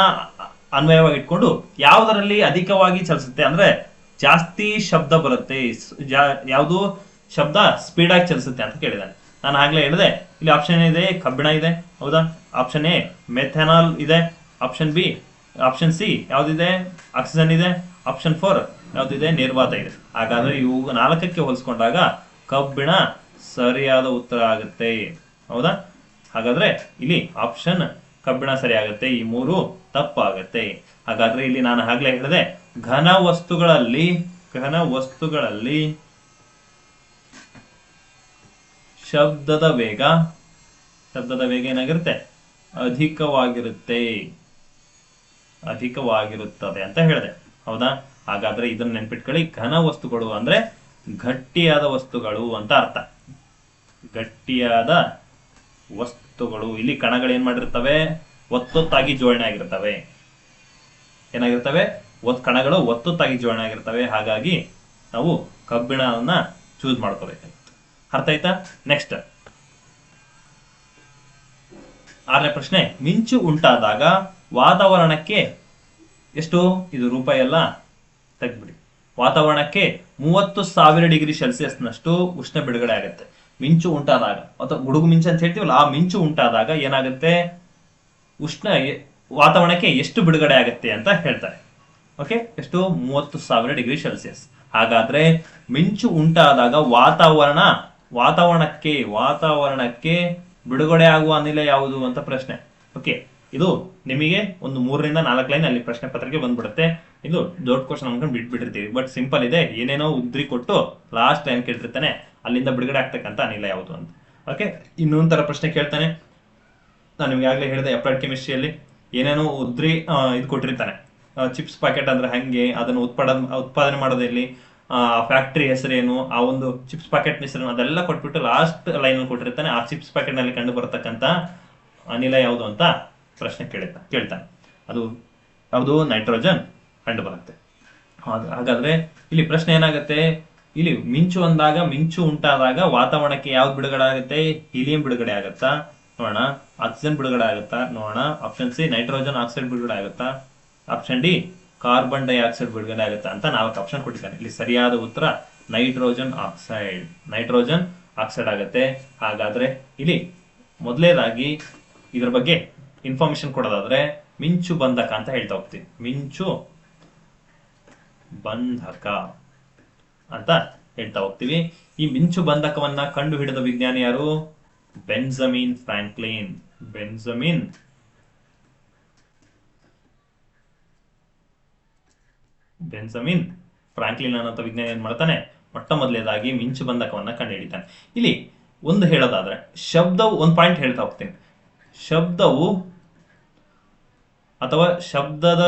ಅನ್ವಯವಾಗಿ ಇಟ್ಕೊಂಡು ಯಾವುದರಲ್ಲಿ ಅಧಿಕವಾಗಿ ಚಲಿಸುತ್ತೆ ಅಂದ್ರೆ ಜಾಸ್ತಿ ಶಬ್ದ ಬರುತ್ತೆ, ಯಾವುದು ಶಬ್ದ ಸ್ಪೀಡ್ ಆಗಿ ಚಲಿಸುತ್ತೆ ಅಂತ ಕೇಳಿದಾನೆ. ನಾನು ಆಗ್ಲೇ ಹೇಳಿದೆ, ಇಲ್ಲಿ ಆಪ್ಷನ್ ಇದೆ ಕಬ್ಬಿಣ ಇದೆ, ಹೌದಾ? ಆಪ್ಷನ್ ಎ ಮೆಥನಾಲ್ ಇದೆ, ಆಪ್ಷನ್ ಸಿ ಯಾವ್ದಿದೆ ಆಕ್ಸಿಜನ್ ಇದೆ, ಆಪ್ಷನ್ 4 ಯಾವ್ದಿದೆ ನಿರ್ವಾತ ಇದೆ. ಹಾಗಾದ್ರೆ ಇವು 4ಕ್ಕೆ ಹೋಲಿಸ್ಕೊಂಡಾಗ ಕಬ್ಬಿಣ ಸರಿಯಾದ ಉತ್ತರ ಆಗುತ್ತೆ, ಹೌದಾ? ಹಾಗಾದ್ರೆ ಇಲ್ಲಿ ಆಪ್ಷನ್ ಕಬ್ಬಿಣ ಸರಿ ಆಗುತ್ತೆ, ಈ 3 ತಪ್ಪಾಗತ್ತೆ. ಹಾಗಾದ್ರೆ ಇಲ್ಲಿ ನಾನು ಆಗ್ಲೇ ಹೇಳಿದೆ, ಘನ ವಸ್ತುಗಳಲ್ಲಿ ಶಬ್ದದ ವೇಗ ಏನಾಗಿರುತ್ತೆ? ಅಧಿಕವಾಗಿರುತ್ತದೆ ಅಂತ ಹೇಳಿದೆ, ಹೌದಾ? ಹಾಗಾದ್ರೆ ಇದನ್ನ ನೆನ್ಪಿಟ್ಕೊಳ್ಳಿ, ಘನ ವಸ್ತುಗಳು ಅಂದ್ರೆ ಗಟ್ಟಿಯಾದ ವಸ್ತುಗಳು ಅಂತ ಅರ್ಥ. ಗಟ್ಟಿಯಾದ ವಸ್ತುಗಳು, ಇಲ್ಲಿ ಕಣಗಳು ಏನ್ ಮಾಡಿರ್ತವೆ? ಒತ್ತೊತ್ತಾಗಿ ಜೋಡಣೆ ಆಗಿರ್ತವೆ. ಏನಾಗಿರ್ತವೆ? ಕಣಗಳು ಒತ್ತೊತ್ತಾಗಿ ಜೋಡಣೆ ಆಗಿರ್ತವೆ. ಹಾಗಾಗಿ ನಾವು ಕಬ್ಬಿಣವನ್ನ ಚೂಸ್ ಮಾಡ್ಕೋಬೇಕು. ಅರ್ಥ ಆಯ್ತಾ? ನೆಕ್ಸ್ಟ್ 6ನೇ ಪ್ರಶ್ನೆ, ಮಿಂಚು ಉಂಟಾದಾಗ ವಾತಾವರಣಕ್ಕೆ ಎಷ್ಟು? ಇದು ರೂಪಾಯಿ ಎಲ್ಲ ತೆಗ್ದ್ಬಿಡಿ. ವಾತಾವರಣಕ್ಕೆ 30,000 ಡಿಗ್ರಿ ಸೆಲ್ಸಿಯಸ್ನಷ್ಟು ಉಷ್ಣ ಬಿಡುಗಡೆ ಆಗುತ್ತೆ ಮಿಂಚು ಉಂಟಾದಾಗ, ಅಥವಾ ಗುಡುಗು ಮಿಂಚು ಅಂತ ಹೇಳ್ತೀವಲ್ಲ, ಆ ಮಿಂಚು ಉಂಟಾದಾಗ ಏನಾಗುತ್ತೆ? ಉಷ್ಣ ವಾತಾವರಣಕ್ಕೆ ಎಷ್ಟು ಬಿಡುಗಡೆ ಆಗುತ್ತೆ ಅಂತ ಹೇಳ್ತಾರೆ. ಓಕೆ, ಎಷ್ಟು? 30,000 ಡಿಗ್ರಿ ಸೆಲ್ಸಿಯಸ್. ಹಾಗಾದ್ರೆ ಮಿಂಚು ಉಂಟಾದಾಗ ವಾತಾವರಣಕ್ಕೆ ಬಿಡುಗಡೆ ಆಗುವ ಅನಿಲ ಯಾವುದು ಅಂತ ಪ್ರಶ್ನೆ. ಓಕೆ, ಇದು ನಿಮಗೆ ಒಂದು 3ರಿಂದ 4 ಲೈನ್ ಅಲ್ಲಿ ಪ್ರಶ್ನೆ ಪತ್ರಿಕೆ ಬಂದ್ಬಿಡುತ್ತೆ. ಇದು ದೊಡ್ಡ ಕ್ವಶನ್ ಅನ್ಕೊಂಡು ಬಿಟ್ಬಿಟ್ಟಿರ್ತೀವಿ, ಬಟ್ ಸಿಂಪಲ್ ಇದೆ. ಏನೇನೋ ಉದ್ರಿ ಕೊಟ್ಟು ಲಾಸ್ಟ್ ಲೈನ್ ಕೇಳಿರ್ತಾನೆ, ಅಲ್ಲಿಂದ ಬಿಡುಗಡೆ ಆಗ್ತಕ್ಕಂಥ ಅನಿಲ ಯಾವುದು ಅಂತ. ಓಕೆ, ಇನ್ನೊಂದು ತರ ಪ್ರಶ್ನೆ ಕೇಳ್ತಾನೆ. ನಾನು ನಿಮ್ಗೆ ಆಗ್ಲೇ ಹೇಳಿದೆ, ಅಪ್ಲೈಡ್ ಕೆಮಿಸ್ಟ್ರಿಯಲ್ಲಿ ಏನೇನೋ ಉದ್ರಿ ಇದು ಕೊಟ್ಟಿರ್ತಾನೆ. ಚಿಪ್ಸ್ ಪ್ಯಾಕೆಟ್ ಅಂದ್ರೆ ಹಂಗೆ, ಅದನ್ನು ಉತ್ಪಾದನೆ ಮಾಡೋದಲ್ಲಿ ಫ್ಯಾಕ್ಟರಿ ಹೆಸರೇನು, ಆ ಒಂದು ಚಿಪ್ಸ್ ಪ್ಯಾಕೆಟ್ ಹೆಸರೇನು, ಅದೆಲ್ಲ ಕೊಟ್ಬಿಟ್ಟು ಲಾಸ್ಟ್ ಲೈನ್ ಕೊಟ್ಟಿರ್ತಾನೆ. ಆ ಚಿಪ್ಸ್ ಪ್ಯಾಕೆಟ್ ನಲ್ಲಿ ಕಂಡು ಬರತಕ್ಕಂತ ಅನಿಲ ಯಾವುದು ಅಂತ ಪ್ರಶ್ನೆ ಕೇಳ್ತಾನೆ. ಅದು ಯಾವುದು? ನೈಟ್ರೋಜನ್ ಕಂಡು ಬರುತ್ತೆ. ಹಾಗಾದ್ರೆ ಇಲ್ಲಿ ಪ್ರಶ್ನೆ ಏನಾಗುತ್ತೆ? ಇಲ್ಲಿ ಮಿಂಚು ಉಂಟಾದಾಗ ವಾತಾವರಣಕ್ಕೆ ಯಾವ್ದು ಬಿಡುಗಡೆ ಆಗುತ್ತೆ? ಹೀಲಿಯಂ ಬಿಡುಗಡೆ ಆಗುತ್ತಾ ನೋಡೋಣ, ಆಕ್ಸಿಜನ್ ಬಿಡುಗಡೆ ಆಗುತ್ತಾ ನೋಡೋಣ, ಆಪ್ಷನ್ ಸಿ ನೈಟ್ರೋಜನ್ ಆಕ್ಸೈಡ್ ಬಿಡುಗಡೆ ಆಗುತ್ತಾ, ಆಪ್ಷನ್ ಡಿ ಕಾರ್ಬನ್ ಡೈಆಕ್ಸೈಡ್ ಬಿಡುಗಡೆ ಆಗುತ್ತಾ ಅಂತ 4 ಆಪ್ಷನ್ ಕೊಟ್ಟಿದ್ದಾನೆ. ಇಲ್ಲಿ ಸರಿಯಾದ ಉತ್ತರ ನೈಟ್ರೋಜನ್ ಆಕ್ಸೈಡ್ ಆಗುತ್ತೆ. ಹಾಗಾದ್ರೆ ಇಲ್ಲಿ ಮೊದಲನೇದಾಗಿ ಇದ್ರ ಬಗ್ಗೆ ಇನ್ಫಾರ್ಮೇಶನ್ ಕೊಡೋದಾದ್ರೆ ಮಿಂಚು ಬಂಧಕ ಅಂತ ಹೇಳ್ತಾ ಹೋಗ್ತೀವಿ. ಮಿಂಚು ಬಂಧಕ ಅಂತ ಹೇಳ್ತಾ ಹೋಗ್ತೀವಿ. ಈ ಮಿಂಚು ಬಂಧಕವನ್ನ ಕಂಡು ಹಿಡಿದ ವಿಜ್ಞಾನಿ ಯಾರು? ಬೆಂಜಮಿನ್ ಫ್ರಾಂಕ್ಲಿನ್ ಅನ್ನೋ ವಿಜ್ಞಾನಿ ಏನ್ ಮಾಡ್ತಾನೆ? ಮೊಟ್ಟ ಮೊದಲನೇದಾಗಿ ಮಿಂಚು ಬಂಧಕವನ್ನ ಕಂಡು ಹಿಡಿತಾನೆ. ಇಲ್ಲಿ ಒಂದು ಹೇಳೋದಾದ್ರೆ ಶಬ್ದವು, ಒಂದು ಪಾಯಿಂಟ್ ಹೇಳ್ತಾ ಹೋಗ್ತೀನಿ, ಶಬ್ದವು ಅಥವಾ ಶಬ್ದದ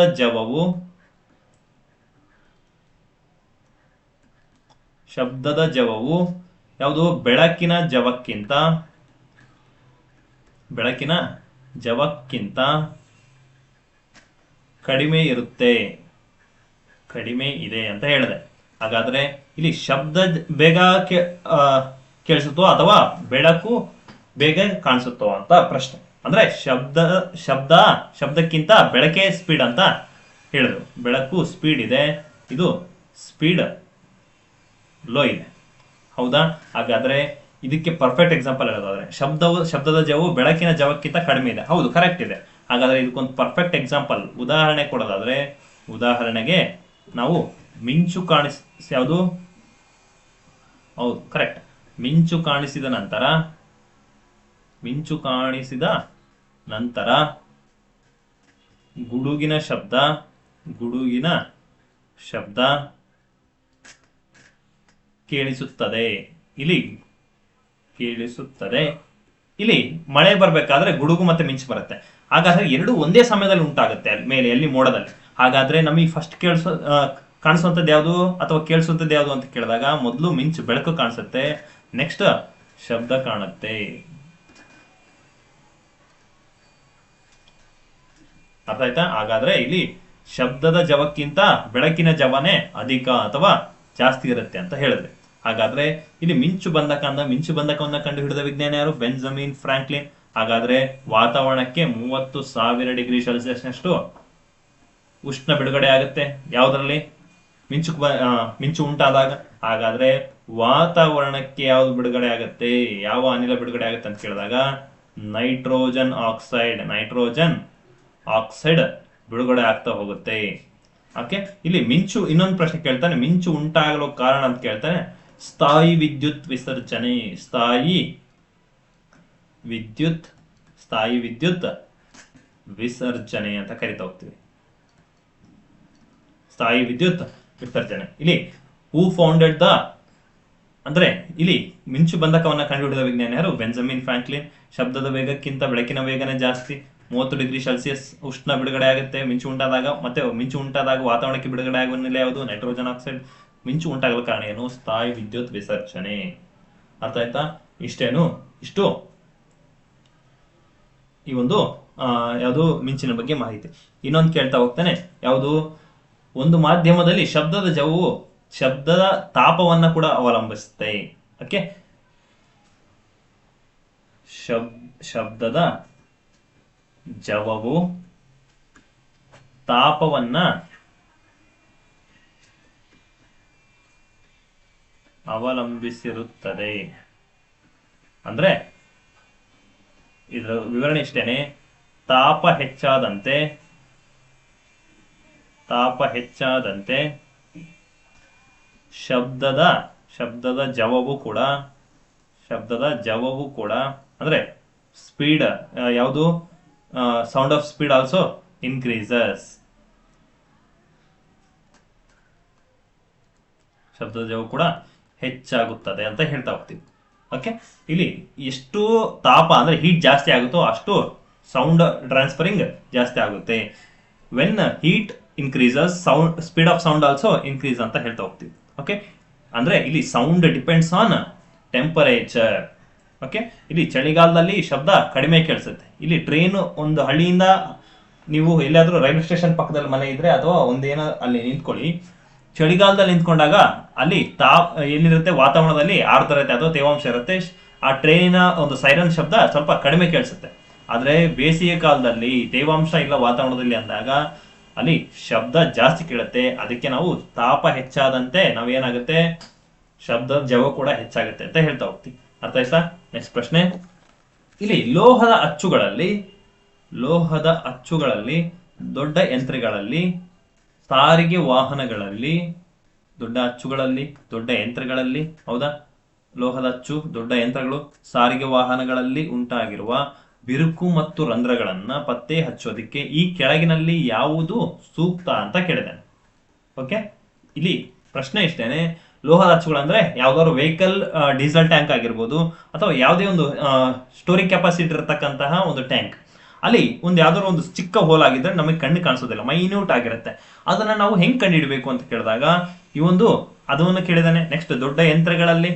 ಜವವು ಯಾವುದು? ಬೆಳಕಿನ ಜವಕ್ಕಿಂತ ಕಡಿಮೆ ಇದೆ ಅಂತ ಹೇಳಿದೆ. ಹಾಗಾದ್ರೆ ಇಲ್ಲಿ ಶಬ್ದ ಬೇಗ ಕೇಳಿಸುತ್ತೋ ಅಥವಾ ಬೆಳಕು ಬೇಗ ಕಾಣಿಸುತ್ತೋ ಅಂತ ಪ್ರಶ್ನೆ. ಅಂದ್ರೆ ಶಬ್ದಕ್ಕಿಂತ ಬೆಳಕೆ ಸ್ಪೀಡ್ ಅಂತ ಹೇಳಿದ್ರು. ಬೆಳಕು ಸ್ಪೀಡ್ ಇದೆ, ಇದು ಸ್ಪೀಡ್ ಲೋ ಇದೆ, ಹೌದಾ? ಹಾಗಾದ್ರೆ ಇದಕ್ಕೆ ಪರ್ಫೆಕ್ಟ್ ಎಕ್ಸಾಂಪಲ್ ಹೇಳೋದಾದ್ರೆ ಶಬ್ದದ ಜವವು ಬೆಳಕಿನ ಜವಕ್ಕಿಂತ ಕಡಿಮೆ ಇದೆ, ಹೌದು ಕರೆಕ್ಟ್ ಇದೆ. ಹಾಗಾದ್ರೆ ಇದಕ್ಕೊಂದು ಪರ್ಫೆಕ್ಟ್ ಎಕ್ಸಾಂಪಲ್ ಉದಾಹರಣೆ ಕೊಡೋದಾದ್ರೆ, ಉದಾಹರಣೆಗೆ ನಾವು ಮಿಂಚು ಯಾವುದು? ಹೌದು ಕರೆಕ್ಟ್. ಮಿಂಚು ಕಾಣಿಸಿದ ನಂತರ ಗುಡುಗಿನ ಶಬ್ದ ಕೇಳಿಸುತ್ತದೆ. ಇಲ್ಲಿ ಮಳೆ ಬರ್ಬೇಕಾದ್ರೆ ಗುಡುಗು ಮತ್ತೆ ಮಿಂಚು ಬರುತ್ತೆ. ಹಾಗಾದ್ರೆ ಎರಡು ಒಂದೇ ಸಮಯದಲ್ಲಿ ಉಂಟಾಗುತ್ತೆ ಮೇಲೆ ಎಲ್ಲಿ ಮೋಡದಲ್ಲಿ. ಹಾಗಾದ್ರೆ ನಮಗೆ ಫಸ್ಟ್ ಕಾಣಿಸುವಂತದ್ದು ಯಾವುದು ಅಥವಾ ಕೇಳಿಸುವಂತದ್ದು ಯಾವುದು ಅಂತ ಕೇಳಿದಾಗ ಮೊದಲು ಮಿಂಚು ಬೆಳಕು ಕಾಣಿಸುತ್ತೆ, ನೆಕ್ಸ್ಟ್ ಶಬ್ದ ಕಾಣುತ್ತೆ. ಅರ್ಥ ಆಯ್ತಾ? ಹಾಗಾದ್ರೆ ಇಲ್ಲಿ ಶಬ್ದದ ಜವಕ್ಕಿಂತ ಬೆಳಕಿನ ಜವನೇ ಅಧಿಕ ಅಥವಾ ಜಾಸ್ತಿ ಇರುತ್ತೆ ಅಂತ ಹೇಳಿದ್ರೆ. ಹಾಗಾದ್ರೆ ಇಲ್ಲಿ ಮಿಂಚು ಬಂಧಕವನ್ನ ಕಂಡು ಹಿಡಿದ ವಿಜ್ಞಾನಿ ಯಾರು? Benjamin Franklin. ಹಾಗಾದ್ರೆ ವಾತಾವರಣಕ್ಕೆ 30,000 ಡಿಗ್ರಿ ಸೆಲ್ಸಿಯಸ್ನಷ್ಟು ಉಷ್ಣ ಬಿಡುಗಡೆ ಆಗುತ್ತೆ ಯಾವ್ದ್ರಲ್ಲಿ? ಮಿಂಚು ಉಂಟಾದಾಗ. ಹಾಗಾದ್ರೆ ವಾತಾವರಣಕ್ಕೆ ಯಾವ್ದು ಬಿಡುಗಡೆ ಆಗುತ್ತೆ, ಯಾವ ಅನಿಲ ಬಿಡುಗಡೆ ಆಗುತ್ತೆ ಅಂತ ಕೇಳಿದಾಗ ನೈಟ್ರೋಜನ್ ಆಕ್ಸೈಡ್ ಬಿಡುಗಡೆ ಆಗ್ತಾ ಹೋಗುತ್ತೆ. ಓಕೆ, ಇಲ್ಲಿ ಮಿಂಚು ಇನ್ನೊಂದು ಪ್ರಶ್ನೆ ಕೇಳ್ತಾನೆ, ಮಿಂಚು ಉಂಟಾಗಲು ಕಾರಣ ಅಂತ ಕೇಳ್ತಾನೆ. ಸ್ಥಾಯಿ ವಿದ್ಯುತ್ ವಿಸರ್ಜನೆ ಅಂತ ಕರಿತಾ ಹೋಗ್ತೀವಿ. ಸ್ಥಾಯಿ ವಿದ್ಯುತ್ ವಿಸರ್ಜನೆ. ಇಲ್ಲಿ ಹೂ ಫೌಂಡೆಡ್ ದ ಅಂದ್ರೆ ಇಲ್ಲಿ ಮಿಂಚು ಬಂಧಕವನ್ನ ಕಂಡುಹಿಡಿದ ವಿಜ್ಞಾನಿ ಯಾರು? Benjamin Franklin. ಶಬ್ದದ ವೇಗಕ್ಕಿಂತ ಬೆಳಕಿನ ವೇಗನೇ ಜಾಸ್ತಿ, 30 ಡಿಗ್ರಿ ಸೆಲ್ಸಿಯಸ್ ಉಷ್ಣ ಬಿಡುಗಡೆ ಆಗುತ್ತೆ ಮಿಂಚು ಉಂಟಾದಾಗ. ಮತ್ತೆ ಮಿಂಚು ಉಂಟಾದಾಗ ವಾತಾವರಣಕ್ಕೆ ಬಿಡುಗಡೆ ಆಗುವ ಅನಿಲ ಯಾವುದು? Nitrogen oxide. ಮಿಂಚು ಉಂಟಾಗಲು ಕಾರಣ ಏನು? ಸ್ಥಾಯಿ ವಿದ್ಯುತ್ ವಿಸರ್ಜನೆ. ಅರ್ಥ ಆಯ್ತಾ? ಇಷ್ಟು ಈ ಒಂದು ಯಾವುದು ಮಿಂಚಿನ ಬಗ್ಗೆ ಮಾಹಿತಿ. ಇನ್ನೊಂದು ಕೇಳ್ತಾ ಹೋಗ್ತಾನೆ, ಯಾವುದು? ಒಂದು ಮಾಧ್ಯಮದಲ್ಲಿ ಶಬ್ದದ ಜವವು ಶಬ್ದದ ತಾಪವನ್ನ ಕೂಡ ಅವಲಂಬಿಸುತ್ತೆ. ಓಕೆ, ಶಬ್ದದ ಜವವು ತಾಪವನ್ನ ಅವಲಂಬಿಸಿರುತ್ತದೆ. ಅಂದ್ರೆ ಇದರ ವಿವರಣೆ ಇಷ್ಟೇನೆ, ತಾಪ ಹೆಚ್ಚಾದಂತೆ ಶಬ್ದದ ಜವವು ಕೂಡ ಅಂದ್ರೆ ಸ್ಪೀಡ್ ಯಾವುದು? Sound of speed also increases. ಶಬ್ದದ ಜವವು ಕೂಡ ಹೆಚ್ಚಾಗುತ್ತದೆ ಅಂತ ಹೇಳ್ತಾ ಹೋಗ್ತೀವಿ. ಓಕೆ, ಇಲ್ಲಿ ಎಷ್ಟು ತಾಪ ಅಂದ್ರೆ ಹೀಟ್ ಜಾಸ್ತಿ ಆಗುತ್ತೋ ಅಷ್ಟು ಸೌಂಡ್ ಟ್ರಾನ್ಸ್ಫರಿಂಗ್ ಜಾಸ್ತಿ ಆಗುತ್ತೆ. When heat increases speed of sound also increase ಅಂತ ಹೇಳ್ತಾ ಹೋಗ್ತೀವಿ. ಓಕೆ, ಅಂದ್ರೆ ಇಲ್ಲಿ sound depends on temperature. Okay, ಇಲ್ಲಿ ಚಳಿಗಾಲದಲ್ಲಿ ಶಬ್ದ ಕಡಿಮೆ ಕೇಳಿಸುತ್ತೆ. ಇಲ್ಲಿ ಟ್ರೈನ್ ಒಂದು ಹಳ್ಳಿಯಿಂದ ನೀವು ಎಲ್ಲಾದ್ರೂ ರೈಲ್ವೆ ಸ್ಟೇಷನ್ ಪಕ್ಕದಲ್ಲಿ ಮನೆ ಇದ್ರೆ ಅಥವಾ ಒಂದೇನೋ ಅಲ್ಲಿ ನಿಂತ್ಕೊಳ್ಳಿ, ಚಳಿಗಾಲದಲ್ಲಿ ನಿಂತ್ಕೊಂಡಾಗ ಅಲ್ಲಿ ಏನಿರುತ್ತೆ ವಾತಾವರಣದಲ್ಲಿ ಆರ್ದ್ರತೆ ಅಥವಾ ತೇವಾಂಶ ಇರುತ್ತೆ. ಆ ಟ್ರೈನಿನ ಒಂದು ಸೈರನ್ ಶಬ್ದ ಸ್ವಲ್ಪ ಕಡಿಮೆ ಕೇಳಿಸುತ್ತೆ. ಆದ್ರೆ ಬೇಸಿಗೆ ಕಾಲದಲ್ಲಿ ತೇವಾಂಶ ಇಲ್ಲ ವಾತಾವರಣದಲ್ಲಿ ಅಂದಾಗ ಅಲ್ಲಿ ಶಬ್ದ ಜಾಸ್ತಿ ಕೇಳುತ್ತೆ. ಅದಕ್ಕೆ ನಾವು ತಾಪ ಹೆಚ್ಚಾದಂತೆ ನಾವೇನಾಗುತ್ತೆ ಶಬ್ದದ ಜವ ಕೂಡ ಹೆಚ್ಚಾಗುತ್ತೆ ಅಂತ ಹೇಳ್ತಾ ಹೋಗ್ತೀವಿ. ಅರ್ಥ ಆಯ್ತಾ? ನೆಕ್ಸ್ಟ್ ಪ್ರಶ್ನೆ, ಇಲ್ಲಿ ಲೋಹದ ಅಚ್ಚುಗಳಲ್ಲಿ ದೊಡ್ಡ ಯಂತ್ರಗಳಲ್ಲಿ ಸಾರಿಗೆ ವಾಹನಗಳಲ್ಲಿ ದೊಡ್ಡ ಯಂತ್ರಗಳಲ್ಲಿ ಹೌದಾ, ಲೋಹದ ಅಚ್ಚು ದೊಡ್ಡ ಯಂತ್ರಗಳು ಸಾರಿಗೆ ವಾಹನಗಳಲ್ಲಿ ಉಂಟಾಗಿರುವ ಬಿರುಕು ಮತ್ತು ರಂಧ್ರಗಳನ್ನ ಪತ್ತೆ ಹಚ್ಚೋದಕ್ಕೆ ಈ ಕೆಳಗಿನಲ್ಲಿ ಯಾವುದು ಸೂಕ್ತ ಅಂತ ಕೇಳಿದ್ದೇನೆ. ಓಕೆ, ಇಲ್ಲಿ ಪ್ರಶ್ನೆ ಇಷ್ಟೇನೆ, ಲೋಹದ ಅಚ್ಚುಗಳಂದ್ರೆ ಯಾವ್ದಾದ್ರು ವೆಹಿಕಲ್ ಡೀಸೆಲ್ ಟ್ಯಾಂಕ್ ಆಗಿರ್ಬೋದು ಅಥವಾ ಯಾವುದೇ ಒಂದು ಸ್ಟೋರೇಜ್ ಕೆಪಾಸಿಟಿ ಇರತಕ್ಕಂತಹ ಒಂದು ಟ್ಯಾಂಕ್. ಅಲ್ಲಿ ಯಾವ್ದಾದ್ರು ಒಂದು ಚಿಕ್ಕ ಹೋಲ್ ಆಗಿದ್ರೆ ನಮಗೆ ಕಣ್ಣು ಕಾಣಿಸೋದಿಲ್ಲ, ಮೈನ್ಯೂಟ್ ಆಗಿರುತ್ತೆ. ಅದನ್ನ ನಾವು ಹೆಂಗ್ ಕಂಡುಹಿಡಬೇಕು ಅಂತ ಕೇಳಿದಾಗ ಅದನ್ನು ಕೇಳಿದಾನೆ. ನೆಕ್ಸ್ಟ್ ದೊಡ್ಡ ಯಂತ್ರಗಳಲ್ಲಿ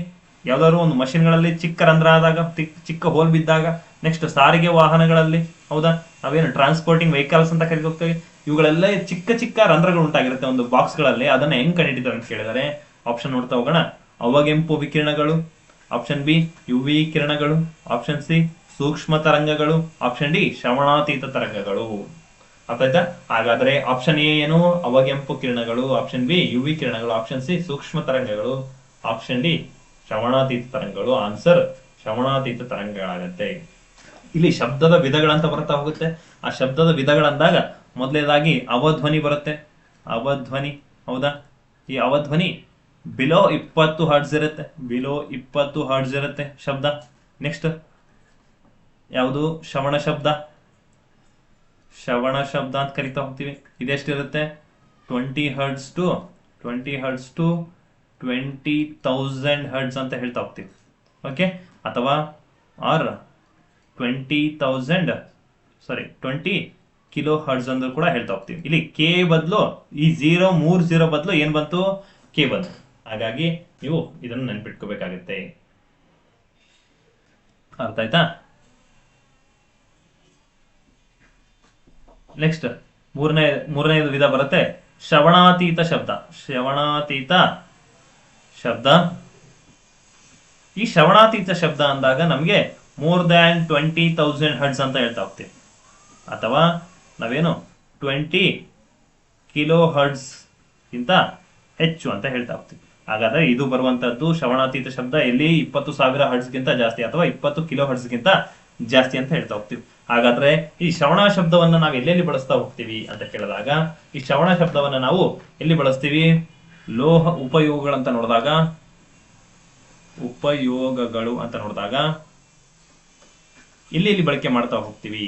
ಯಾವ್ದಾದ್ರು ಒಂದು ಮಷಿನ್ಗಳಲ್ಲಿ ಚಿಕ್ಕ ರಂಧ್ರ ಆದಾಗ, ಚಿಕ್ಕ ಹೋಲ್ ಬಿದ್ದಾಗ. ನೆಕ್ಸ್ಟ್ ಸಾರಿಗೆ ವಾಹನಗಳಲ್ಲಿ ಹೌದಾ, ನಾವೇನು ಟ್ರಾನ್ಸ್ಪೋರ್ಟಿಂಗ್ ವೆಹಿಕಲ್ಸ್ ಅಂತ ಕರಿತೀವಿ, ಇವುಗಳೆಲ್ಲ ಚಿಕ್ಕ ರಂಧ್ರಗಳು ಉಂಟಾಗಿರುತ್ತೆ ಒಂದು ಬಾಕ್ಸ್ಗಳಲ್ಲಿ. ಅದನ್ನ ಹೆಂಗ್ ಕಂಡುಹಿಡಿತಾರೆ ಅಂತ ಕೇಳಿದರೆ ಆಪ್ಷನ್ ನೋಡ್ತಾ ಹೋಗೋಣ. ಅವಗೆಂಪು ವಿಕಿರಣಗಳು, ಆಪ್ಷನ್ ಬಿ ಯುವಿ ಕಿರಣಗಳು, ಆಪ್ಷನ್ ಸಿ ಸೂಕ್ಷ್ಮ ತರಂಗಗಳು, ಆಪ್ಷನ್ ಡಿ ಶ್ರವಣಾತೀತ ತರಂಗಗಳು. ಅರ್ಥಾಯ್ತಾ? ಹಾಗಾದ್ರೆ ಆಪ್ಷನ್ ಎ ಏನು? ಅವಗೆಂಪು ಕಿರಣಗಳು, ಆಪ್ಷನ್ ಬಿ ಯುವಿ ಕಿರಣಗಳು, ಆಪ್ಷನ್ ಸಿ ಸೂಕ್ಷ್ಮ ತರಂಗಗಳು, ಆಪ್ಷನ್ ಡಿ ಶ್ರವಣಾತೀತ ತರಂಗಗಳು. ಆನ್ಸರ್ ಶ್ರವಣಾತೀತ ತರಂಗಗಳಾಗತ್ತೆ. ಇಲ್ಲಿ ಶಬ್ದದ ವಿಧಗಳಂತ ಬರ್ತಾ ಹೋಗುತ್ತೆ. ಆ ಶಬ್ದದ ವಿಧಗಳಂದಾಗ ಮೊದಲನೇದಾಗಿ ಅವಧ್ವನಿ ಬರುತ್ತೆ. ಅವಧ್ವನಿ ಹೌದಾ, ಈ ಅವಧ್ವನಿ ಬಿಲೋ 20 ಹರ್ಟ್ಸ್ ಇರುತ್ತೆ ಶಬ್ದ. ನೆಕ್ಸ್ಟ್ ಯಾವುದು? ಶ್ರವಣ ಶಬ್ದ ಅಂತ ಕರಿತಾ ಹೋಗ್ತೀವಿ. ಇದೆಷ್ಟಿರುತ್ತೆ? 20 ಹರ್ಟ್ಸ್ ಟು 20,000 ಹರ್ಟ್ಸ್ ಅಂತ ಹೇಳ್ತಾ ಹೋಗ್ತೀವಿ. ಓಕೆ, ಅಥವಾ 20 ಕಿಲೋ ಹರ್ಟ್ಸ್ ಅಂತ ಕೂಡ ಹೇಳ್ತಾ ಹೋಗ್ತೀವಿ. ಇಲ್ಲಿ ಕೆ ಬದಲು ಈ 0 ಬದಲು ಏನ್ ಬಂತು? ಕೆ ಬಂತು. ಹಾಗಾಗಿ ನೀವು ಇದನ್ನು ನೆನ್ಪಿಟ್ಕೋಬೇಕಾಗತ್ತೆ. ಅರ್ಥ ಆಯ್ತಾ? ನೆಕ್ಸ್ಟ್ ಮೂರನೇದು ವಿಧ ಬರುತ್ತೆ ಶ್ರವಣಾತೀತ ಶಬ್ದ. ಶ್ರವಣಾತೀತ ಶಬ್ದ. ಈ ಶ್ರವಣಾತೀತ ಶಬ್ದ ಅಂದಾಗ ನಮಗೆ ಮೋರ್ ದ್ಯಾನ್ 20,000 ಹರ್ಟ್ಸ್ ಅಂತ ಹೇಳ್ತಾ ಹೋಗ್ತೀವಿ, ಅಥವಾ ನಾವೇನು 20 ಕಿಲೋ ಹರ್ಟ್ಸ್ ಗಿಂತ ಹೆಚ್ಚು ಅಂತ ಹೇಳ್ತಾ ಹೋಗ್ತೀವಿ. ಹಾಗಾದ್ರೆ ಇದು ಬರುವಂತದ್ದು ಶ್ರವಣಾತೀತ ಶಬ್ದ ಎಲ್ಲಿ 20,000 ಹರ್ಟ್ಸ್ಗಿಂತ ಜಾಸ್ತಿ ಅಥವಾ 20 ಕಿಲೋ ಹರ್ಟ್ಸ್ಗಿಂತ ಜಾಸ್ತಿ ಅಂತ ಹೇಳ್ತಾ ಹೋಗ್ತೀವಿ. ಹಾಗಾದ್ರೆ ಈ ಶ್ರವಣ ಶಬ್ದವನ್ನ ನಾವು ಎಲ್ಲೆಲ್ಲಿ ಬಳಸ್ತಾ ಹೋಗ್ತೀವಿ ಅಂತ ಕೇಳಿದಾಗ, ಈ ಶ್ರವಣ ಶಬ್ದವನ್ನ ನಾವು ಎಲ್ಲಿ ಬಳಸ್ತೀವಿ? ಲೋಹ ಉಪಯೋಗಗಳಂತ ನೋಡಿದಾಗ, ಉಪಯೋಗಗಳು ಅಂತ ನೋಡಿದಾಗ ಇಲ್ಲಿ ಬಳಕೆ ಮಾಡ್ತಾ ಹೋಗ್ತೀವಿ.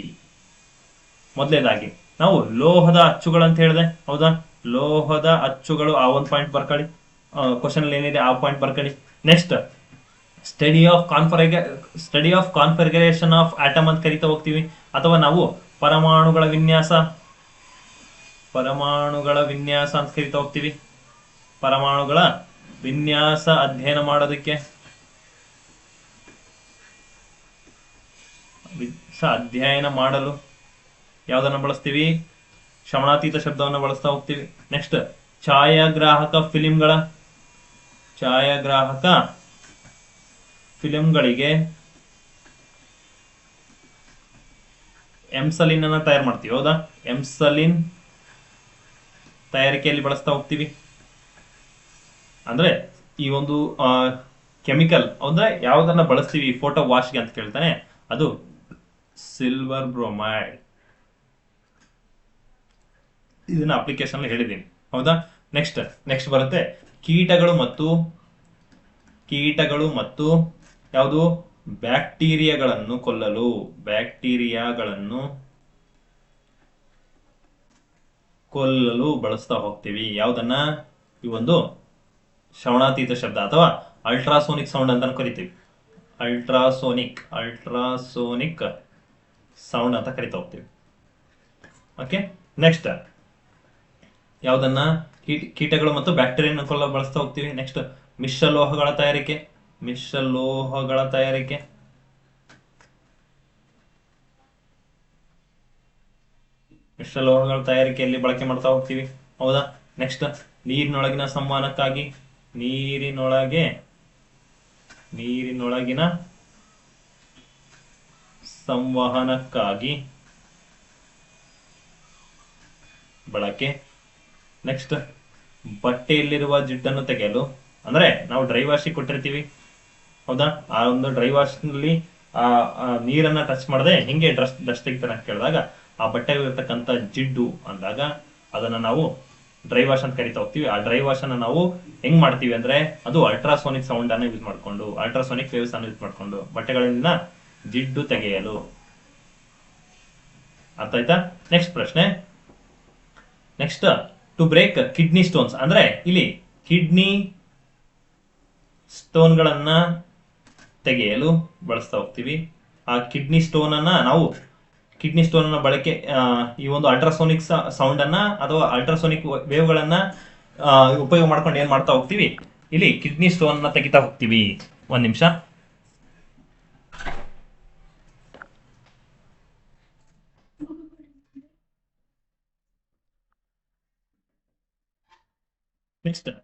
ಮೊದಲನೇದಾಗಿ ನಾವು ಲೋಹದ ಅಚ್ಚುಗಳಂತ ಹೇಳಿದೆ, ಹೌದಾ? ಲೋಹದ ಅಚ್ಚುಗಳು, ಆ ಒಂದು ಪಾಯಿಂಟ್ ಬರ್ಕೊಳ್ಳಿ, ಕ್ವಶನ್ ಏನಿದೆ ಆ ಪಾಯಿಂಟ್ ಬರ್ಕೊಳ್ಳಿ. Next study of configuration of atom ಅಂತ ಕರಿತಾ ಹೋಗ್ತೀವಿ, ಅಥವಾ ನಾವು ಪರಮಾಣುಗಳ ವಿನ್ಯಾಸ ಅಂತ ಕರಿತಾ ಹೋಗ್ತೀವಿ. ಪರಮಾಣುಗಳ ವಿನ್ಯಾಸ ಅಧ್ಯಯನ ಮಾಡೋದಕ್ಕೆ ಅಧ್ಯಯನ ಮಾಡಲು ಯಾವ್ದನ್ನ ಬಳಸ್ತೀವಿ? ಶ್ರವಣಾತೀತ ಶಬ್ದವನ್ನು ಬಳಸ್ತಾ ಹೋಗ್ತೀವಿ. ನೆಕ್ಸ್ಟ್ ಛಾಯಾಗ್ರಾಹಕ ಫಿಲಿಂಗಳಿಗೆ ಎಂಸಲಿನ್ ಅನ್ನ ತಯಾರು ಮಾಡ್ತೀವಿ, ಹೌದಾ? ಎಂಸಲಿನ್ ತಯಾರಿಕೆಯಲ್ಲಿ ಬಳಸ್ತಾ ಹೋಗ್ತೀವಿ. ಅಂದ್ರೆ ಈ ಒಂದು ಕೆಮಿಕಲ್ ಅಂದ್ರೆ ಯಾವ್ದನ್ನ ಬಳಸ್ತೀವಿ ಫೋಟೋ ವಾಶ್ಗೆ ಅಂತ ಕೇಳ್ತಾನೆ, ಅದು ಸಿಲ್ವರ್ ಬ್ರೋಮೈಡ್. ಇದನ್ನ ಅಪ್ಲಿಕೇಶನ್ ಹೇಳಿದ್ದೀನಿ, ಹೌದಾ? ನೆಕ್ಸ್ಟ್ ಬರುತ್ತೆ ಕೀಟಗಳು ಮತ್ತು ಯಾವುದು ಬ್ಯಾಕ್ಟೀರಿಯಾಗಳನ್ನು ಕೊಲ್ಲಲು ಬಳಸ್ತಾ ಹೋಗ್ತೀವಿ. ಯಾವ್ದನ್ನ? ಈ ಒಂದು ಶ್ರವಣಾತೀತ ಶಬ್ದ ಅಥವಾ ಅಲ್ಟ್ರಾಸೋನಿಕ್ ಸೌಂಡ್ ಅಂತ ಕರಿತೀವಿ. ಅಲ್ಟ್ರಾಸೋನಿಕ್ ಸೌಂಡ್ ಅಂತ ಕರಿತಾ ಹೋಗ್ತೀವಿ. ಓಕೆ, ನೆಕ್ಸ್ಟ್ ಯಾವ್ದನ್ನ? ಕೀಟಗಳು ಮತ್ತು ಬ್ಯಾಕ್ಟೀರಿಯಾ ಕೊಲ್ಲ ಬಳಸ್ತಾ ಹೋಗ್ತೀವಿ. ನೆಕ್ಸ್ಟ್ ಮಿಶ್ರಲೋಹಗಳ ತಯಾರಿಕೆಯಲ್ಲಿ ಬಳಕೆ ಮಾಡ್ತಾ ಹೋಗ್ತೀವಿ, ಹೌದಾ? ನೆಕ್ಸ್ಟ್ ನೀರಿನೊಳಗಿನ ಸಂವಹನಕ್ಕಾಗಿ ಬಳಕೆ. ನೆಕ್ಸ್ಟ್ ಬಟ್ಟೆಯಲ್ಲಿರುವ ಜಿಡ್ಡನ್ನು ತೆಗೆಯಲು, ಅಂದ್ರೆ ನಾವು ಡ್ರೈ ವಾಶಿಗೆ ಕೊಟ್ಟಿರ್ತೀವಿ, ಹೌದಾ? ಆ ಒಂದು ಡ್ರೈ ವಾಶ್ ನಲ್ಲಿ ನೀರನ್ನ ಟಚ್ ಮಾಡದೆ ಹಿಂಗೆ ಡ್ರೆಸ್ ತೆಗಿತಾನೆ ಅಂತ ಕೇಳಿದಾಗ, ಆ ಬಟ್ಟೆಯಲ್ಲಿರ್ತಕ್ಕಂಥ ಜಿಡ್ಡು ಅಂದಾಗ ಅದನ್ನ ನಾವು ಡ್ರೈ ವಾಶ್ ಅಂತ ಕರಿತಾ ಹೋಗ್ತೀವಿ. ಆ ಡ್ರೈ ವಾಶ್ ಅನ್ನ ನಾವು ಹೆಂಗ್ ಮಾಡ್ತೀವಿ ಅಂದ್ರೆ, ಅದು ಅಲ್ಟ್ರಾಸೋನಿಕ್ ಸೌಂಡ್ ಅನ್ನು ಯೂಸ್ ಮಾಡ್ಕೊಂಡು, ಅಲ್ಟ್ರಾಸೋನಿಕ್ ವೇವ್ಸ್ ಅನ್ನು ಯೂಸ್ ಮಾಡ್ಕೊಂಡು ಬಟ್ಟೆಗಳಿಂದ ಜಿಡ್ಡು ತೆಗೆಯಲು. ಅರ್ಥ ಆಯ್ತಾ? ನೆಕ್ಸ್ಟ್ ಪ್ರಶ್ನೆ. Next to break kidney stones, ಅಂದ್ರೆ ಇಲ್ಲಿ ಕಿಡ್ನಿ ಸ್ಟೋನ್ಗಳನ್ನ ತೆಗೆಯಲು ಬಳಸ್ತಾ ಹೋಗ್ತೀವಿ. ಆ ಕಿಡ್ನಿ ಸ್ಟೋನ್ ಅನ್ನ ಬಳಕೆ ಈ ಒಂದು ಅಲ್ಟ್ರಾಸೋನಿಕ್ ಸೌಂಡ್ ಅನ್ನ ಅಥವಾ ಅಲ್ಟ್ರಾಸೋನಿಕ್ ವೇವ್ಗಳನ್ನ ಉಪಯೋಗ ಮಾಡ್ಕೊಂಡು ಏನ್ ಮಾಡ್ತಾ ಹೋಗ್ತೀವಿ? ಇಲ್ಲಿ ಕಿಡ್ನಿ ಸ್ಟೋನ್ ಅನ್ನ ತೆಗಿತಾ ಹೋಗ್ತೀವಿ. ಒಂದ್ ನಿಮಿಷ.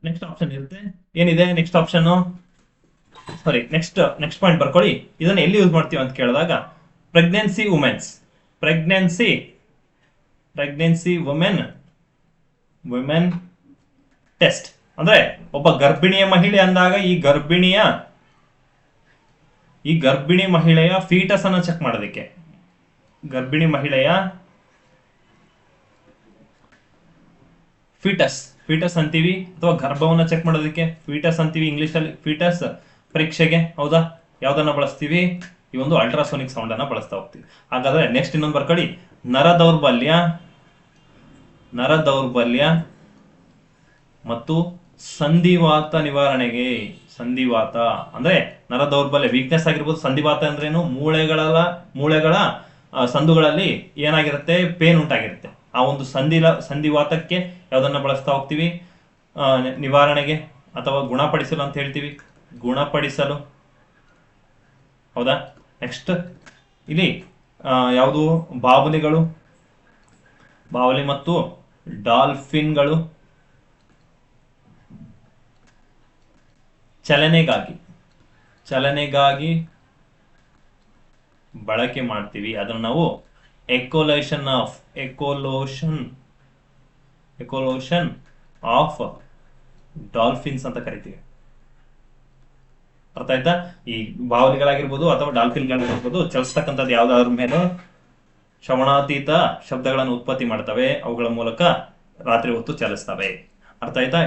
ನೆಕ್ಸ್ಟ್ ಆಪ್ಷನ್ ಇರುತ್ತೆ. ಏನಿದೆ ನೆಕ್ಸ್ಟ್ ಆಪ್ಷನ್? ಸಾರಿ, ನೆಕ್ಸ್ಟ್ ಪಾಯಿಂಟ್ ಬರ್ಕೊಳ್ಳಿ. ಇದನ್ನ ಎಲ್ಲಿ ಯೂಸ್ ಮಾಡ್ತೀವಿ ಅಂತ ಕೇಳಿದಾಗ, ಪ್ರೆಗ್ನೆನ್ಸಿ ವುಮೆನ್ ಟೆಸ್ಟ್. ಅಂದ್ರೆ ಒಬ್ಬ ಗರ್ಭಿಣಿಯ ಮಹಿಳೆ ಅಂದಾಗ ಈ ಗರ್ಭಿಣಿ ಮಹಿಳೆಯ ಫೀಟಸ್ ಅನ್ನ ಚೆಕ್ ಮಾಡೋದಕ್ಕೆ, ಗರ್ಭಿಣಿ ಮಹಿಳೆಯ ಫೀಟಸ್ ಅಂತೀವಿ, ಅಥವಾ ಗರ್ಭವನ್ನ ಚೆಕ್ ಮಾಡೋದಕ್ಕೆ ಫೀಟಸ್ ಅಂತೀವಿ ಇಂಗ್ಲಿಷ್ ಅಲ್ಲಿ. ಫೀಟಸ್ ಪರೀಕ್ಷೆಗೆ, ಹೌದಾ, ಯಾವ್ದನ್ನ ಬಳಸ್ತೀವಿ? ಈ ಒಂದು ಅಲ್ಟ್ರಾಸೋನಿಕ್ ಸೌಂಡ್ ಅನ್ನ ಬಳಸ್ತಾ ಹೋಗ್ತೀವಿ. ಹಾಗಾದ್ರೆ ನೆಕ್ಸ್ಟ್ ಇನ್ನೊಂದು ಬರ್ಕೊಳ್ಳಿ, ನರದೌರ್ಬಲ್ಯ ಮತ್ತು ಸಂಧಿವಾತ ನಿವಾರಣೆಗೆ. ಸಂಧಿವಾತ ಅಂದ್ರೆ ನರದೌರ್ಬಲ್ಯ, ವೀಕ್ನೆಸ್ ಆಗಿರ್ಬೋದು. ಸಂಧಿವಾತ ಅಂದ್ರೇನು? ಮೂಳೆಗಳ ಸಂದುಗಳಲ್ಲಿ ಏನಾಗಿರುತ್ತೆ? ಪೇನ್ ಉಂಟಾಗಿರುತ್ತೆ. ಆ ಒಂದು ಸಂಧಿವಾತಕ್ಕೆ ಯಾವ್ದನ್ನ ಬಳಸ್ತಾ ಹೋಗ್ತೀವಿ? ನಿವಾರಣೆಗೆ ಅಥವಾ ಗುಣಪಡಿಸಲು ಅಂತ ಹೇಳ್ತೀವಿ, ಗುಣಪಡಿಸಲು, ಹೌದಾ? ನೆಕ್ಸ್ಟ್ ಇಲ್ಲಿ ಯಾವುದು? ಬಾವಲಿ ಮತ್ತು ಡಾಲ್ಫಿನ್ಗಳು ಚಲನೆಗಾಗಿ ಬಳಕೆ ಮಾಡ್ತೀವಿ. ಅದನ್ನು ನಾವು ಎಕೋಲೋಷನ್ ಆಫ್ ಡಾಲ್ಫಿನ್ಸ್ ಅಂತ ಕರಿತೀವಿ. ಅರ್ಥ ಆಯ್ತಾ? ಈ ಬಾವಲಿಗಳಾಗಿರ್ಬೋದು ಅಥವಾ ಡಾಲ್ಫಿನ್ಗಳಾಗಿರ್ಬೋದು ಚಲಿಸ್ತಕ್ಕಂಥದ್ದು ಯಾವ್ದಾದ್ರ ಮೇಲೆ ಶ್ರವಣಾತೀತ ಶಬ್ದಗಳನ್ನು ಉತ್ಪತ್ತಿ ಮಾಡ್ತವೆ, ಅವುಗಳ ಮೂಲಕ ರಾತ್ರಿ ಹೊತ್ತು ಚಲಿಸ್ತವೆ. ಅರ್ಥ ಆಯ್ತಾ?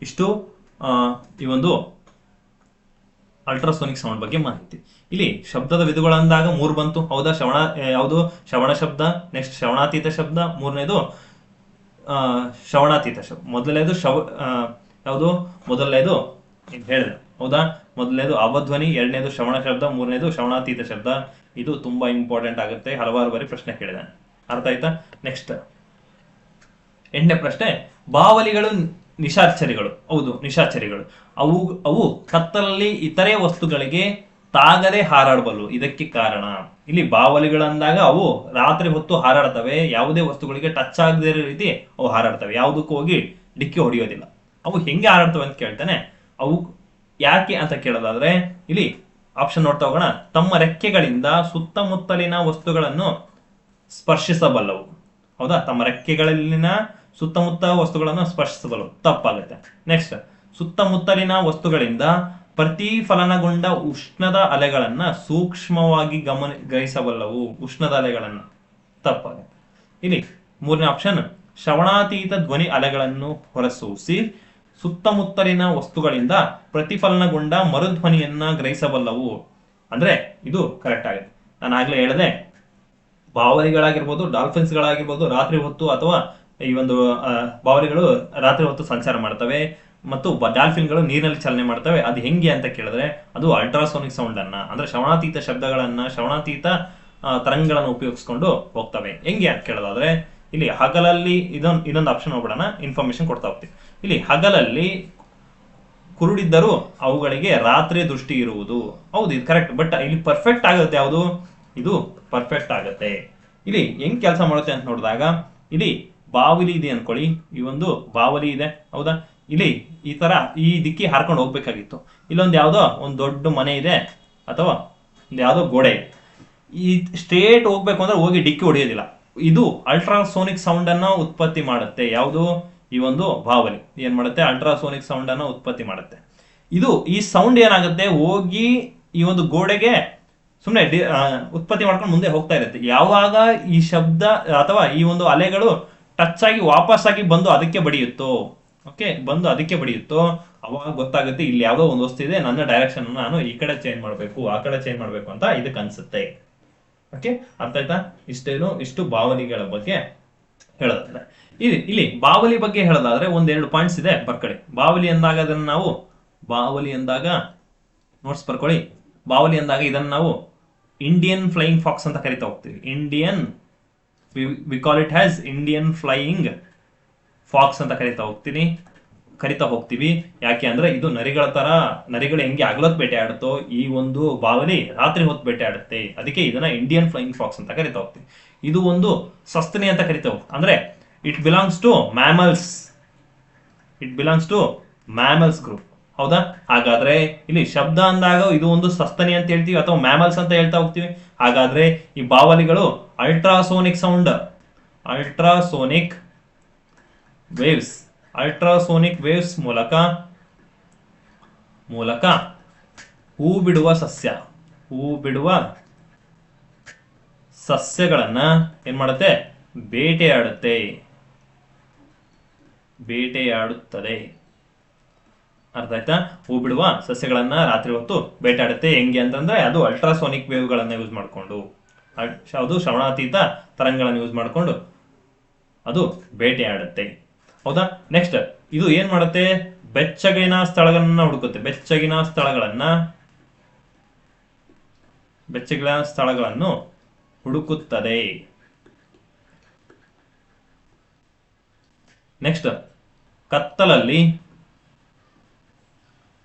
ಇಷ್ಟು ಈ ಒಂದು ಅಲ್ಟ್ರಾಸೋನಿಕ್ ಸೌಂಡ್ ಬಗ್ಗೆ ಮಾಹಿತಿ. ಇಲ್ಲಿ ಶಬ್ದದ ವಿಧಗಳಂದಾಗ 3 ಬಂತು, ಹೌದಾ? ಶ್ರವಣ ಶಬ್ದ, ನೆಕ್ಸ್ಟ್ ಶ್ರವಣಾತೀತ ಶಬ್ದ, ಮೂರನೇದು ಶ್ರವಣಾತೀತ ಶಬ್ದ. ಮೊದಲನೇದು ಹೇಳಿದೆ, ಹೌದಾ? ಮೊದಲನೇದು ಅವಧ್ವನಿ, ಎರಡನೇದು ಶ್ರವಣ ಶಬ್ದ, ಮೂರನೇದು ಶ್ರವಣಾತೀತ ಶಬ್ದ. ಇದು ತುಂಬಾ ಇಂಪಾರ್ಟೆಂಟ್ ಆಗುತ್ತೆ, ಹಲವಾರು ಬಾರಿ ಪ್ರಶ್ನೆ ಕೇಳಿದಾನೆ. ಅರ್ಥ ಆಯ್ತಾ? ನೆಕ್ಸ್ಟ್ 8ನೇ ಪ್ರಶ್ನೆ, ಬಾವಲಿಗಳು ನಿಶಾಚರಿಗಳು. ಹೌದು, ನಿಶಾಚರಿಗಳು. ಅವು ಕತ್ತಲಲ್ಲಿ ಇತರೆ ವಸ್ತುಗಳಿಗೆ ತಾಗದೆ ಹಾರಾಡಬಲ್ಲವು. ಇದಕ್ಕೆ ಕಾರಣ, ಇಲ್ಲಿ ಬಾವಲಿಗಳಂದಾಗ ಅವು ರಾತ್ರಿ ಹೊತ್ತು ಹಾರಾಡ್ತವೆ, ಯಾವುದೇ ವಸ್ತುಗಳಿಗೆ ಟಚ್ ಆಗದೇ ಇರೋ ರೀತಿ ಅವು ಹಾರಾಡ್ತವೆ, ಯಾವುದಕ್ಕೂ ಹೋಗಿ ಡಿಕ್ಕಿ ಹೊಡೆಯೋದಿಲ್ಲ. ಅವು ಹೆಂಗೆ ಹಾರಾಡ್ತವೆ ಅಂತ ಕೇಳ್ತಾನೆ. ಅವು ಯಾಕೆ ಅಂತ ಕೇಳೋದಾದ್ರೆ, ಇಲ್ಲಿ ಆಪ್ಷನ್ ನೋಡ್ತಾ ಹೋಗೋಣ. ತಮ್ಮ ರೆಕ್ಕೆಗಳಿಂದ ಸುತ್ತಮುತ್ತಲಿನ ವಸ್ತುಗಳನ್ನು ಸ್ಪರ್ಶಿಸಬಲ್ಲವು. ಹೌದಾ? ತಮ್ಮ ರೆಕ್ಕೆಗಳಲ್ಲಿನ ಸುತ್ತಮುತ್ತ ವಸ್ತುಗಳನ್ನು ಸ್ಪರ್ಶಿಸಬಲ್ಲವು. ತಪ್ಪಾಗುತ್ತೆ. ನೆಕ್ಸ್ಟ್, ಸುತ್ತಮುತ್ತಲಿನ ವಸ್ತುಗಳಿಂದ ಪ್ರತಿಫಲನಗೊಂಡ ಉಷ್ಣದ ಅಲೆಗಳನ್ನ ಸೂಕ್ಷ್ಮವಾಗಿ ಗ್ರಹಿಸಬಲ್ಲವು. ಉಷ್ಣದ ಅಲೆಗಳನ್ನ. ತಪ್ಪಾಗುತ್ತೆ. ಇಲ್ಲಿ 3ನೇ ಆಪ್ಷನ್, ಶ್ರವಣಾತೀತ ಧ್ವನಿ ಅಲೆಗಳನ್ನು ಹೊರಸೂಸಿ ಸುತ್ತಮುತ್ತಲಿನ ವಸ್ತುಗಳಿಂದ ಪ್ರತಿಫಲನಗೊಂಡ ಮರುಧ್ವನಿಯನ್ನ ಗ್ರಹಿಸಬಲ್ಲವು. ಅಂದ್ರೆ ಇದು ಕರೆಕ್ಟ್ ಆಗುತ್ತೆ. ನಾನು ಆಗ್ಲೇ ಹೇಳಿದೆ, ಬಾವಲಿಗಳಾಗಿರ್ಬೋದು, ಡಾಲ್ಫಿನ್ಸ್ಗಳಾಗಿರ್ಬೋದು ರಾತ್ರಿ ಹೊತ್ತು, ಅಥವಾ ಈ ಒಂದು ಬಾವಲಿಗಳು ರಾತ್ರಿ ಹೊತ್ತು ಸಂಚಾರ ಮಾಡ್ತವೆ ಮತ್ತು ಡಾಲ್ಫಿನ್ಗಳು ನೀರಿನಲ್ಲಿ ಚಲನೆ ಮಾಡ್ತವೆ. ಅದು ಹೆಂಗೆ ಅಂತ ಕೇಳಿದ್ರೆ, ಅದು ಅಲ್ಟ್ರಾಸೋನಿಕ್ ಸೌಂಡ್ ಅನ್ನ, ಅಂದ್ರೆ ಶ್ರವಣಾತೀತ ಶಬ್ದಗಳನ್ನ, ಶ್ರವಣಾತೀತ ತರಂಗಗಳನ್ನು ಉಪಯೋಗಿಸ್ಕೊಂಡು ಹೋಗ್ತವೆ. ಹೆಂಗೆ ಅಂತ ಕೇಳೋದಾದ್ರೆ, ಇಲ್ಲಿ ಹಗಲಲ್ಲಿ ಇದೊಂದು ಆಪ್ಷನ್ ಹೋಗ್ಬಿಡೋಣ, ಇನ್ಫಾರ್ಮೇಶನ್ ಕೊಡ್ತಾ ಹೋಗ್ತೀವಿ. ಇಲ್ಲಿ ಹಗಲಲ್ಲಿ ಕುರುಡಿದ್ದರೂ ಅವುಗಳಿಗೆ ರಾತ್ರಿ ದೃಷ್ಟಿ ಇರುವುದು. ಹೌದು, ಇದು ಕರೆಕ್ಟ್. ಬಟ್ ಇಲ್ಲಿ ಪರ್ಫೆಕ್ಟ್ ಆಗುತ್ತೆ ಯಾವುದು? ಇದು ಪರ್ಫೆಕ್ಟ್ ಆಗುತ್ತೆ. ಇಲ್ಲಿ ಹೆಂಗ್ ಕೆಲಸ ಮಾಡುತ್ತೆ ಅಂತ ನೋಡಿದಾಗ, ಇಲ್ಲಿ ಬಾವಲಿ ಇದೆ ಅನ್ಕೊಳ್ಳಿ, ಈ ಒಂದು ಬಾವಲಿ ಇದೆ, ಹೌದಾ? ಇಲ್ಲಿ ಈ ತರ ಈ ದಿಕ್ಕಿ ಹಾರ್ಕೊಂಡು ಹೋಗ್ಬೇಕಾಗಿತ್ತು. ಇಲ್ಲೊಂದು ಯಾವ್ದೋ ಒಂದು ದೊಡ್ಡ ಮನೆ ಇದೆ, ಅಥವಾ ಒಂದು ಯಾವ್ದೋ ಗೋಡೆ ಇದೆ. ಈ ಸ್ಟ್ರೇಟ್ ಹೋಗ್ಬೇಕು ಅಂದ್ರೆ ಹೋಗಿ ಡಿಕ್ಕಿ ಹೊಡೆಯೋದಿಲ್ಲ. ಇದು ಅಲ್ಟ್ರಾಸೋನಿಕ್ ಸೌಂಡ್ ಅನ್ನ ಉತ್ಪತ್ತಿ ಮಾಡುತ್ತೆ. ಯಾವುದು? ಈ ಒಂದು ಬಾವಲಿ ಏನ್ ಮಾಡುತ್ತೆ? ಅಲ್ಟ್ರಾಸೋನಿಕ್ ಸೌಂಡ್ ಅನ್ನ ಉತ್ಪತ್ತಿ ಮಾಡುತ್ತೆ. ಈ ಸೌಂಡ್ ಏನಾಗುತ್ತೆ, ಹೋಗಿ ಈ ಒಂದು ಗೋಡೆಗೆ ಸುಮ್ಮನೆ ಉತ್ಪತ್ತಿ ಮಾಡ್ಕೊಂಡು ಮುಂದೆ ಹೋಗ್ತಾ ಇರುತ್ತೆ. ಯಾವಾಗ ಈ ಶಬ್ದ ಅಥವಾ ಈ ಒಂದು ಅಲೆಗಳು ಟಚ್ ಆಗಿ ವಾಪಸ್ ಆಗಿ ಬಂದು ಅದಕ್ಕೆ ಬಡಿಯುತ್ತೋ, ಬಂದು ಅದಕ್ಕೆ ಬಡಿಯುತ್ತೋ, ಅವಾಗ ಗೊತ್ತಾಗುತ್ತೆ ಇಲ್ಲಿ ಯಾವ್ದೋ ಒಂದು ವಸ್ತು ಇದೆ, ನನ್ನ ಡೈರೆಕ್ಷನ್ ನಾನು ಈ ಕಡೆ ಚೇಂಜ್ ಮಾಡಬೇಕು, ಆ ಕಡೆ ಚೇಂಜ್ ಮಾಡಬೇಕು ಅಂತ ಇದಕ್ಕೆ ಅನ್ಸುತ್ತೆ. ಓಕೆ, ಅರ್ಥ ಆಯ್ತಾ? ಇಷ್ಟು ಬಾವಲಿಗಳ ಬಗ್ಗೆ ಹೇಳೋದಾದ್ರೆ, ಇಲ್ಲಿ ಬಾವಲಿ ಬಗ್ಗೆ ಹೇಳೋದಾದ್ರೆ 1-2 ಪಾಯಿಂಟ್ಸ್ ಇದೆ, ಬರ್ಕೊಳ್ಳಿ. ಬಾವಲಿ ಅಂದಾಗ ನೋಟ್ಸ್ ಬರ್ಕೊಳ್ಳಿ. ಬಾವಲಿ ಅಂದಾಗ ಇದನ್ನ ನಾವು ಇಂಡಿಯನ್ ಫ್ಲೈಯಿಂಗ್ ಫಾಕ್ಸ್ ಅಂತ ಕರಿತಾ ಹೋಗ್ತೀವಿ. We call it has Indian flying fox ಅಂತ ಕರಿತಾ ಹೋಗ್ತೀವಿ. ಯಾಕೆ ಅಂದ್ರೆ ಇದು ನರಿಗಳು ಹೆಂಗೆ ಹಗಲೊತ್ತು ಬೇಟೆ ಆಡುತ್ತೋ, ಈ ಒಂದು ಬಾವಲಿ ರಾತ್ರಿ ಹೊತ್ತು ಬೇಟೆ ಆಡುತ್ತೆ. ಅದಕ್ಕೆ ಇದನ್ನ ಇಂಡಿಯನ್ ಫ್ಲೈಯಿಂಗ್ ಫಾಕ್ಸ್ ಅಂತ ಕರಿತಾ ಹೋಗ್ತೀವಿ. ಇದು ಒಂದು ಸಸ್ತನಿ ಅಂತ ಕರಿತಾ ಹೋಗ್ತೀವಿ. ಅಂದ್ರೆ it belongs to mammals group. ಹೌದಾ? ಹಾಗಾದ್ರೆ ಇಲ್ಲಿ ಶಬ್ದ ಅಂದಾಗ ಇದು ಒಂದು ಸಸ್ತನಿ ಅಂತ ಹೇಳ್ತೀವಿ, ಅಥವಾ ಮ್ಯಾಮಲ್ಸ್ ಅಂತ ಹೇಳ್ತಾ ಹೋಗ್ತೀವಿ. ಹಾಗಾದ್ರೆ ಈ ಬಾವಲಿಗಳು ಅಲ್ಟ್ರಾಸೋನಿಕ್ ವೇವ್ಸ್ ಮೂಲಕ ಹೂ ಬಿಡುವ ಸಸ್ಯಗಳನ್ನ ಏನ್ ಮಾಡುತ್ತೆ? ಬೇಟೆಯಾಡುತ್ತದೆ. ಅರ್ಥ ಆಯ್ತಾ? ಹೂ ಬಿಡುವ ಸಸ್ಯಗಳನ್ನ ರಾತ್ರಿ ಹೊತ್ತು ಬೇಟೆಯಾಡುತ್ತೆ. ಹೆಂಗೆ ಅಂತಂದ್ರೆ, ಅದು ಅಲ್ಟ್ರಾಸೋನಿಕ್ ವೇವ್ಗಳನ್ನ ಯೂಸ್ ಮಾಡಿಕೊಂಡು, ಅದು ಶ್ರವಣಾತೀತ ತರಂಗಗಳನ್ನು ಯೂಸ್ ಮಾಡಿಕೊಂಡು ಅದು ಬೇಟೆಯಾಡುತ್ತೆ. ಹೌದಾ? ನೆಕ್ಸ್ಟ್, ಇದು ಏನ್ ಮಾಡುತ್ತೆ? ಬೆಚ್ಚಗಿನ ಸ್ಥಳಗಳನ್ನ ಹುಡುಕುತ್ತೆ. ಬೆಚ್ಚಗಿನ ಸ್ಥಳಗಳನ್ನು ಹುಡುಕುತ್ತದೆ. ನೆಕ್ಸ್ಟ್,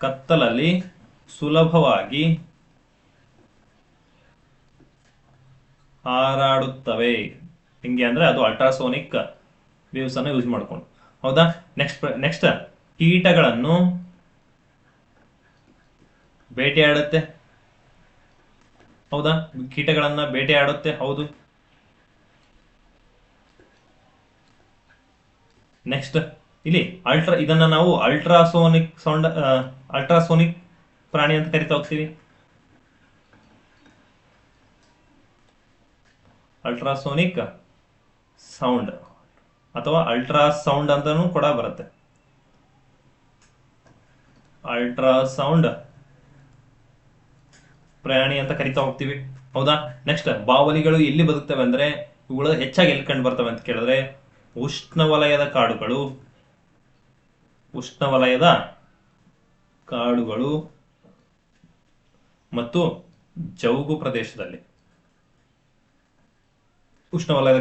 ಕತ್ತಲಲ್ಲಿ ಸುಲಭವಾಗಿ ಹಾರಾಡುತ್ತವೆ. ಹಿಂಗೆ ಅಂದ್ರೆ ಅದು ಅಲ್ಟ್ರಾಸೋನಿಕ್ ವೇವ್ಸ್ ಅನ್ನು ಯೂಸ್ ಮಾಡ್ಕೊಂಡು. ಹೌದಾ? ನೆಕ್ಸ್ಟ್ ಕೀಟಗಳನ್ನು ಬೇಟೆಯಾಡುತ್ತೆ. ಹೌದಾ? ಕೀಟಗಳನ್ನ ಬೇಟೆಯಾಡುತ್ತೆ. ಹೌದು. ನೆಕ್ಸ್ಟ್ ಇಲ್ಲಿ ಇದನ್ನ ನಾವು ಅಲ್ಟ್ರಾಸೋನಿಕ್ ಪ್ರಾಣಿ ಅಂತ ಕರಿತಾ ಹೋಗ್ತೀವಿ. ಅಲ್ಟ್ರಾಸೋನಿಕ್ ಸೌಂಡ್ ಅಥವಾ ಅಲ್ಟ್ರಾಸೌಂಡ್ ಅಂತಾನೂ ಕೂಡ ಬರುತ್ತೆ. ಅಲ್ಟ್ರಾಸೌಂಡ್ ಪ್ರಾಣಿ ಅಂತ ಕರಿತಾ ಹೋಗ್ತೀವಿ. ಹೌದಾ? ನೆಕ್ಸ್ಟ್ ಬಾವಲಿಗಳು ಎಲ್ಲಿ ಬದುಕ್ತವೆ ಅಂದ್ರೆ ಇವುಗಳು ಹೆಚ್ಚಾಗಿ ಎಲ್ಲಿ ಕಂಡು ಬರ್ತವೆ ಅಂತ ಕೇಳಿದ್ರೆ ಉಷ್ಣವಲಯದ ಕಾಡುಗಳು ಮತ್ತು ಜೌಗು ಪ್ರದೇಶದಲ್ಲಿ. ಉಷ್ಣವಲಯದ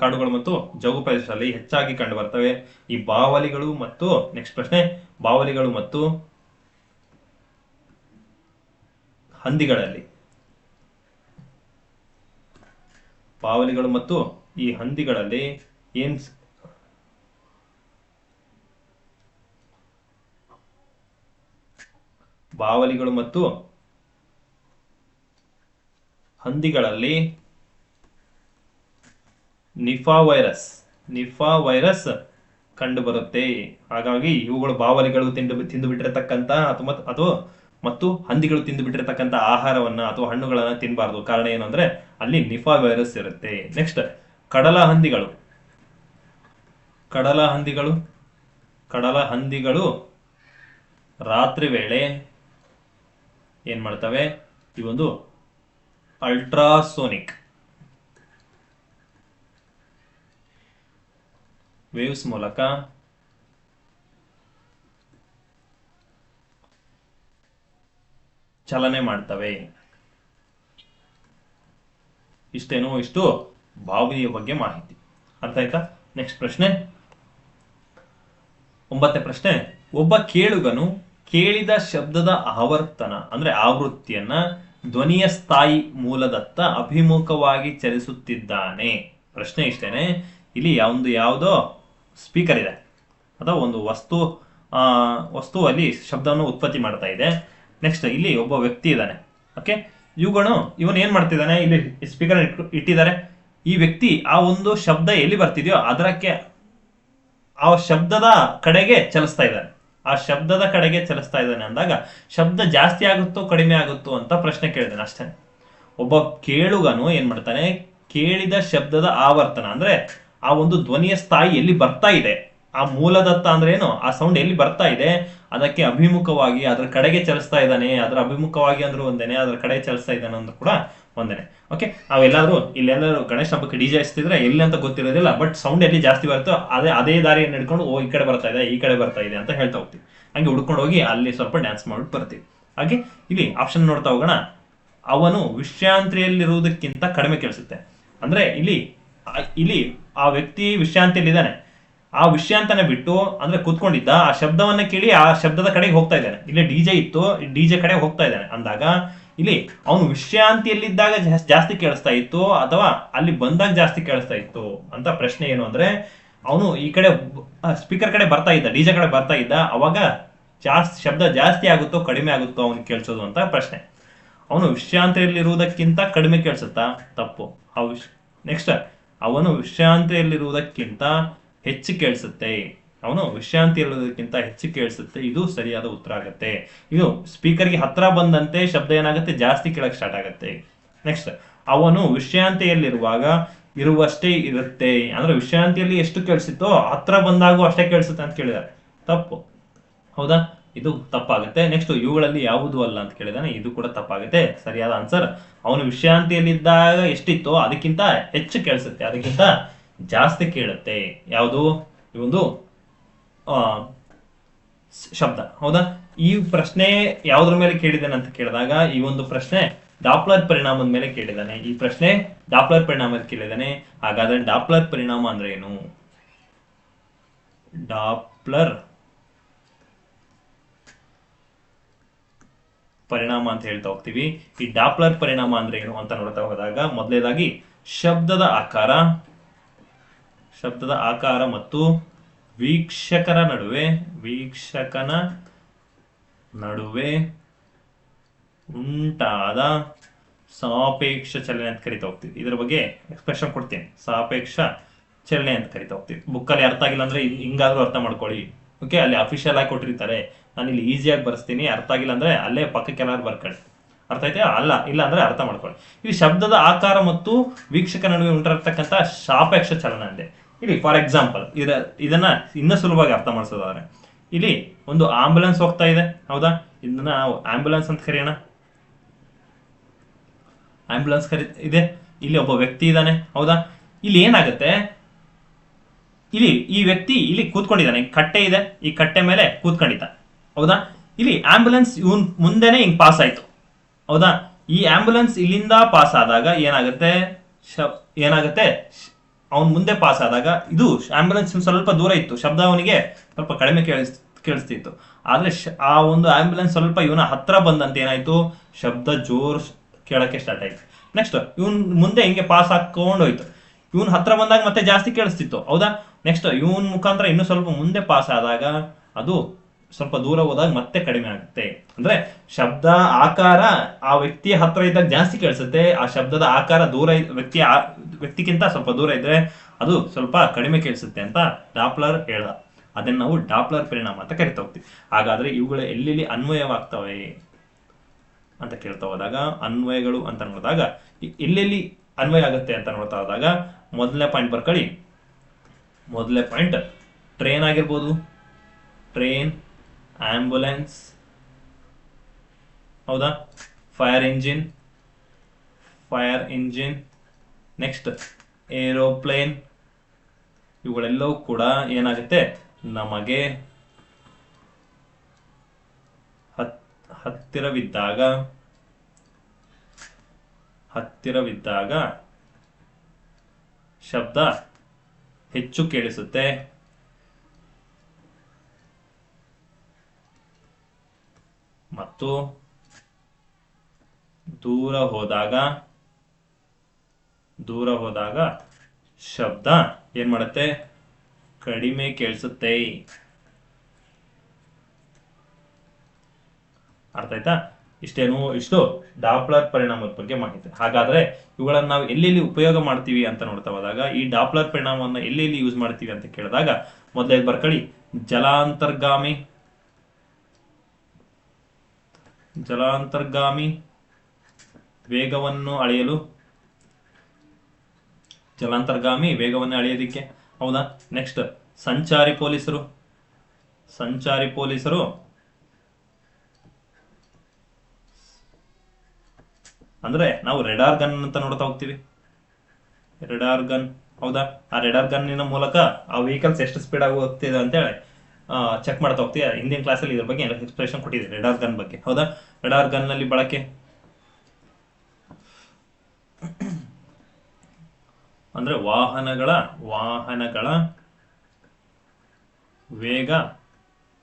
ಕಾಡುಗಳು ಮತ್ತು ಜೌಗು ಪ್ರದೇಶದಲ್ಲಿ ಹೆಚ್ಚಾಗಿ ಕಂಡು ಬರ್ತವೆ ಈ ಬಾವಲಿಗಳು. ಮತ್ತು ನೆಕ್ಸ್ಟ್ ಪ್ರಶ್ನೆ, ಬಾವಲಿಗಳು ಮತ್ತು ಹಂದಿಗಳಲ್ಲಿ ಈ ಹಂದಿಗಳಲ್ಲಿ ಏನ್ ಬಾವಲಿಗಳು ಮತ್ತು ಹಂದಿಗಳಲ್ಲಿ ನಿಫಾ ವೈರಸ್ ಕಂಡು ಬರುತ್ತೆ. ಹಾಗಾಗಿ ಇವುಗಳು ಬಾವಲಿಗಳು ತಿಂದು ಬಿಟ್ಟಿರತಕ್ಕಂತ ಮತ್ತು ಹಂದಿಗಳು ತಿಂದು ಬಿಟ್ಟಿರತಕ್ಕಂತ ಆಹಾರವನ್ನ ಅಥವಾ ಹಣ್ಣುಗಳನ್ನ ತಿನ್ನಬಾರ್ದು. ಕಾರಣ ಏನು ಅಂದ್ರೆ ಅಲ್ಲಿ ನಿಫಾ ವೈರಸ್ ಇರುತ್ತೆ. ನೆಕ್ಸ್ಟ್ ಕಡಲ ಹಂದಿಗಳು ರಾತ್ರಿ ವೇಳೆ ಏನ್ ಮಾಡ್ತವೆ? ಈ ಒಂದು ಅಲ್ಟ್ರಾಸೋನಿಕ್ ವೇವ್ಸ್ ಮೂಲಕ ಚಲನೆ ಮಾಡ್ತವೆ. ಇಷ್ಟು ಬಾವಲಿಯ ಬಗ್ಗೆ ಮಾಹಿತಿ. ಅರ್ಥ ಆಯ್ತಾ? ನೆಕ್ಸ್ಟ್ ಪ್ರಶ್ನೆ, 9ನೇ ಪ್ರಶ್ನೆ. ಒಬ್ಬ ಕೇಳುಗನು ಕೇಳಿದ ಶಬ್ದದ ಆವರ್ತನ ಅಂದ್ರೆ ಆವೃತ್ತಿಯನ್ನ ಧ್ವನಿಯ ಸ್ಥಾಯಿ ಮೂಲದತ್ತ ಅಭಿಮುಖವಾಗಿ ಚಲಿಸುತ್ತಿದ್ದಾನೆ. ಪ್ರಶ್ನೆ ಇಷ್ಟೇನೆ. ಇಲ್ಲಿ ಯಾವುದೋ ಸ್ಪೀಕರ್ ಇದೆ ಅಥವಾ ಒಂದು ವಸ್ತು ಅಲ್ಲಿ ಶಬ್ದವನ್ನು ಉತ್ಪತ್ತಿ ಮಾಡ್ತಾ ಇದೆ. ನೆಕ್ಸ್ಟ್ ಇಲ್ಲಿ ಒಬ್ಬ ವ್ಯಕ್ತಿ ಇದ್ದಾನೆ. ಓಕೆ, ಇವನು ಏನ್ ಮಾಡ್ತಿದ್ದಾನೆ? ಇಲ್ಲಿ ಸ್ಪೀಕರ್ ಇಟ್ಟಿದ್ದಾರೆ. ಈ ವ್ಯಕ್ತಿ ಆ ಒಂದು ಶಬ್ದ ಎಲ್ಲಿ ಬರ್ತಿದೆಯೋ ಆ ಶಬ್ದದ ಕಡೆಗೆ ಚಲಿಸ್ತಾ ಇದ್ದಾನೆ. ಅಂದಾಗ ಶಬ್ದ ಜಾಸ್ತಿ ಆಗುತ್ತೋ ಕಡಿಮೆ ಆಗುತ್ತೋ ಅಂತ ಪ್ರಶ್ನೆ ಕೇಳಿದಾನೆ ಅಷ್ಟೇ. ಒಬ್ಬ ಕೇಳುಗನು ಏನ್ ಮಾಡ್ತಾನೆ? ಕೇಳಿದ ಶಬ್ದದ ಆವರ್ತನ ಅಂದ್ರೆ ಆ ಒಂದು ಧ್ವನಿಯ ಸ್ಥಾಯಿ ಎಲ್ಲಿ ಬರ್ತಾ ಇದೆ, ಆ ಮೂಲದತ್ತ ಅಂದ್ರೆ ಏನು, ಆ ಸೌಂಡ್ ಎಲ್ಲಿ ಬರ್ತಾ ಇದೆ ಅದಕ್ಕೆ ಅಭಿಮುಖವಾಗಿ ಅದರ ಕಡೆಗೆ ಚಲಿಸ್ತಾ ಇದ್ದಾನೆ. ಅದರ ಅಭಿಮುಖವಾಗಿ ಅಂದ್ರೂ ಒಂದೇನೆ, ಅದರ ಕಡೆ ಚಲಿಸ್ತಾ ಇದ್ದಾನೆ ಅಂದ್ರೂ ಕೂಡ ಒಂದೇನೆ. ಓಕೆ, ಇಲ್ಲೆಲ್ಲರೂ ಗಣೇಶ ಹಬ್ಬಕ್ಕೆ ಡಿಜೆ ಹಚ್ತಿದ್ರೆ ಎಲ್ಲಿ ಅಂತ ಗೊತ್ತಿರೋದಿಲ್ಲ, ಬಟ್ ಸೌಂಡ್ ಎಲ್ಲಿ ಜಾಸ್ತಿ ಬರುತ್ತೋ ಅದೇ ದಾರಿಯನ್ನು ಹಿಡ್ಕೊಂಡು ಈ ಕಡೆ ಬರ್ತಾ ಇದೆ ಅಂತ ಹೇಳ್ತಾ ಹೋಗ್ತೀವಿ. ಹಂಗೆ ಹುಡ್ಕೊಂಡು ಹೋಗಿ ಅಲ್ಲಿ ಸ್ವಲ್ಪ ಡ್ಯಾನ್ಸ್ ಮಾಡ್ಬಿಟ್ಟು ಬರ್ತೀವಿ. ಹಾಗೆ ಇಲ್ಲಿ ಆಪ್ಷನ್ ನೋಡ್ತಾ ಹೋಗೋಣ. ಅವನು ವಿಶ್ರಾಂತಿಯಲ್ಲಿರುವುದಕ್ಕಿಂತ ಕಡಿಮೆ ಕೇಳಿಸುತ್ತೆ. ಅಂದ್ರೆ ಇಲ್ಲಿ ಆ ವ್ಯಕ್ತಿ ವಿಶ್ರಾಂತಿಯಲ್ಲಿದ್ದಾನೆ. ಆ ವಿಷಯಾಂತನ ಬಿಟ್ಟು ಅಂದ್ರೆ ಕೂತ್ಕೊಂಡಿದ್ದ ಆ ಶಬ್ದವನ್ನ ಕೇಳಿ ಆ ಶಬ್ದದ ಕಡೆಗೆ ಹೋಗ್ತಾ ಇದ್ದಾನೆ. ಇಲ್ಲಿ ಡಿಜೆ ಇತ್ತು, ಡಿಜೆ ಕಡೆ ಹೋಗ್ತಾ ಇದ್ದಾನೆ ಅಂದಾಗ ಇಲ್ಲಿ ಅವನು ವಿಶ್ರಾಂತಿಯಲ್ಲಿದ್ದಾಗ ಜಾಸ್ತಿ ಕೇಳಿಸ್ತಾ ಇತ್ತು ಅಥವಾ ಅಲ್ಲಿ ಬಂದಾಗ ಜಾಸ್ತಿ ಕೇಳಿಸ್ತಾ ಇತ್ತು ಅಂತ ಪ್ರಶ್ನೆ ಏನು ಅಂದ್ರೆ, ಅವನು ಈ ಕಡೆ ಸ್ಪೀಕರ್ ಕಡೆ ಬರ್ತಾ ಇದ್ದ, ಡಿಜೆ ಕಡೆ ಬರ್ತಾ ಇದ್ದ, ಅವಾಗ ಶಬ್ದ ಜಾಸ್ತಿ ಆಗುತ್ತೋ ಕಡಿಮೆ ಆಗುತ್ತೋ ಅವನಿಗೆ ಕೇಳಿಸೋದು ಅಂತ ಪ್ರಶ್ನೆ. ಅವನು ವಿಶ್ರಾಂತಿಯಲ್ಲಿರುವುದಕ್ಕಿಂತ ಕಡಿಮೆ ಕೇಳಿಸುತ್ತಾ? ತಪ್ಪು. ನೆಕ್ಸ್ಟ್, ಅವನು ವಿಶ್ರಾಂತಿಯಲ್ಲಿರುವುದಕ್ಕಿಂತ ಹೆಚ್ಚು ಕೇಳಿಸುತ್ತೆ. ಇದು ಸರಿಯಾದ ಉತ್ತರ ಆಗುತ್ತೆ. ಇದು ಸ್ಪೀಕರ್ಗೆ ಹತ್ರ ಬಂದಂತೆ ಶಬ್ದ ಏನಾಗುತ್ತೆ? ಜಾಸ್ತಿ ಕೇಳಕ್ ಸ್ಟಾರ್ಟ್ ಆಗುತ್ತೆ. ನೆಕ್ಸ್ಟ್, ಅವನು ವಿಶ್ರಾಂತಿಯಲ್ಲಿರುವಾಗ ಇರುವಷ್ಟೇ ಇರುತ್ತೆ. ಅಂದ್ರೆ ವಿಶ್ರಾಂತಿಯಲ್ಲಿ ಎಷ್ಟು ಕೇಳಿಸುತ್ತೋ ಹತ್ರ ಬಂದಾಗೂ ಅಷ್ಟೇ ಕೇಳಿಸುತ್ತೆ ಅಂತ ಕೇಳಿದಾರೆ. ತಪ್ಪು. ಹೌದಾ? ಇದು ತಪ್ಪಾಗುತ್ತೆ. ನೆಕ್ಸ್ಟ್, ಇವುಗಳಲ್ಲಿ ಯಾವುದು ಅಲ್ಲ ಅಂತ ಕೇಳಿದಾನೆ. ಇದು ಕೂಡ ತಪ್ಪಾಗುತ್ತೆ. ಸರಿಯಾದ ಆನ್ಸರ್, ಅವನು ವಿಶ್ರಾಂತಿಯಲ್ಲಿದ್ದಾಗ ಎಷ್ಟಿತ್ತೋ ಅದಕ್ಕಿಂತ ಹೆಚ್ಚು ಕೇಳಿಸುತ್ತೆ, ಅದಕ್ಕಿಂತ ಜಾಸ್ತಿ ಕೇಳುತ್ತೆ. ಯಾವುದು? ಈ ಒಂದು ಶಬ್ದ. ಹೌದಾ? ಈ ಪ್ರಶ್ನೆ ಯಾವುದ್ರ ಮೇಲೆ ಕೇಳಿದಾನೆ ಅಂತ ಕೇಳಿದಾಗ ಈ ಒಂದು ಪ್ರಶ್ನೆ ಡಾಪ್ಲರ್ ಪರಿಣಾಮದ ಮೇಲೆ ಕೇಳಿದಾನೆ. ಹಾಗಾದ್ರೆ ಡಾಪ್ಲರ್ ಪರಿಣಾಮ ಅಂದ್ರೆ ಏನು? ಡಾಪ್ಲರ್ ಪರಿಣಾಮ ಅಂತ ಹೇಳ್ತಾ ಹೋಗ್ತೀವಿ. ಈ ಡಾಪ್ಲರ್ ಪರಿಣಾಮ ಅಂದ್ರೆ ಏನು ಅಂತ ನೋಡ್ತಾ ಹೋದಾಗ ಮೊದಲನೇದಾಗಿ ಶಬ್ದದ ಆಕಾರ ಶಬ್ದದ ಆಕಾರ ಮತ್ತು ವೀಕ್ಷಕನ ನಡುವೆ ಉಂಟಾದ ಸಾಪೇಕ್ಷ ಚಲನೆ ಅಂತ ಕರಿತಾ ಹೋಗ್ತೀವಿ. ಇದ್ರ ಬಗ್ಗೆ ಎಕ್ಸ್ಪ್ರೆಷನ್ ಕೊಡ್ತೀನಿ. ಸಾಪೇಕ್ಷ ಚಲನೆ ಅಂತ ಕರಿತಾ ಹೋಗ್ತೀವಿ. ಬುಕ್ಕಲ್ಲಿ ಅರ್ಥ ಆಗಿಲ್ಲ ಅಂದ್ರೆ ಹಿಂಗಾದ್ರೂ ಅರ್ಥ ಮಾಡ್ಕೊಳ್ಳಿ. ಓಕೆ, ಅಲ್ಲಿ ಅಫಿಷಿಯಲ್ ಆಗಿ ಕೊಟ್ಟಿರ್ತಾರೆ, ನಾನು ಇಲ್ಲಿ ಈಸಿಯಾಗಿ ಬರ್ಸ್ತೀನಿ. ಅರ್ಥ ಆಗಿಲ್ಲ ಅಂದ್ರೆ ಅಲ್ಲೇ ಪಕ್ಕಕ್ಕೆ ಎಲ್ಲಾರು ಬರ್ಕೊಳ್ಳಿ. ಅರ್ಥ ಐತೆ? ಇಲ್ಲ ಅಂದ್ರೆ ಅರ್ಥ ಮಾಡ್ಕೊಳ್ಳಿ. ಇಲ್ಲಿ ಶಬ್ದದ ಆಕಾರ ಮತ್ತು ವೀಕ್ಷಕ ನಡುವೆ ಉಂಟಿರತಕ್ಕಂಥ ಸಾಪೇಕ್ಷ ಚಲನೆ ಅಂದೆ. ಇಲ್ಲಿ ಫಾರ್ ಎಕ್ಸಾಂಪಲ್ ಇದನ್ನ ಇನ್ನೂ ಸುಲಭವಾಗಿ ಅರ್ಥ ಮಾಡಿಸೋದಾದ್ರೆ, ಇಲ್ಲಿ ಒಂದು ಆಂಬುಲೆನ್ಸ್ ಹೋಗ್ತಾ ಇದೆ, ಹೌದಾ? ಇದನ್ನ ನಾವು ಆಂಬುಲೆನ್ಸ್ ಅಂತ ಕರೆಯೋಣ. ಆಂಬುಲೆನ್ಸ್ ಇದೆ, ಇಲ್ಲಿ ಒಬ್ಬ ವ್ಯಕ್ತಿ ಇದ್ದಾನೆ, ಹೌದಾ? ಇಲ್ಲಿ ಏನಾಗುತ್ತೆ, ಇಲ್ಲಿ ಈ ವ್ಯಕ್ತಿ ಇಲ್ಲಿ ಕೂತ್ಕೊಂಡಿದ್ದಾನೆ, ಕಟ್ಟೆ ಇದೆ, ಈ ಕಟ್ಟೆ ಮೇಲೆ ಕೂತ್ಕೊಂಡಿದ್ದ, ಹೌದಾ? ಇಲ್ಲಿ ಆಂಬುಲೆನ್ಸ್ ಇವನ್ ಮುಂದೆನೆ ಹಿಂಗ್ ಪಾಸ್ ಆಯ್ತು, ಹೌದಾ? ಈ ಆಂಬುಲೆನ್ಸ್ ಇಲ್ಲಿಂದ ಪಾಸ್ ಆದಾಗ ಏನಾಗುತ್ತೆ, ಅವನ್ ಮುಂದೆ ಪಾಸ್ ಆದಾಗ ಇದು ಆಂಬುಲೆನ್ಸ್ ಸ್ವಲ್ಪ ದೂರ ಇತ್ತು, ಶಬ್ದ ಅವನಿಗೆ ಸ್ವಲ್ಪ ಕಡಿಮೆ ಕೇಳಿಸ್ತಿತ್ತು. ಆದ್ರೆ ಆ ಒಂದು ಆಂಬುಲೆನ್ಸ್ ಸ್ವಲ್ಪ ಇವನ ಹತ್ರ ಬಂದಂತೆ ಏನಾಯ್ತು, ಶಬ್ದ ಜೋರ್ ಕೇಳಕ್ಕೆ ಸ್ಟಾರ್ಟ್ ಆಯ್ತು. ನೆಕ್ಸ್ಟ್ ಇವನ್ ಮುಂದೆ ಹಿಂಗೆ ಪಾಸ್ ಹಾಕೊಂಡು ಹೋಯ್ತು, ಇವನ್ ಹತ್ರ ಬಂದಾಗ ಮತ್ತೆ ಜಾಸ್ತಿ ಕೇಳಿಸ್ತಿತ್ತು, ಹೌದಾ? ನೆಕ್ಸ್ಟ್ ಇವನ್ ಮುಖಾಂತರ ಇನ್ನು ಸ್ವಲ್ಪ ಮುಂದೆ ಪಾಸ್ ಆದಾಗ ಅದು ಸ್ವಲ್ಪ ದೂರ ಹೋದಾಗ ಮತ್ತೆ ಕಡಿಮೆ ಆಗುತ್ತೆ. ಅಂದ್ರೆ ಶಬ್ದ ಆಕಾರ ಆ ವ್ಯಕ್ತಿಯ ಹತ್ರ ಇದ್ದಾಗ ಜಾಸ್ತಿ ಕೇಳಿಸುತ್ತೆ, ಆ ಶಬ್ದದ ಆಕಾರ ದೂರ ವ್ಯಕ್ತಿಗಿಂತ ಸ್ವಲ್ಪ ದೂರ ಇದ್ರೆ ಅದು ಸ್ವಲ್ಪ ಕಡಿಮೆ ಕೇಳಿಸುತ್ತೆ ಅಂತ ಡಾಪ್ಲರ್ ಹೇಳ್ದ. ಅದನ್ನ ನಾವು ಡಾಪ್ಲರ್ ಪರಿಣಾಮ ಅಂತ ಕರಿತಾ ಹೋಗ್ತೀವಿ. ಹಾಗಾದ್ರೆ ಇವುಗಳು ಎಲ್ಲೆಲ್ಲಿ ಅನ್ವಯವಾಗ್ತವೆ ಅಂತ ಕೇಳ್ತಾ ಹೋದಾಗ, ಅನ್ವಯಗಳು ಅಂತ ನೋಡಿದಾಗ ಎಲ್ಲೆಲ್ಲಿ ಅನ್ವಯ ಆಗುತ್ತೆ ಅಂತ ನೋಡ್ತಾ ಹೋದಾಗ, ಮೊದಲನೇ ಪಾಯಿಂಟ್ ಬರ್ಕೊಳ್ಳಿ. ಮೊದಲನೇ ಪಾಯಿಂಟ್ ಟ್ರೈನ್ ಆಗಿರ್ಬೋದು, ಟ್ರೈನ್, ಆಂಬುಲೆನ್ಸ್, ಹೌದಾ? Fire engine, next aeroplane. ಇವುಗಳೆಲ್ಲವೂ ಕೂಡ ಏನಾಗುತ್ತೆ, ನಮಗೆ ಹತ್ತಿರವಿದ್ದಾಗ ಶಬ್ದ ಹೆಚ್ಚು ಕೇಳಿಸುತ್ತೆ, ಮತ್ತು ದೂರ ಹೋದಾಗ ಶಬ್ದ ಏನ್ ಮಾಡುತ್ತೆ, ಕಡಿಮೆ ಕೇಳಿಸುತ್ತೆ. ಅರ್ಥ ಆಯ್ತಾ? ಇಷ್ಟು ಡಾಪ್ಲರ್ ಪರಿಣಾಮದ ಬಗ್ಗೆ ಮಾಹಿತಿ. ಹಾಗಾದ್ರೆ ಇವುಗಳನ್ನ ನಾವು ಎಲ್ಲೆಲ್ಲಿ ಉಪಯೋಗ ಮಾಡ್ತೀವಿ ಅಂತ ನೋಡ್ತಾ ಹೋದಾಗ, ಈ ಡಾಪ್ಲರ್ ಪರಿಣಾಮವನ್ನು ಎಲ್ಲೆಲ್ಲಿ ಯೂಸ್ ಮಾಡ್ತೀವಿ ಅಂತ ಕೇಳಿದಾಗ, ಮೊದಲೇ ಬರ್ಕೊಳ್ಳಿ, ಜಲಾಂತರ್ಗಾಮಿ ವೇಗವನ್ನು ಅಳೆಯೋದಿಕ್ಕೆ, ಹೌದಾ? ನೆಕ್ಸ್ಟ್ ಸಂಚಾರಿ ಪೊಲೀಸರು ಅಂದ್ರೆ ನಾವು ರೆಡಾರ್ ಗನ್ ಅಂತ ನೋಡ್ತಾ ಹೋಗ್ತೀವಿ. ರೆಡಾರ್ ಗನ್, ಹೌದಾ? ಆ ರೆಡಾರ್ ಗನ್ನಿನ ಮೂಲಕ ಆ ವೆಹಿಕಲ್ಸ್ ಎಷ್ಟು ಸ್ಪೀಡ್ ಆಗಿ ಹೋಗ್ತಿದೆ ಅಂತ ಹೇಳಿ ಚೆಕ್ ಮಾಡ್ತಾ ಹೋಗ್ತೀವಿ. ಹಿಂದಿನ ಕ್ಲಾಸಲ್ಲಿ ಇದ್ರ ಬಗ್ಗೆ ಎಕ್ಸ್ಪ್ರೆಷನ್ ಕೊಟ್ಟಿದೆ ರೆಡಾರ್ ಗನ್ ಬಗ್ಗೆ, ಹೌದಾ? ರೆಡಾರ್ ಗನ್ ನಲ್ಲಿ ಬಳಕೆ ಅಂದ್ರೆ ವಾಹನಗಳ ವೇಗ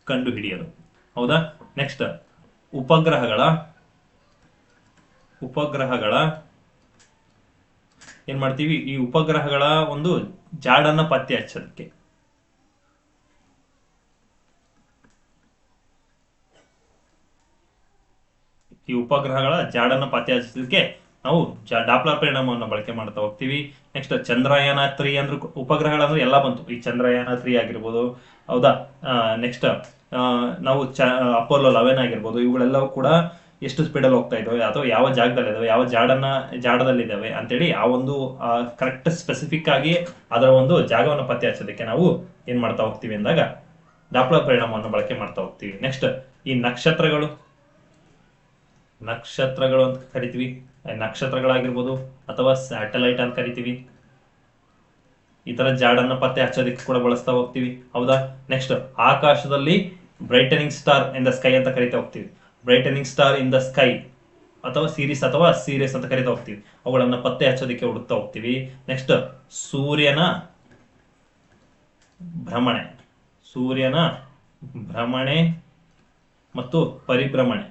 ಕಂಡು ಹಿಡಿಯಲು, ಹೌದಾ? ನೆಕ್ಸ್ಟ್ ಉಪಗ್ರಹಗಳ ಏನ್ ಮಾಡ್ತೀವಿ, ಈ ಉಪಗ್ರಹಗಳ ಒಂದು ಜಾಡನ್ನ ಪತ್ತೆ ಹಚ್ಚೋದಕ್ಕೆ, ನಾವು ಡಾಪ್ಲರ್ ಪರಿಣಾಮವನ್ನು ಬಳಕೆ ಮಾಡ್ತಾ ಹೋಗ್ತೀವಿ. ನೆಕ್ಸ್ಟ್ ಚಂದ್ರಯಾನ 3 ಅಂದ್ರೆ ಉಪಗ್ರಹಗಳಂದ್ರೆ ಎಲ್ಲ ಬಂತು. ಈ ಚಂದ್ರಯಾನ 3 ಆಗಿರ್ಬೋದು, ಹೌದಾ? ನೆಕ್ಸ್ಟ್ ನಾವು ಅಪೋಲೋ 11 ಆಗಿರ್ಬೋದು, ಇವುಗಳೆಲ್ಲವೂ ಕೂಡ ಎಷ್ಟು ಸ್ಪೀಡಲ್ಲಿ ಹೋಗ್ತಾ ಇದ್ದಾವೆ, ಅಥವಾ ಯಾವ ಜಾಗದಲ್ಲಿದ್ದಾವೆ, ಯಾವ ಜಾಡದಲ್ಲಿದ್ದಾವೆ ಅಂತೇಳಿ ಆ ಒಂದು ಕರೆಕ್ಟ್ ಸ್ಪೆಸಿಫಿಕ್ ಆಗಿ ಅದರ ಒಂದು ಜಾಗವನ್ನು ಪತ್ತೆ ಹಚ್ಚೋದಕ್ಕೆ ನಾವು ಏನ್ ಮಾಡ್ತಾ ಹೋಗ್ತೀವಿ ಅಂದಾಗ ಡಾಪ್ಲರ್ ಪರಿಣಾಮವನ್ನು ಬಳಕೆ ಮಾಡ್ತಾ ಹೋಗ್ತೀವಿ. ನೆಕ್ಸ್ಟ್ ಈ ನಕ್ಷತ್ರಗಳು ಅಂತ ಕರಿತೀವಿ. ನಕ್ಷತ್ರಗಳಾಗಿರ್ಬೋದು ಅಥವಾ ಸ್ಯಾಟಲೈಟ್ ಅಂತ ಕರಿತೀವಿ. ಈ ತರ ಜಾಡನ್ನ ಪತ್ತೆ ಹಚ್ಚೋದಕ್ಕೆ ಕೂಡ ಬಳಸ್ತಾ ಹೋಗ್ತೀವಿ, ಹೌದಾ? ನೆಕ್ಸ್ಟ್ ಆಕಾಶದಲ್ಲಿ brightening star in the sky ಅಂತ ಕರಿತಾ ಹೋಗ್ತೀವಿ. Brightening star in the sky ಅಥವಾ ಸೀರೀಸ್ ಅಂತ ಕರಿತಾ ಹೋಗ್ತೀವಿ. ಅವುಗಳನ್ನ ಪತ್ತೆ ಹಚ್ಚೋದಕ್ಕೆ ಹುಡುಕ್ತಾ ಹೋಗ್ತೀವಿ. ನೆಕ್ಸ್ಟ್ ಸೂರ್ಯನ ಭ್ರಮಣೆ ಮತ್ತು ಪರಿಭ್ರಮಣೆ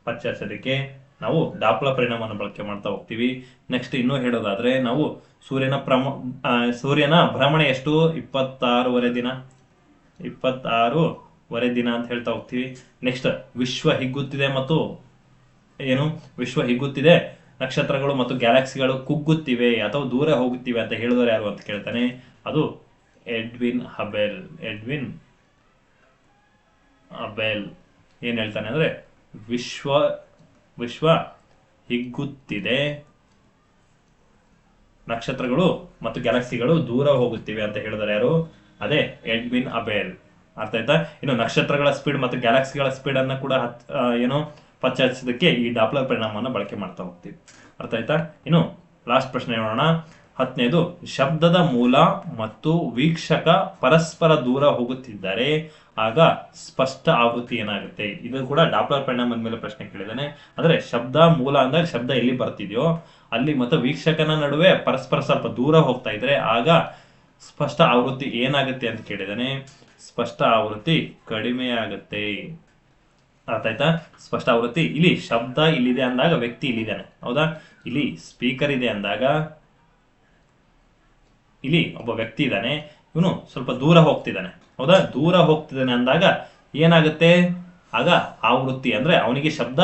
ಪತ್ತೆ ಹಚ್ಚೋದಕ್ಕೆ ನಾವು ಡಾಪ್ಲರ್ ಪರಿಣಾಮವನ್ನು ಬಳಕೆ ಮಾಡ್ತಾ ಹೋಗ್ತೀವಿ. ನೆಕ್ಸ್ಟ್ ಇನ್ನೂ ಹೇಳೋದಾದ್ರೆ ನಾವು ಸೂರ್ಯನ ಭ್ರಮಣ ಎಷ್ಟು? 26 ದಿನ, 26 ದಿನ ಅಂತ ಹೇಳ್ತಾ ಹೋಗ್ತೀವಿ. ನೆಕ್ಸ್ಟ್ ವಿಶ್ವ ಹಿಗ್ಗುತ್ತಿದೆ ಮತ್ತು ವಿಶ್ವ ಹಿಗ್ಗುತ್ತಿದೆ, ನಕ್ಷತ್ರಗಳು ಮತ್ತು ಗ್ಯಾಲಕ್ಸಿಗಳು ಕುಗ್ಗುತ್ತಿವೆ ಅಥವಾ ದೂರ ಹೋಗುತ್ತಿವೆ ಅಂತ ಹೇಳಿದವರು ಯಾರು ಅಂತ ಕೇಳ್ತಾನೆ. ಅದು ಎಡ್ವಿನ್ ಹಬೆಲ್. ಏನ್ ಹೇಳ್ತಾನೆ ಅಂದ್ರೆ ವಿಶ್ವ ಹಿಗ್ಗುತ್ತಿದೆ, ನಕ್ಷತ್ರಗಳು ಮತ್ತು ಗ್ಯಾಲಕ್ಸಿಗಳು ದೂರ ಹೋಗುತ್ತಿವೆ ಅಂತ ಹೇಳಿದರೆ ಯಾರು? ಅದೇ ಎಡ್ವಿನ್ ಹಬೆಲ್. ಅರ್ಥ ಆಯ್ತಾ? ಇನ್ನು ನಕ್ಷತ್ರಗಳ ಸ್ಪೀಡ್ ಮತ್ತು ಗ್ಯಾಲಕ್ಸಿಗಳ ಸ್ಪೀಡ್ ಅನ್ನ ಕೂಡ ಪತ್ತೆ ಹಚ್ಚೋದಕ್ಕೆ ಈ ಡಾಪ್ಲರ್ ಪರಿಣಾಮವನ್ನು ಬಳಕೆ ಮಾಡ್ತಾ ಹೋಗ್ತೀವಿ. ಅರ್ಥ ಆಯ್ತಾ? ಇನ್ನು ಲಾಸ್ಟ್ ಪ್ರಶ್ನೆ ನೋಡೋಣ. 10ನೇದು, ಶಬ್ದದ ಮೂಲ ಮತ್ತು ವೀಕ್ಷಕ ಪರಸ್ಪರ ದೂರ ಹೋಗುತ್ತಿದ್ದರೆ ಆಗ ಸ್ಪಷ್ಟ ಆವೃತ್ತಿ ಏನಾಗುತ್ತೆ? ಇದು ಕೂಡ ಡಾಪ್ಲರ್ ಪರಿಣಾಮದ ಮೇಲೆ ಪ್ರಶ್ನೆ ಕೇಳಿದಾನೆ. ಅಂದ್ರೆ ಶಬ್ದ ಮೂಲ ಅಂದ್ರೆ ಶಬ್ದ ಎಲ್ಲಿ ಬರ್ತಿದ್ಯೋ ಅಲ್ಲಿ ಮತ್ತು ವೀಕ್ಷಕನ ನಡುವೆ ಪರಸ್ಪರ ಸ್ವಲ್ಪ ದೂರ ಹೋಗ್ತಾ ಇದ್ರೆ ಆಗ ಸ್ಪಷ್ಟ ಆವೃತ್ತಿ ಏನಾಗುತ್ತೆ ಅಂತ ಕೇಳಿದಾನೆ. ಸ್ಪಷ್ಟ ಆವೃತ್ತಿ ಕಡಿಮೆ ಆಗುತ್ತೆ. ಅರ್ಥ ಆಯ್ತಾ? ಸ್ಪಷ್ಟ ಆವೃತ್ತಿ, ಇಲ್ಲಿ ಶಬ್ದ ಇಲ್ಲಿದೆ ಅಂದಾಗ ವ್ಯಕ್ತಿ ಇಲ್ಲಿದ್ದಾನೆ, ಹೌದಾ? ಇಲ್ಲಿ ಸ್ಪೀಕರ್ ಇದೆ ಅಂದಾಗ ಇಲ್ಲಿ ಒಬ್ಬ ವ್ಯಕ್ತಿ ಇದ್ದಾನೆ, ಇವನು ಸ್ವಲ್ಪ ದೂರ ಹೋಗ್ತಿದ್ದಾನೆ, ಹೌದಾ? ದೂರ ಹೋಗ್ತಿದ್ದಾನೆ ಅಂದಾಗ ಏನಾಗುತ್ತೆ? ಆಗ ಆವೃತ್ತಿ ಅಂದ್ರೆ ಅವನಿಗೆ ಶಬ್ದ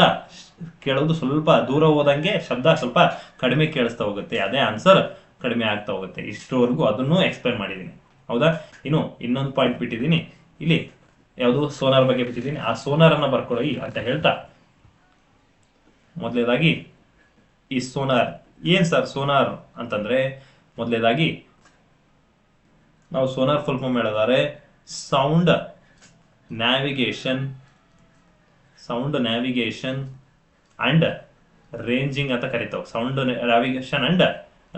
ಕೇಳೋದು ಸ್ವಲ್ಪ ದೂರ ಹೋದಂಗೆ ಶಬ್ದ ಸ್ವಲ್ಪ ಕಡಿಮೆ ಕೇಳಿಸ್ತಾ ಹೋಗುತ್ತೆ. ಅದೇ ಆನ್ಸರ್ ಕಡಿಮೆ ಆಗ್ತಾ ಹೋಗುತ್ತೆ. ಇಷ್ಟರವರೆಗೂ ಅದನ್ನು ಎಕ್ಸ್ಪ್ಲೇನ್ ಮಾಡಿದ್ದೀನಿ, ಹೌದಾ? ಇನ್ನು ಇನ್ನೊಂದು ಪಾಯಿಂಟ್ ಬಿಟ್ಟಿದ್ದೀನಿ ಇಲ್ಲಿ, ಯಾವುದು? ಸೋನಾರ್ ಬಗ್ಗೆ ಬಿಟ್ಟಿದ್ದೀನಿ. ಆ ಸೋನಾರ್ ಅನ್ನ ಬರ್ಕೊಳ್ಳಿ ಅಂತ ಹೇಳ್ತಾ, ಮೊದಲೇದಾಗಿ ಈ ಸೋನಾರ್ ಏನ್ ಸರ್? ಸೋನಾರ್ ಅಂತಂದ್ರೆ ಮೊದಲೇದಾಗಿ ನಾವು ಸೋನಾರ್ ಫುಲ್ ಫಾರ್ಮ್ ಹೇಳೋದಾದ್ರೆ ಸೌಂಡ್ ನ್ಯಾವಿಗೇಷನ್ ಅಂಡ್ ರೇಂಜಿಂಗ್ ಅಂತ ಕರಿತಾವ. ಸೌಂಡ್ ನ್ಯಾವಿಗೇಷನ್ ಅಂಡ್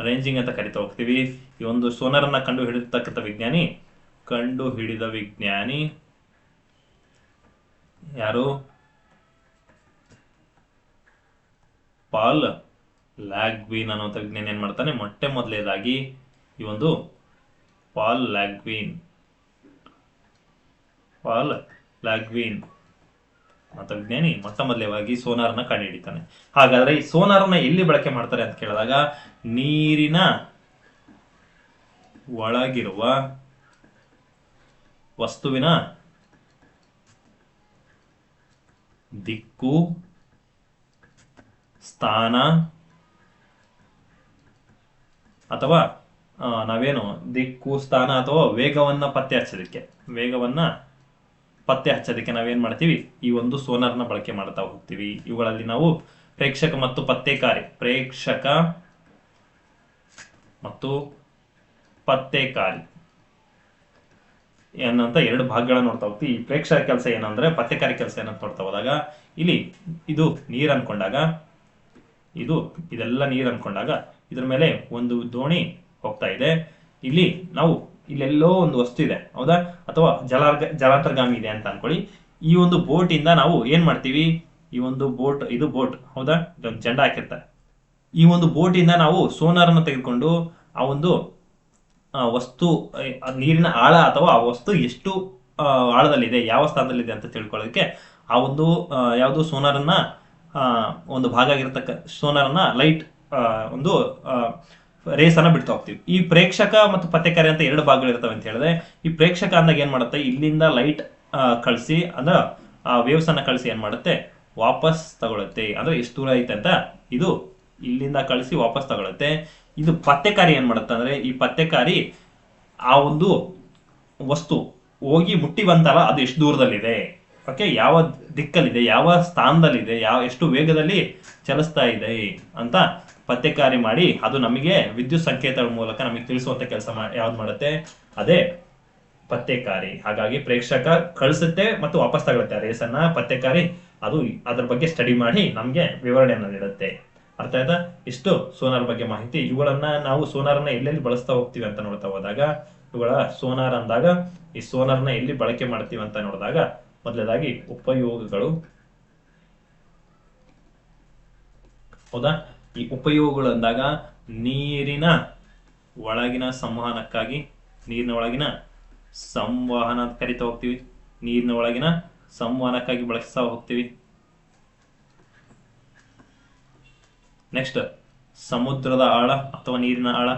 ರೇಂಜಿಂಗ್ ಅಂತ ಕರಿತಾ ಹೋಗ್ತೀವಿ. ಈ ಒಂದು ಸೋನಾರ್ ಅನ್ನ ಕಂಡು ಹಿಡಿದ ವಿಜ್ಞಾನಿ ಯಾರು? ಪಾಲ್ ಲ್ಯಾಗ್ವೀನ್ ಅನ್ನುವಂಥ ವಿಜ್ಞಾನಿ ಏನ್ ಮಾಡ್ತಾನೆ? ಮೊದಲೇದಾಗಿ ಈ ಒಂದು ಪಾಲ್ ಲ್ಯಾಗ್ವೀನ್ ಅಂತ ವಿಜ್ಞಾನಿ ಮೊದಲೇದಾಗಿ ಸೋನಾರ್ನ ಕಂಡುಹಿಡಿತಾನೆ. ಹಾಗಾದ್ರೆ ಈ ಸೋನಾರ್ನ ಎಲ್ಲಿ ಬಳಕೆ ಮಾಡ್ತಾರೆ ಅಂತ ಕೇಳಿದಾಗ, ನೀರಿನ ಒಳಗಿರುವ ವಸ್ತುವಿನ ದಿಕ್ಕು, ಸ್ಥಾನ ಅಥವಾ ನಾವೇನು ದಿಕ್ಕು, ಸ್ಥಾನ ಅಥವಾ ವೇಗವನ್ನ ಪತ್ತೆ ಹಚ್ಚೋದಕ್ಕೆ ನಾವೇನ್ ಮಾಡ್ತೀವಿ? ಈ ಒಂದು ಸೋನಾರ್ನ ಬಳಕೆ ಮಾಡ್ತಾ ಹೋಗ್ತೀವಿ. ಇವುಗಳಲ್ಲಿ ನಾವು ಪ್ರೇಕ್ಷಕ ಮತ್ತು ಪತ್ತೆಕಾರಿ ಏನಂತ ಎರಡು ಭಾಗಗಳನ್ನ ನೋಡ್ತಾ ಹೋಗ್ತೀವಿ. ಈ ಪ್ರೇಕ್ಷಕ ಕೆಲಸ ಏನಂದ್ರೆ ಪತ್ತೆಕಾರಿ ಕೆಲಸ ಏನಂತ ನೋಡ್ತಾ ಹೋದಾಗ, ಇಲ್ಲಿ ಇದು ನೀರ್ ಅನ್ಕೊಂಡಾಗ, ಇದೆಲ್ಲ ನೀರ್ ಅನ್ಕೊಂಡಾಗ ಇದ್ರ ಮೇಲೆ ಒಂದು ದೋಣಿ ಹೋಗ್ತಾ ಇದೆ. ಇಲ್ಲಿ ನಾವು ಇಲ್ಲೆಲ್ಲೋ ಒಂದು ವಸ್ತು ಇದೆ, ಹೌದಾ? ಅಥವಾ ಜಲಾಂತರ್ಗಾಮಿ ಇದೆ ಅಂತ ಅನ್ಕೊಳ್ಳಿ. ಈ ಒಂದು ಬೋಟ್ ಇಂದ ನಾವು ಏನ್ ಮಾಡ್ತೀವಿ? ಈ ಒಂದು ಬೋಟ್, ಇದು ಬೋಟ್, ಹೌದಾ? ಇದೊಂದು ಜೆಂಡ ಹಾಕಿರ್ತಾರೆ. ಈ ಒಂದು ಬೋಟ್ ಇಂದ ನಾವು ಸೋನಾರ್ ಅನ್ನು ತೆಗೆದುಕೊಂಡು ಆ ಒಂದು ವಸ್ತು ನೀರಿನ ಆಳ ಅಥವಾ ಆ ವಸ್ತು ಎಷ್ಟು ಆಳದಲ್ಲಿದೆ, ಯಾವ ಸ್ಥಾನದಲ್ಲಿದೆ ಅಂತ ತಿಳ್ಕೊಳ್ಳೋದಕ್ಕೆ ಆ ಒಂದು ಯಾವುದು ಸೋನಾರನ್ನ ಒಂದು ಭಾಗ ಆಗಿರತಕ್ಕ ಸೋನಾರನ್ನ ಲೈಟ್ ಒಂದು ರೇಸ್ ಅನ್ನ ಬಿಡ್ತಾ ಹೋಗ್ತೀವಿ. ಈ ಪ್ರೇಕ್ಷಕ ಮತ್ತು ಪತ್ತೆಕಾರಿ ಅಂತ ಎರಡು ಭಾಗಗಳಿರ್ತವೆ ಅಂತ ಹೇಳಿದ್ರೆ, ಈ ಪ್ರೇಕ್ಷಕ ಅಂದಾಗ ಏನ್ ಮಾಡುತ್ತೆ? ಇಲ್ಲಿಂದ ಲೈಟ್ ಕಳಿಸಿ ಅಂದ್ರೆ ವೇವ್ಸ್ ಅನ್ನ ಕಳಿಸಿ ಏನ್ ಮಾಡುತ್ತೆ? ವಾಪಸ್ ತಗೊಳುತ್ತೆ. ಅಂದ್ರೆ ಎಷ್ಟು ದೂರ ಐತೆ ಅಂತ ಇದು ಇಲ್ಲಿಂದ ಕಳಿಸಿ ವಾಪಸ್ ತಗೊಳುತ್ತೆ. ಇದು ಪತ್ತೆಕಾರಿ ಏನ್ ಮಾಡುತ್ತೆ ಅಂದ್ರೆ, ಈ ಪತ್ತೆಕಾರಿ ಆ ಒಂದು ವಸ್ತು ಹೋಗಿ ಮುಟ್ಟಿ ಬಂತಲ್ಲ ಅದು ಎಷ್ಟು ದೂರದಲ್ಲಿದೆ, ಓಕೆ, ಯಾವ ದಿಕ್ಕಲ್ಲಿದೆ, ಯಾವ ಸ್ಥಾನದಲ್ಲಿದೆ, ಎಷ್ಟು ವೇಗದಲ್ಲಿ ಚಲಿಸ್ತಾ ಇದೆ ಅಂತ ಪತ್ತೆಕಾರಿ ಮಾಡಿ ಅದು ನಮಗೆ ವಿದ್ಯುತ್ ಸಂಕೇತಗಳ ಮೂಲಕ ನಮಗೆ ತಿಳಿಸುವಂತ ಕೆಲಸ ಯಾವ್ದು ಮಾಡುತ್ತೆ? ಅದೇ ಪತ್ತೆಕಾರಿ. ಹಾಗಾಗಿ ಪ್ರೇಕ್ಷಕ ಕಳಿಸುತ್ತೆ ಮತ್ತು ವಾಪಸ್ ತಗೊಳುತ್ತೆ ರೇಸನ್ನ. ಪತ್ತೆಕಾರಿ ಅದು ಅದ್ರ ಬಗ್ಗೆ ಸ್ಟಡಿ ಮಾಡಿ ನಮ್ಗೆ ವಿವರಣೆಯನ್ನು ನೀಡುತ್ತೆ. ಅರ್ಥ ಆಯ್ತಾ? ಇಷ್ಟು ಸೋನಾರ್ ಬಗ್ಗೆ ಮಾಹಿತಿ. ಇವುಗಳನ್ನ ನಾವು ಸೋನಾರ್ನ ಎಲ್ಲೆಲ್ಲಿ ಬಳಸ್ತಾ ಹೋಗ್ತೀವಿ ಅಂತ ನೋಡ್ತಾ ಹೋದಾಗ, ಇವುಗಳ ಸೋನಾರ್ ಅಂದಾಗ ಈ ಸೋನಾರ್ನ ಎಲ್ಲಿ ಬಳಕೆ ಮಾಡ್ತೀವಿ ಅಂತ ನೋಡಿದಾಗ, ಮೊದಲೇದಾಗಿ ಉಪಯೋಗಗಳು, ಹೌದಾ? ಈ ಉಪಯೋಗಗಳು ಅಂದಾಗ ನೀರಿನ ಒಳಗಿನ ಸಂವಹನಕ್ಕಾಗಿ, ನೀರಿನ ಒಳಗಿನ ಸಂವಹನ ಕರಿತಾ ಹೋಗ್ತೀವಿ. ನೀರಿನ ಒಳಗಿನ ಸಂವಹನಕ್ಕಾಗಿ ಬಳಸ್ತಾ ಹೋಗ್ತೀವಿ. ನೆಕ್ಸ್ಟ್ ಸಮುದ್ರದ ಆಳ ಅಥವಾ ನೀರಿನ ಆಳ,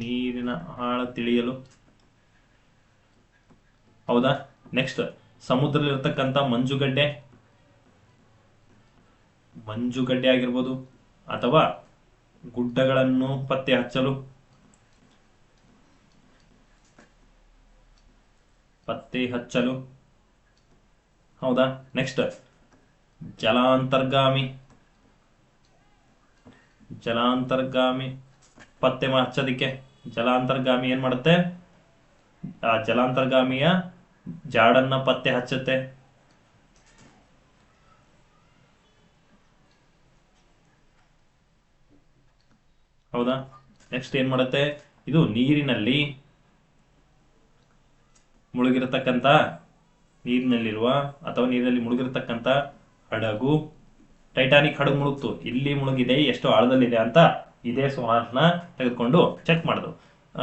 ನೀರಿನ ಆಳ ತಿಳಿಯಲು. ಹೌದಾ? ನೆಕ್ಸ್ಟ್ ಸಮುದ್ರದಲ್ಲಿರ್ತಕ್ಕಂಥ ಮಂಜುಗಡ್ಡೆ ಆಗಿರ್ಬೋದು, ಅಥವಾ ಗುಡ್ಡಗಳನ್ನು ಪತ್ತೆ ಹಚ್ಚಲು. ಹೌದಾ? ನೆಕ್ಸ್ಟ್ ಜಲಾಂತರ್ಗಾಮಿ ಪತ್ತೆ ಹಚ್ಚೋದಿಕ್ಕೆ ಜಲಾಂತರ್ಗಾಮಿ ಏನ್ ಮಾಡುತ್ತೆ? ಆ ಜಲಾಂತರ್ಗಾಮಿಯ ಜಾಡನ್ನ ಪತ್ತೆ ಹಚ್ಚುತ್ತೆ. ಹೌದಾ? ನೆಕ್ಸ್ಟ್ ಏನ್ ಮಾಡುತ್ತೆ? ಇದು ನೀರಿನಲ್ಲಿ ನೀರಿನಲ್ಲಿರುವ ಅಥವಾ ನೀರಿನಲ್ಲಿ ಮುಳುಗಿರತಕ್ಕಂಥ ಹಡಗು, ಟೈಟಾನಿಕ್ ಹಡಗು ಮುಳುಗ್ತು, ಇಲ್ಲಿ ಮುಳುಗಿದೆ, ಎಷ್ಟು ಆಳದಲ್ಲಿದೆ ಅಂತ ಇದೇ ಸೋನಾರ್ನ ತೆಗೆದುಕೊಂಡು ಚೆಕ್ ಮಾಡೋದು.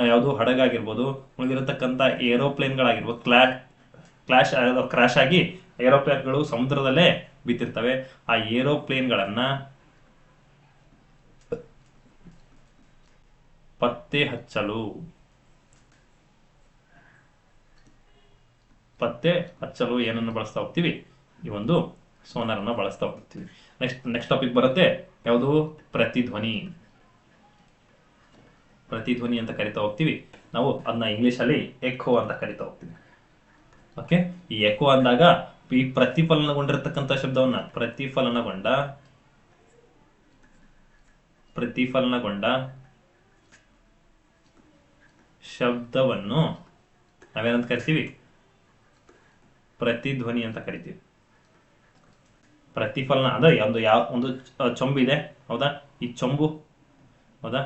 ಯಾವುದು ಹಡಗಾಗಿರ್ಬೋದು, ಮುಳುಗಿರತಕ್ಕಂಥ ಏರೋಪ್ಲೇನ್ಗಳಾಗಿರ್ಬೋದು, ಕ್ರಾಶ್ ಆಗಿ ಏರೋಪ್ಲೇನ್ಗಳು ಸಮುದ್ರದಲ್ಲೇ ಬಿತ್ತಿರ್ತವೆ. ಆ ಏರೋಪ್ಲೇನ್ಗಳನ್ನ ಪತ್ತೆ ಹಚ್ಚಲು ಏನನ್ನು ಬಳಸ್ತಾ ಹೋಗ್ತೀವಿ? ಈ ಒಂದು ಸೋನಾರ್ ಅನ್ನ ಬಳಸ್ತಾ ಹೋಗ್ತೀವಿ. ನೆಕ್ಸ್ಟ್ ಟಾಪಿಕ್ ಬರುತ್ತೆ ಯಾವುದು? ಪ್ರತಿಧ್ವನಿ ಅಂತ ಕರಿತಾ ಹೋಗ್ತೀವಿ ನಾವು. ಅದನ್ನ ಇಂಗ್ಲಿಷ್ ಅಲ್ಲಿ ಎಕೋ ಅಂತ ಕರಿತಾ ಹೋಗ್ತೀವಿ. ಓಕೆ, ಈ ಎಕೋ ಅಂದಾಗ ಈ ಪ್ರತಿಫಲನಗೊಂಡಿರ್ತಕ್ಕಂಥ ಶಬ್ದವನ್ನ ಪ್ರತಿಫಲನಗೊಂಡ ಶಬ್ದವನ್ನು ನಾವೇನಂತ ಕರಿತೀವಿ? ಪ್ರತಿಧ್ವನಿ ಅಂತ ಕರಿತೀವಿ. ಪ್ರತಿಫಲನ ಅಂದ್ರೆ ಒಂದು ಚೊಂಬು ಇದೆ, ಹೌದಾ? ಈ ಚೊಂಬು, ಹೌದಾ?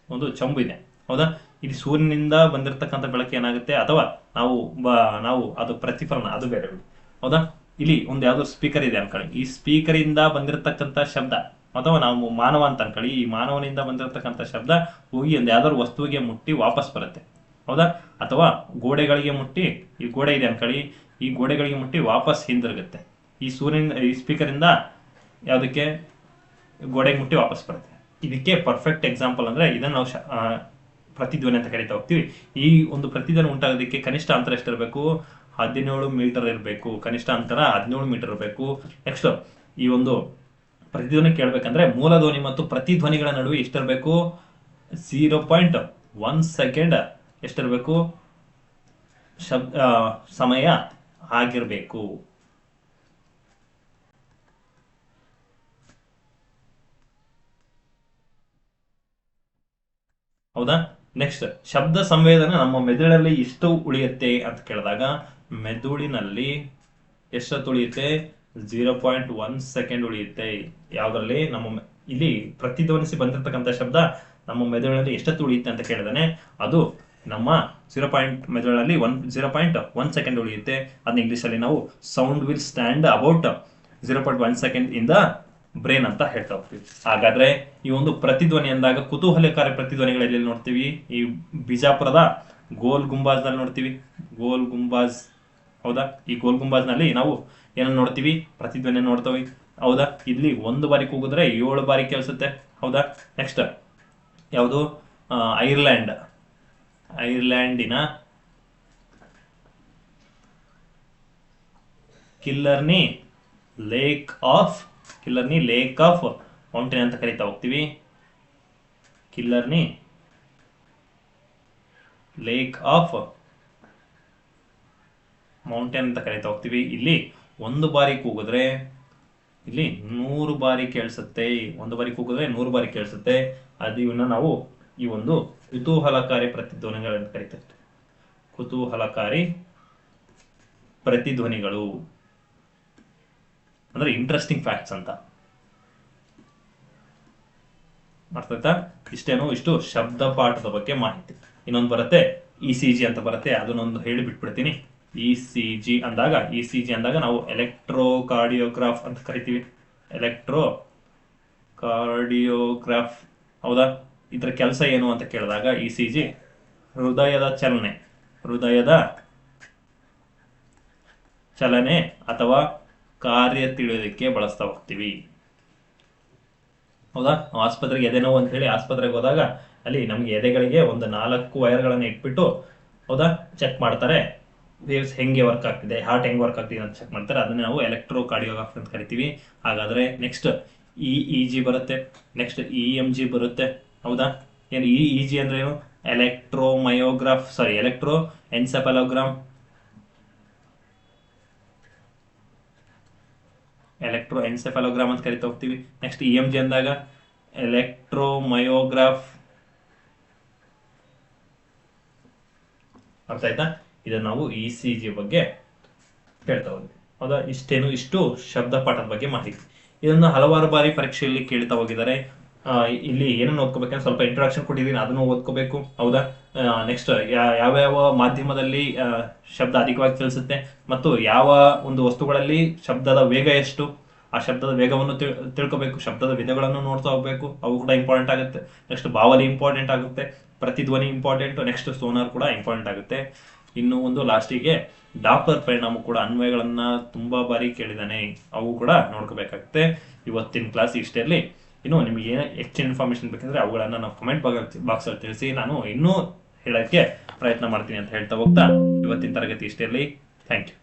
ಒಂದು ಚೊಂಬು ಇದೆ, ಹೌದಾ? ಇಲ್ಲಿ ಸೂರ್ಯನಿಂದ ಬಂದಿರತಕ್ಕಂಥ ಬೆಳಕು ಏನಾಗುತ್ತೆ, ಅಥವಾ ನಾವು ಅದು ಪ್ರತಿಫಲನ, ಅದು ಬೇರೆ, ಹೌದಾ? ಇಲ್ಲಿ ಒಂದು ಯಾವ್ದೋ ಸ್ಪೀಕರ್ ಇದೆ ಅನ್ಕೊಳ್ಳಿ. ಈ ಸ್ಪೀಕರ್ ಇಂದ ಬಂದಿರತಕ್ಕಂಥ ಶಬ್ದ, ಅಥವಾ ನಾವು ಮಾನವ ಅಂತ ಅನ್ಕೊಳ್ಳಿ, ಈ ಮಾನವನಿಂದ ಬಂದಿರತಕ್ಕಂಥ ಶಬ್ದ ಹೋಗಿ ಒಂದು ಯಾವ್ದಾದ್ರು ವಸ್ತುವಿಗೆ ಮುಟ್ಟಿ ವಾಪಸ್ ಬರುತ್ತೆ, ಹೌದಾ? ಅಥವಾ ಗೋಡೆಗಳಿಗೆ ಮುಟ್ಟಿ, ಈ ಗೋಡೆ ಇದೆ ಅನ್ಕೊಳ್ಳಿ, ಈ ಗೋಡೆಗಳಿಗೆ ಮುಟ್ಟಿ ವಾಪಸ್ ಹಿಂದಿರುಗುತ್ತೆ. ಈ ಸ್ಪೀಕರ್ ಇಂದ ಯಾವುದಕ್ಕೆ? ಗೋಡೆಗೆ ಮುಟ್ಟಿ ವಾಪಸ್ ಬರುತ್ತೆ. ಇದಕ್ಕೆ ಪರ್ಫೆಕ್ಟ್ ಎಕ್ಸಾಂಪಲ್ ಅಂದ್ರೆ ಇದನ್ನ ನಾವು ಪ್ರತಿಧ್ವನಿ ಅಂತ ಕರಿತಾ ಹೋಗ್ತೀವಿ. ಈ ಒಂದು ಪ್ರತಿಧ್ವನಿ ಉಂಟಾಗೋದಕ್ಕೆ ಕನಿಷ್ಠ ಅಂತರ ಎಷ್ಟಿರಬೇಕು? 17 ಮೀಟರ್ ಇರಬೇಕು. ಕನಿಷ್ಠ ಅಂತರ 17 ಮೀಟರ್ ಇರಬೇಕು. ನೆಕ್ಸ್ಟ್ ಈ ಒಂದು ಪ್ರತಿಧ್ವನಿ ಕೇಳಬೇಕಂದ್ರೆ ಮೂಲ ಧ್ವನಿ ಮತ್ತು ಪ್ರತಿಧ್ವನಿಗಳ ನಡುವೆ ಎಷ್ಟಿರಬೇಕು? 0.1 ಸೆಕೆಂಡ್ ಎಷ್ಟಿರಬೇಕು? ಸಮಯ ಆಗಿರಬೇಕು. ಹೌದಾ? ನೆಕ್ಸ್ಟ್ ಶಬ್ದ ಸಂವೇದನೆ ನಮ್ಮ ಮೆದುಳಲ್ಲಿ ಎಷ್ಟು ಉಳಿಯುತ್ತೆ ಅಂತ ಕೇಳಿದಾಗ, ಮೆದುಳಿನಲ್ಲಿ ಎಷ್ಟೊತ್ತು ಉಳಿಯುತ್ತೆ? 0.1 ಸೆಕೆಂಡ್ ಉಳಿಯುತ್ತೆ. ಯಾವ್ದ್ರಲ್ಲಿ? ಇಲ್ಲಿ ಪ್ರತಿಧ್ವನಿಸಿ ಬಂದಿರತಕ್ಕಂಥ ಶಬ್ದ ನಮ್ಮ ಮೆದುಳಿನಲ್ಲಿ ಎಷ್ಟೊತ್ತು ಉಳಿಯುತ್ತೆ ಅಂತ ಕೇಳಿದಾನೆ, ಅದು ನಮ್ಮ ಮೆದುಳಲ್ಲಿ 0.1 ಸೆಕೆಂಡ್ ಉಳಿಯುತ್ತೆ. ಅದನ್ನ ಇಂಗ್ಲಿಷಲ್ಲಿ ನಾವು sound will stand about 0.1 second in the brain ಅಂತ ಹೇಳ್ತಾ ಹೋಗ್ತೀವಿ. ಹಾಗಾದ್ರೆ ಈ ಒಂದು ಪ್ರತಿಧ್ವನಿ ಅಂದಾಗ ಕುತೂಹಲಕಾರಿ ಪ್ರತಿಧ್ವನಿಗಳಲ್ಲಿ ನೋಡ್ತೀವಿ. ಈ ಬಿಜಾಪುರದ ಗೋಲ್ ಗುಂಬಾಜ್ ನಲ್ಲಿ ನೋಡ್ತೀವಿ. ಗೋಲ್ ಗುಂಬಾಜ್, ಹೌದಾ? ಈ ಗೋಲ್ ಗುಂಬಾಜ್ ನಲ್ಲಿ ನಾವು ಏನನ್ನ ನೋಡ್ತೀವಿ? ಪ್ರತಿಧ್ವನಿ ನೋಡ್ತೀವಿ, ಹೌದಾ? ಇಲ್ಲಿ 1 ಬಾರಿ ಕೂಗಿದ್ರೆ 7 ಬಾರಿ ಕೇಳಿಸುತ್ತೆ, ಹೌದಾ? ನೆಕ್ಸ್ಟ್ ಯಾವುದು? ಐರ್ಲ್ಯಾಂಡಿನ ಕಿಲ್ಲರ್ನಿ ಲೇಕ್ ಆಫ್ ಮೌಂಟೇನ್ ಅಂತ ಕರಿತಾ ಹೋಗ್ತೀವಿ. ಕಿಲ್ಲರ್ನಿ ಲೇಕ್ ಆಫ್ ಮೌಂಟೇನ್ ಅಂತ ಕರಿತಾ ಹೋಗ್ತೀವಿ. ಇಲ್ಲಿ 1 ಬಾರಿ ಕೂಗಿದ್ರೆ ಇಲ್ಲಿ 100 ಬಾರಿ ಕೇಳಿಸುತ್ತೆ. 1 ಬಾರಿ ಕೂಗಿದ್ರೆ 100 ಬಾರಿ ಕೇಳಿಸುತ್ತೆ. ಅದು ಇವನ್ನ ನಾವು ಈ ಒಂದು ಕುತೂಹಲಕಾರಿ ಪ್ರತಿಧ್ವನಿಗಳಂತ ಕರಿತೇವೆ. ಕುತೂಹಲಕಾರಿ ಪ್ರತಿಧ್ವನಿಗಳು ಅಂದ್ರೆ ಇಂಟ್ರೆಸ್ಟಿಂಗ್ ಫ್ಯಾಕ್ಟ್ಸ್ ಅಂತ ಅರ್ಥ ಆಯ್ತಾ? ಇಷ್ಟು ಶಬ್ದ ಪಾಠದ ಬಗ್ಗೆ ಮಾಹಿತಿ. ಇನ್ನೊಂದು ಬರುತ್ತೆ ECG ಅಂತ ಬರುತ್ತೆ, ಅದನ್ನೊಂದು ಹೇಳಿ ಬಿಟ್ಬಿಡ್ತೀನಿ. ECG ಅಂದಾಗ ನಾವು ಎಲೆಕ್ಟ್ರೋಕಾರ್ಡಿಯೋಗ್ರಾಫ್ ಅಂತ ಕರಿತೀವಿ. ಎಲೆಕ್ಟ್ರೋಕಾರ್ಡಿಯೋಗ್ರಾಫ್, ಹೌದಾ? ಇದರ ಕೆಲಸ ಏನು ಅಂತ ಕೇಳಿದಾಗ ECG ಹೃದಯದ ಚಲನೆ ಅಥವಾ ಕಾರ್ಯ ತಿಳಿಯೋದಕ್ಕೆ ಬಳಸ್ತಾ ಹೋಗ್ತೀವಿ. ಹೌದಾ? ನಾವು ಆಸ್ಪತ್ರೆಗೆ ಎದೆ ನೋವು ಅಂತ ಹೇಳಿ ಆಸ್ಪತ್ರೆಗೆ ಹೋದಾಗ ಅಲ್ಲಿ ನಮ್ಗೆ ಎದೆಗಳಿಗೆ ಒಂದು 4 ವೈರ್ಗಳನ್ನು ಇಟ್ಬಿಟ್ಟು, ಹೌದಾ, ಚೆಕ್ ಮಾಡ್ತಾರೆ. ವೇವ್ಸ್ ಹೆಂಗೆ ವರ್ಕ್ ಆಗ್ತಿದೆ, ಹಾರ್ಟ್ ಹೆಂಗೆ ವರ್ಕ್ ಆಗ್ತಿದೆ ಅಂತ ಚೆಕ್ ಮಾಡ್ತಾರೆ. ಅದನ್ನ ನಾವು ಎಲೆಕ್ಟ್ರೋ ಕಾರ್ಡಿಯೋಗ್ರಾಫ್ ಅಂತ ಕರಿತೀವಿ. ಹಾಗಾದ್ರೆ ನೆಕ್ಸ್ಟ್ EEG ಬರುತ್ತೆ, ನೆಕ್ಸ್ಟ್ EMG ಬರುತ್ತೆ. ಹೌದಾ? ಏನು EEG ಅಂದ್ರೆ ಏನು? ಎಲೆಕ್ಟ್ರೋ ಎನ್ಸೆಫಾಲೋಗ್ರಾಮ್ ಅಂತ ಕರಿತಾ ಹೋಗ್ತೀವಿ. ನೆಕ್ಸ್ಟ್ EMG ಅಂದಾಗ ಎಲೆಕ್ಟ್ರೋಮಯೋಗ್ರಾಫ್. ಅರ್ಥ ಆಯ್ತಾ? ಇದನ್ನು ನಾವು ECG ಬಗ್ಗೆ ಕೇಳ್ತಾ ಹೋದ್ವಿ. ಹೌದಾ? ಇಷ್ಟು ಶಬ್ದ ಪಾಠದ ಬಗ್ಗೆ ಮಾಹಿತಿ. ಇದನ್ನ ಹಲವಾರು ಬಾರಿ ಪರೀಕ್ಷೆಯಲ್ಲಿ ಕೇಳ್ತಾ ಹೋಗಿದ್ದಾರೆ. ಇಲ್ಲಿ ಏನನ್ನು ಓದ್ಕೋಬೇಕಂದ್ರೆ ಸ್ವಲ್ಪ ಇಂಟ್ರೊಡಕ್ಷನ್ ಕೊಟ್ಟಿದ್ದೀನಿ, ಅದನ್ನು ಓದ್ಕೋಬೇಕು. ಹೌದಾ? ನೆಕ್ಸ್ಟ್ ಯಾವ್ಯಾವ ಮಾಧ್ಯಮದಲ್ಲಿ ಶಬ್ದ ಅಧಿಕವಾಗಿ ತಿಳಿಸುತ್ತೆ ಮತ್ತು ಯಾವ ಒಂದು ವಸ್ತುಗಳಲ್ಲಿ ಶಬ್ದದ ವೇಗ ಎಷ್ಟು, ಆ ಶಬ್ದದ ವೇಗವನ್ನು ತಿಳ್ಕೋಬೇಕು. ಶಬ್ದದ ವಿಧಗಳನ್ನು ನೋಡ್ತಾ ಹೋಗ್ಬೇಕು, ಅವು ಕೂಡ ಇಂಪಾರ್ಟೆಂಟ್ ಆಗುತ್ತೆ. ನೆಕ್ಸ್ಟ್ ಬಾವಲಿ ಇಂಪಾರ್ಟೆಂಟ್ ಆಗುತ್ತೆ, ಪ್ರತಿಧ್ವನಿ ಇಂಪಾರ್ಟೆಂಟ್, ನೆಕ್ಸ್ಟ್ ಸೋನಾರ್ ಕೂಡ ಇಂಪಾರ್ಟೆಂಟ್ ಆಗುತ್ತೆ. ಇನ್ನು ಒಂದು ಲಾಸ್ಟಿಗೆ ಡಾಪ್ಲರ್ ಪರಿಣಾಮ ಕೂಡ ಅನ್ವಯಗಳನ್ನ ತುಂಬಾ ಬಾರಿ ಕೇಳಿದಾನೆ, ಅವು ಕೂಡ ನೋಡ್ಕೋಬೇಕಾಗುತ್ತೆ. ಇವತ್ತಿನ ಕ್ಲಾಸ್ ಇಷ್ಟರಲ್ಲಿ. ಇನ್ನು ನಿಮ್ಗೆ ಏನೋ ಹೆಚ್ಚಿನ ಇನ್ಫಾರ್ಮೇಶನ್ ಬೇಕಂದ್ರೆ ಅವುಗಳನ್ನ ನಾವು ಕಮೆಂಟ್ ಬಾಕ್ಸ್ ಅಲ್ಲಿ ತಿಳಿಸಿ, ನಾನು ಇನ್ನೂ ಹೇಳಕ್ಕೆ ಪ್ರಯತ್ನ ಮಾಡ್ತೀನಿ ಅಂತ ಹೇಳ್ತಾ ಹೋಗ್ತಾ ಇವತ್ತಿನ ತರಗತಿ ಇಷ್ಟರಲ್ಲಿ. Thank you.